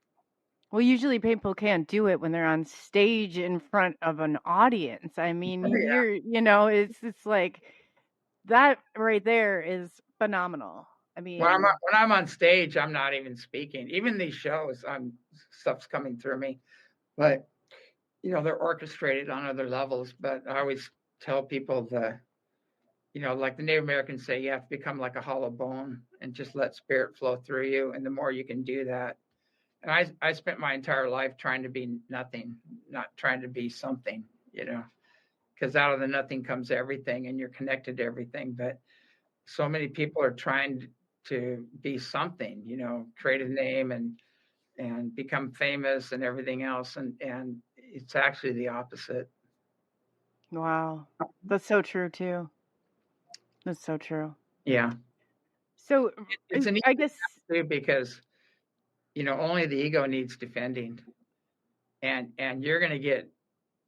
C: Well, usually people can't do it when they're on stage in front of an audience. I mean, it's like that right there is phenomenal. I mean,
E: when I'm on stage, I'm not even speaking. Even these shows, stuff's coming through me, but they're orchestrated on other levels. But I always tell people like the Native Americans say, you have to become like a hollow bone and just let spirit flow through you. And the more you can do that, and I spent my entire life trying to be nothing, not trying to be something, because out of the nothing comes everything, and you're connected to everything. But so many people are trying to be something, create a name and become famous and everything else. And it's actually the opposite.
C: Wow. That's so true too. That's so true.
E: Yeah.
C: So
E: it's an
C: I guess
E: too, because, only the ego needs defending, and you're going to get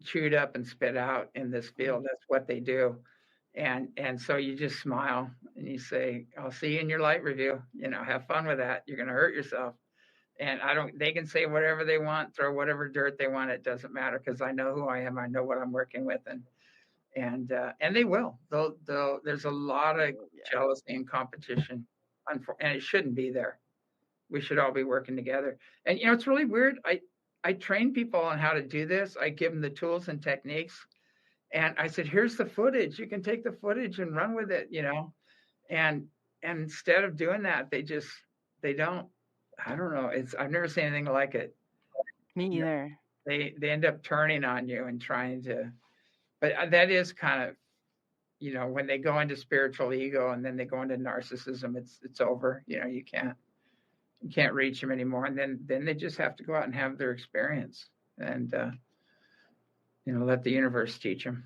E: chewed up and spit out in this field. That's what they do. And so you just smile and you say, I'll see you in your light review, have fun with that. You're going to hurt yourself. And they can say whatever they want, throw whatever dirt they want. It doesn't matter, because I know who I am. I know what I'm working with. And they will, there's a lot of jealousy and competition, and it shouldn't be there. We should all be working together. And, it's really weird. I train people on how to do this. I give them the tools and techniques. And I said, here's the footage. You can take the footage and run with it, And instead of doing that, they don't. I don't know. I've never seen anything like it.
C: Me either.
E: They end up turning on you and trying to. But that is kind of, when they go into spiritual ego and then they go into narcissism, it's over. You can't reach them anymore. And then they just have to go out and have their experience and. Let the universe teach them.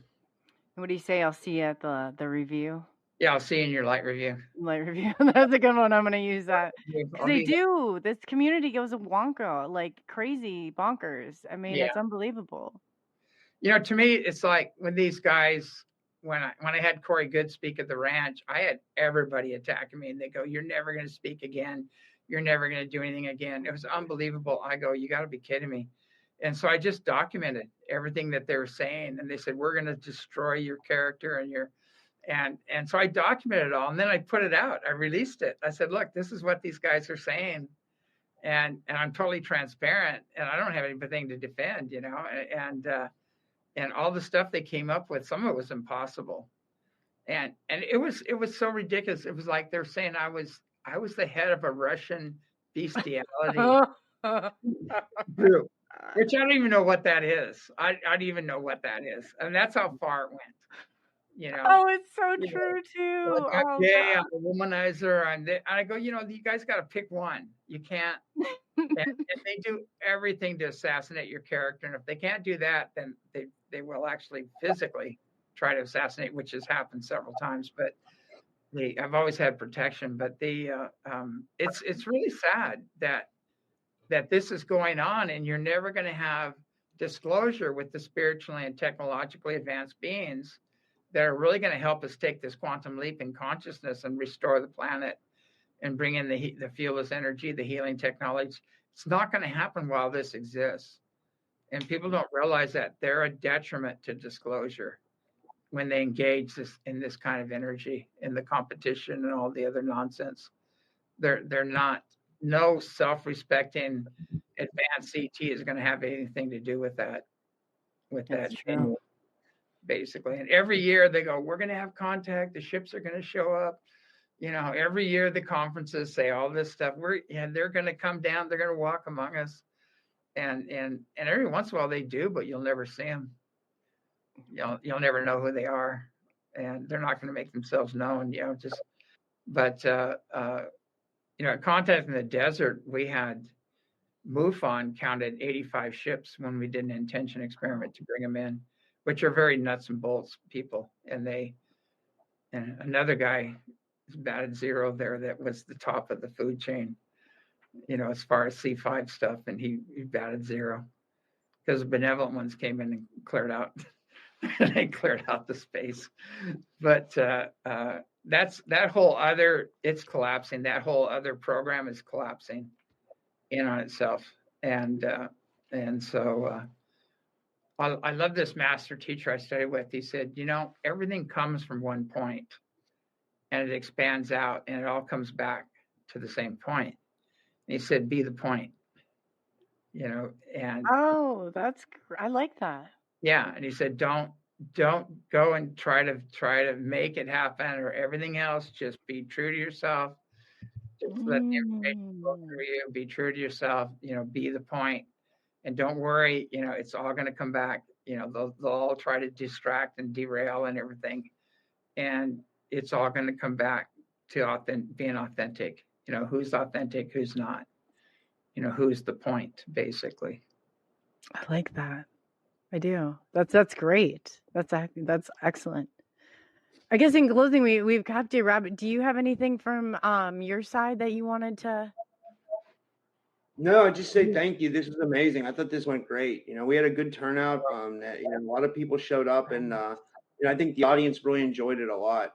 C: What do you say? I'll see you at the review.
E: Yeah, I'll see you in your light review.
C: Light review. That's a good one. I'm going to use that. Because they do. This community goes wonka, like crazy bonkers. I mean, It's unbelievable.
E: To me, it's like when these guys, when I had Corey Good speak at the ranch, I had everybody attacking me, and they go, "You're never going to speak again. You're never going to do anything again." It was unbelievable. I go, "You got to be kidding me." And so I just documented everything that they were saying. And they said, we're going to destroy your character and so I documented it all. And then I put it out. I released it. I said, look, this is what these guys are saying. And I'm totally transparent, and I don't have anything to defend, and all the stuff they came up with, some of it was impossible. And it was so ridiculous. It was like they're saying I was the head of a Russian bestiality group, which I don't even know what that is. I don't even know what that is, and that's how far it went.
C: Oh, it's so
E: You know,
C: true too.
E: like I'm
C: Oh,
E: gay,
C: God.
E: I'm a womanizer, and I go, you guys got to pick one. You can't. And they do everything to assassinate your character, and if they can't do that, then they will actually physically try to assassinate, which has happened several times. But I've always had protection. But it's really sad that this is going on, and you're never going to have disclosure with the spiritually and technologically advanced beings that are really going to help us take this quantum leap in consciousness and restore the planet and bring in the fearless energy, the healing technologies. It's not going to happen while this exists. And people don't realize that they're a detriment to disclosure when they engage in this kind of energy, in the competition and all the other nonsense. They're not, no self-respecting advanced ET is going to have anything to do with that.
C: That's true.
E: Basically. And every year they go, we're going to have contact. The ships are going to show up. Every year the conferences say all this stuff. They're going to come down. They're going to walk among us. And every once in a while they do, but you'll never see them. You'll never know who they are, and they're not going to make themselves known. Contact in the desert, we had MUFON counted 85 ships when we did an intention experiment to bring them in, which are very nuts and bolts people. And another guy batted zero there that was the top of the food chain, as far as C5 stuff, and he batted zero because the benevolent ones came in and cleared out. They cleared out the space. But that's that whole other, it's collapsing. That whole other program is collapsing in on itself. And so I love this master teacher I studied with. He said, everything comes from one point and it expands out and it all comes back to the same point. And he said, be the point, and
C: I like that.
E: Yeah. And he said, don't go and try to make it happen or everything else. Just be true to yourself. Just let the information go through you. Be true to yourself, be the point. And don't worry, it's all going to come back. They'll all try to distract and derail and everything. And it's all going to come back to being authentic. Who's authentic, who's not. Who's the point, basically.
C: I like that. I do. That's great. That's excellent. I guess in closing, we've kept you, Rob. Do you have anything from your side that you wanted to?
D: No, just say thank you. This was amazing. I thought this went great. We had a good turnout. A lot of people showed up, and I think the audience really enjoyed it a lot.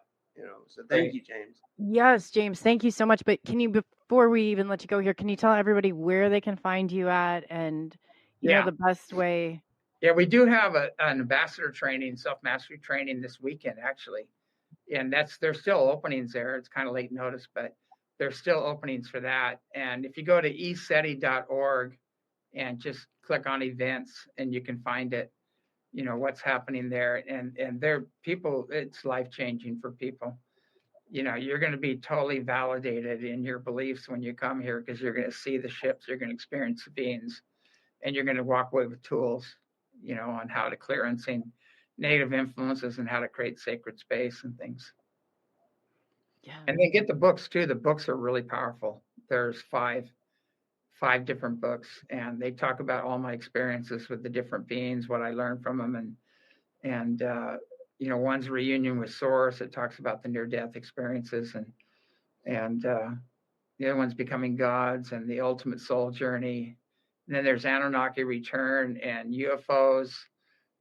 D: So thank you, James.
C: Yes, James. Thank you so much. But can you, before we even let you go here, can you tell everybody where they can find you at and the best way?
E: Yeah, we do have an ambassador training, self-mastery training this weekend, actually. And there's still openings there. It's kind of late notice, but there's still openings for that. And if you go to ECETI.org and just click on events, and you can find it, what's happening there. And there, people, it's life-changing for people. You're going to be totally validated in your beliefs when you come here, because you're going to see the ships, you're going to experience the beings, and you're going to walk away with tools, on how to clear unseen negative influences and how to create sacred space and things. Yeah. And then get the books too. The books are really powerful. There's five different books, and they talk about all my experiences with the different beings, what I learned from them, and one's Reunion with Source. It talks about the near-death experiences, and the other one's Becoming Gods and the Ultimate Soul Journey. And then there's Anunnaki Return and UFOs,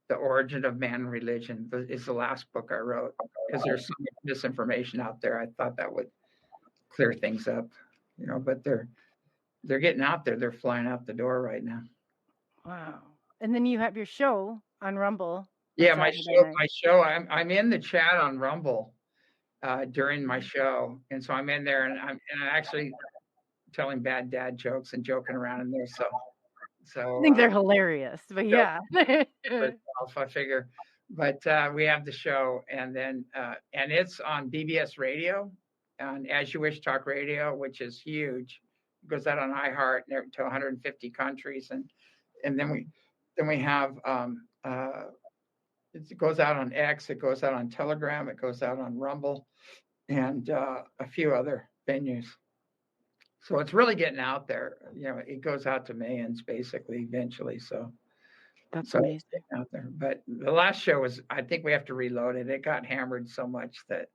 E: The Origin of Man and Religion is the last book I wrote, because there's so much misinformation out there. I thought that would clear things up, but they're getting out there. They're flying out the door right now.
C: Wow. And then you have your show on Rumble.
E: Yeah, my show. I'm in the chat on Rumble during my show, and so I'm in there, and I'm actually telling bad dad jokes and joking around in there. So
C: I think they're hilarious, but yeah.
E: I figure But we have the show, and then and it's on BBS Radio, on As You Wish Talk Radio, which is huge. It goes out on iHeart to 150 countries, and then we have it goes out on X, it goes out on Telegram, it goes out on Rumble, and a few other venues. So it's really getting out there. It goes out to millions basically eventually. So
C: That's
E: so
C: amazing.
E: it's getting out there. But the last show was, I think we have to reload it. It got hammered so much that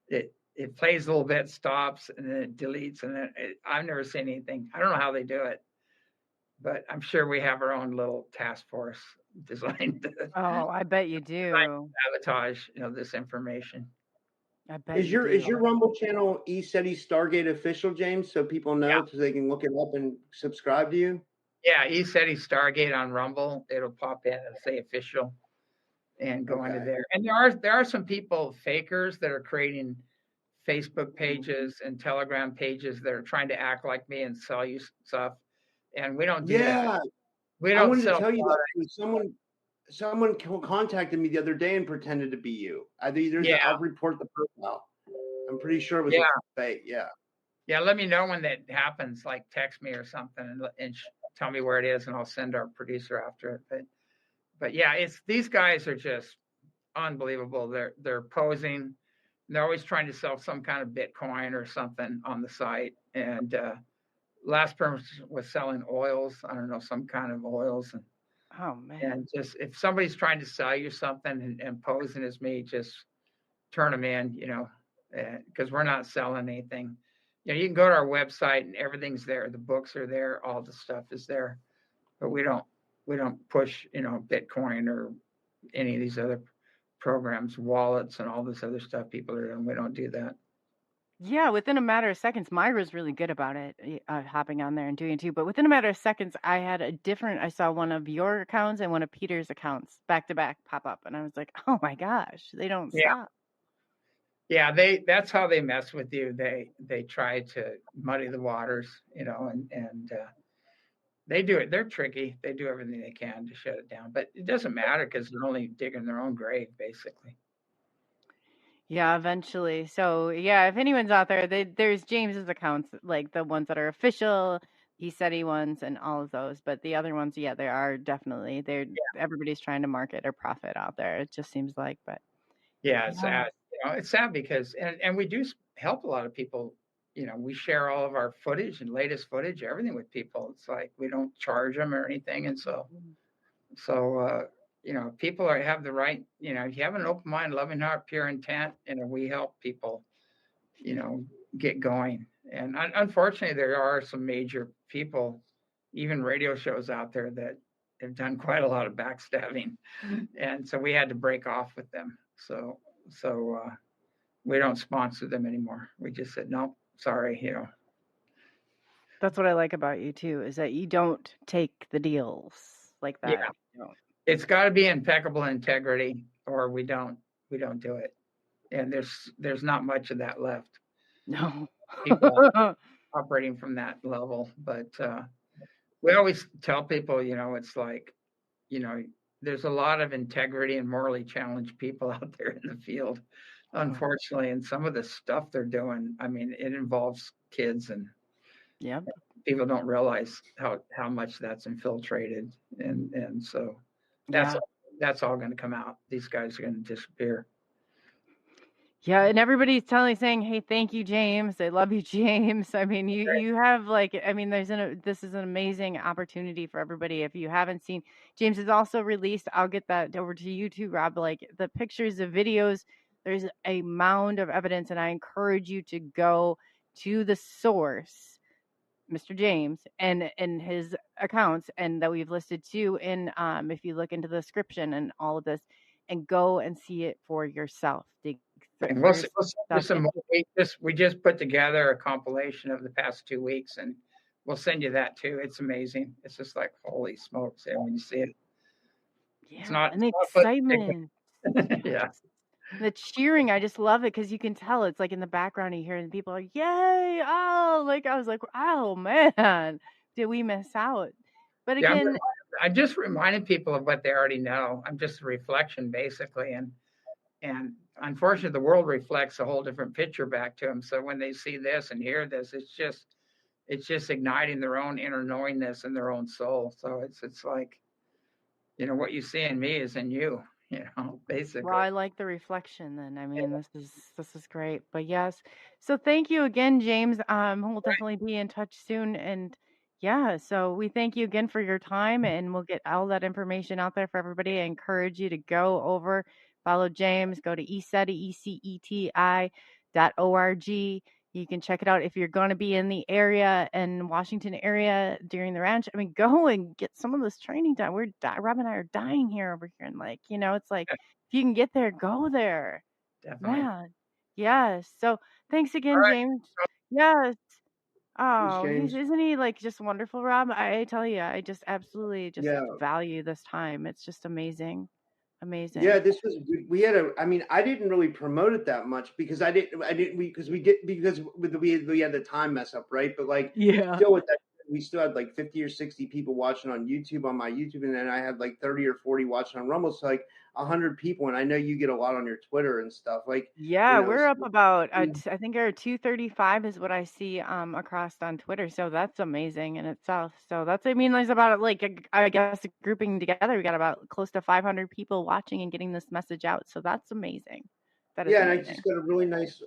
E: it plays a little bit, stops, and then it deletes, and then I've never seen anything. I don't know how they do it, but I'm sure we have our own little task force designed to
C: Oh, I bet you do.
E: sabotage, this information.
C: I bet
D: Is
C: you
D: your
C: do.
D: Rumble channel ECETI Stargate official, James, so people know, so they can look it up and subscribe to you?
E: Yeah, ECETI Stargate on Rumble. It'll pop in and say official, and go into there. And there are some people, fakers, that are creating Facebook pages and Telegram pages that are trying to act like me and sell you stuff. And we don't do that. We don't
D: I wanted
E: sell
D: to tell you
E: products.
D: that someone contacted me the other day and pretended to be you. I'll report the profile. I'm pretty sure it was a fake. Yeah.
E: Yeah, let me know when that happens. Like, text me or something and tell me where it is, and I'll send our producer after it. But yeah, these guys are just unbelievable. They're posing. They're always trying to sell some kind of Bitcoin or something on the site. And last person was selling oils. I don't know, some kind of oils.
C: Oh man.
E: And just, if somebody's trying to sell you something and posing as me, just turn them in, because we're not selling anything. You can go to our website and everything's there. The books are there. All the stuff is there. But we don't push, Bitcoin or any of these other programs, wallets, and all this other stuff people are doing. We don't do that.
C: Yeah, within a matter of seconds, Myra's really good about it, hopping on there and doing it too. But within a matter of seconds, I saw one of your accounts and one of Peter's accounts back to back pop up, and I was like, oh my gosh, they don't stop.
E: Yeah, that's how they mess with you. They try to muddy the waters, and they do it. They're tricky. They do everything they can to shut it down, but it doesn't matter because they're only digging their own grave, basically.
C: Yeah, eventually. So yeah, if anyone's out there, there's James's accounts, like the ones that are official, ECETI ones, and all of those. But the other ones, yeah, they are definitely everybody's trying to market or profit out there. It just seems like, but
E: yeah, it's sad. It's sad because and we do help a lot of people. We share all of our footage and latest footage, everything with people. It's like we don't charge them or anything, and so people have the right. If you have an open mind, loving heart, pure intent, we help people, get going. And unfortunately, there are some major people, even radio shows out there, that have done quite a lot of backstabbing, and so we had to break off with them. So we don't sponsor them anymore. We just said, no, sorry,
C: That's what I like about you too, is that you don't take the deals like that.
E: Yeah. It's got to be impeccable integrity, or we don't do it. And there's not much of that left.
C: No.
E: People operating from that level. But we always tell people, it's like, there's a lot of integrity and morally challenged people out there in the field, unfortunately. And some of the stuff they're doing, I mean, it involves kids, and people don't realize how much that's infiltrated. And so that's all going to come out. These guys are going to disappear.
C: Yeah, and everybody's saying, "Hey, thank you, James. I love you, James." I mean, you have this is an amazing opportunity for everybody. If you haven't seen, James has also released. I'll get that over to you too, Rob. Like the pictures, the videos. There's a mound of evidence, and I encourage you to go to the source, Mr. James, and his accounts, and that we've listed too. In if you look into the description and all of this, and go and see it for yourself.
E: And we just put together a compilation of the past 2 weeks, and we'll send you that too. It's amazing. It's just like, holy smokes, when you see it.
C: Yeah,
E: it's not,
C: and the excitement.
E: Yeah.
C: The cheering, I just love it because you can tell it's like in the background you hear people like, yay, oh, like I was like, oh man, did we miss out? But again,
E: I just reminded people of what they already know. I'm just a reflection, basically, and unfortunately, the world reflects a whole different picture back to them. So when they see this and hear this, it's just igniting their own inner knowingness in their own soul. So it's like, what you see in me is in you, basically.
C: Well, I like the reflection then. I mean, this is great. But yes. So thank you again, James. We'll definitely be in touch soon. And yeah, so we thank you again for your time, and we'll get all that information out there for everybody. I encourage you to go over, follow James, go to ECETI, ECETI.org. You can check it out if you're going to be in the area in Washington area during the ranch. I mean, go and get some of this training done. Rob and I are dying here over here, and it's like, if you can get there, go there.
E: Definitely.
C: Man. Yes. So thanks
E: All
C: again,
E: right.
C: James. Yes.
D: Thanks,
C: Oh,
D: James.
C: isn't he like just wonderful, Rob? I tell you, I just absolutely just
D: Yeah.
C: value this time. It's just amazing. Amazing.
D: Yeah, this was good. I mean, I didn't really promote it that much because because we had the time mess up, right? But like,
C: Yeah.
D: still with that, we still had like 50 or 60 people watching on YouTube, on my YouTube, and then I had like 30 or 40 watching on Rumble. So like 100 people, and I know you get a lot on your Twitter and stuff. Like,
C: Yeah, we're up
D: so-
C: about I think our 235 is what I see across on Twitter. So that's amazing in itself. So I mean, there's about like I guess grouping together, we got about close to 500 people watching and getting this message out. So that's amazing. That is
D: Yeah, and I
C: amazing.
D: just got a really nice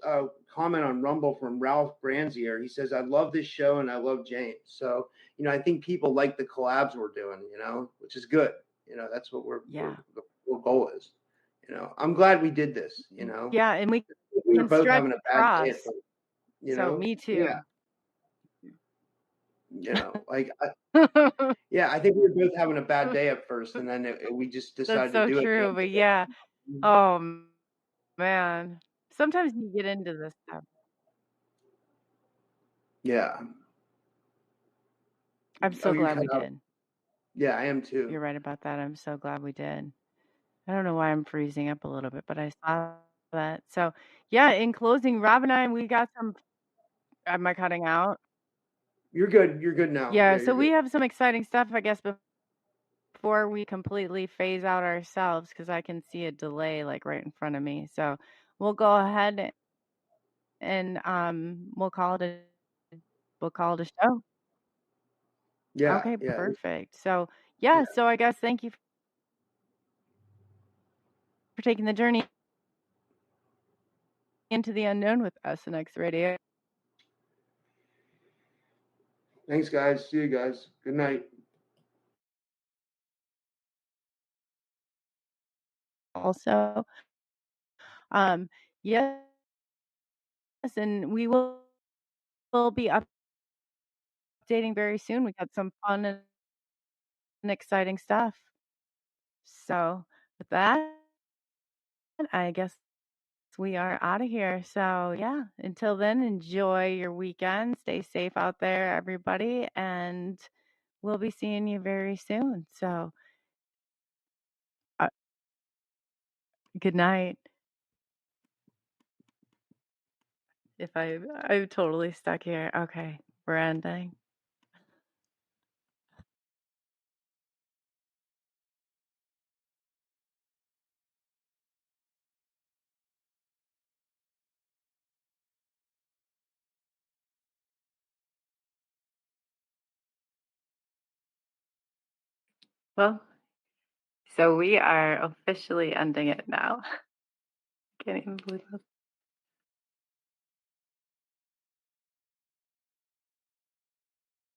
D: comment on Rumble from Ralph Branzier. He says, "I love this show and I love James." So I think people like the collabs we're doing, which is good. That's what the goal is. I'm glad we did this.
C: Yeah, and we
D: We were
C: can
D: both
C: stretch
D: having a bad day at
C: across.
D: first,
C: So me too.
D: Yeah. Yeah, I think we were both having a bad day at first, and then we just
C: That's
D: decided to
C: so
D: do it.
C: true. But yeah. Oh man. Sometimes you get into this stuff.
D: Yeah.
C: I'm so glad we did.
D: Yeah, I am too.
C: You're right about that. I'm so glad we did. I don't know why I'm freezing up a little bit, but I saw that. So, yeah, in closing, Rob and I, we got some. Am I cutting out?
D: You're good. You're good now.
C: Yeah,
D: Yeah,
C: so
D: you're
C: we
D: good.
C: have some exciting stuff, I guess, before we completely phase out ourselves, because I can see a delay like right in front of me. So we'll go ahead and we'll call it a show.
D: Yeah,
C: Okay,
D: yeah.
C: perfect. So yeah, so I guess thank you for taking the journey into the unknown with SNX Radio.
D: Thanks, guys. See you guys. Good night.
C: Also, yes, and we will be updating very soon. We got some fun and exciting stuff. So with that, I guess we are out of here. So yeah, until then, enjoy your weekend. Stay safe out there, everybody, and we'll be seeing you very soon. So good night. If I'm totally stuck here. Okay, we're ending. Well, so we are officially ending it now. Can't even believe it.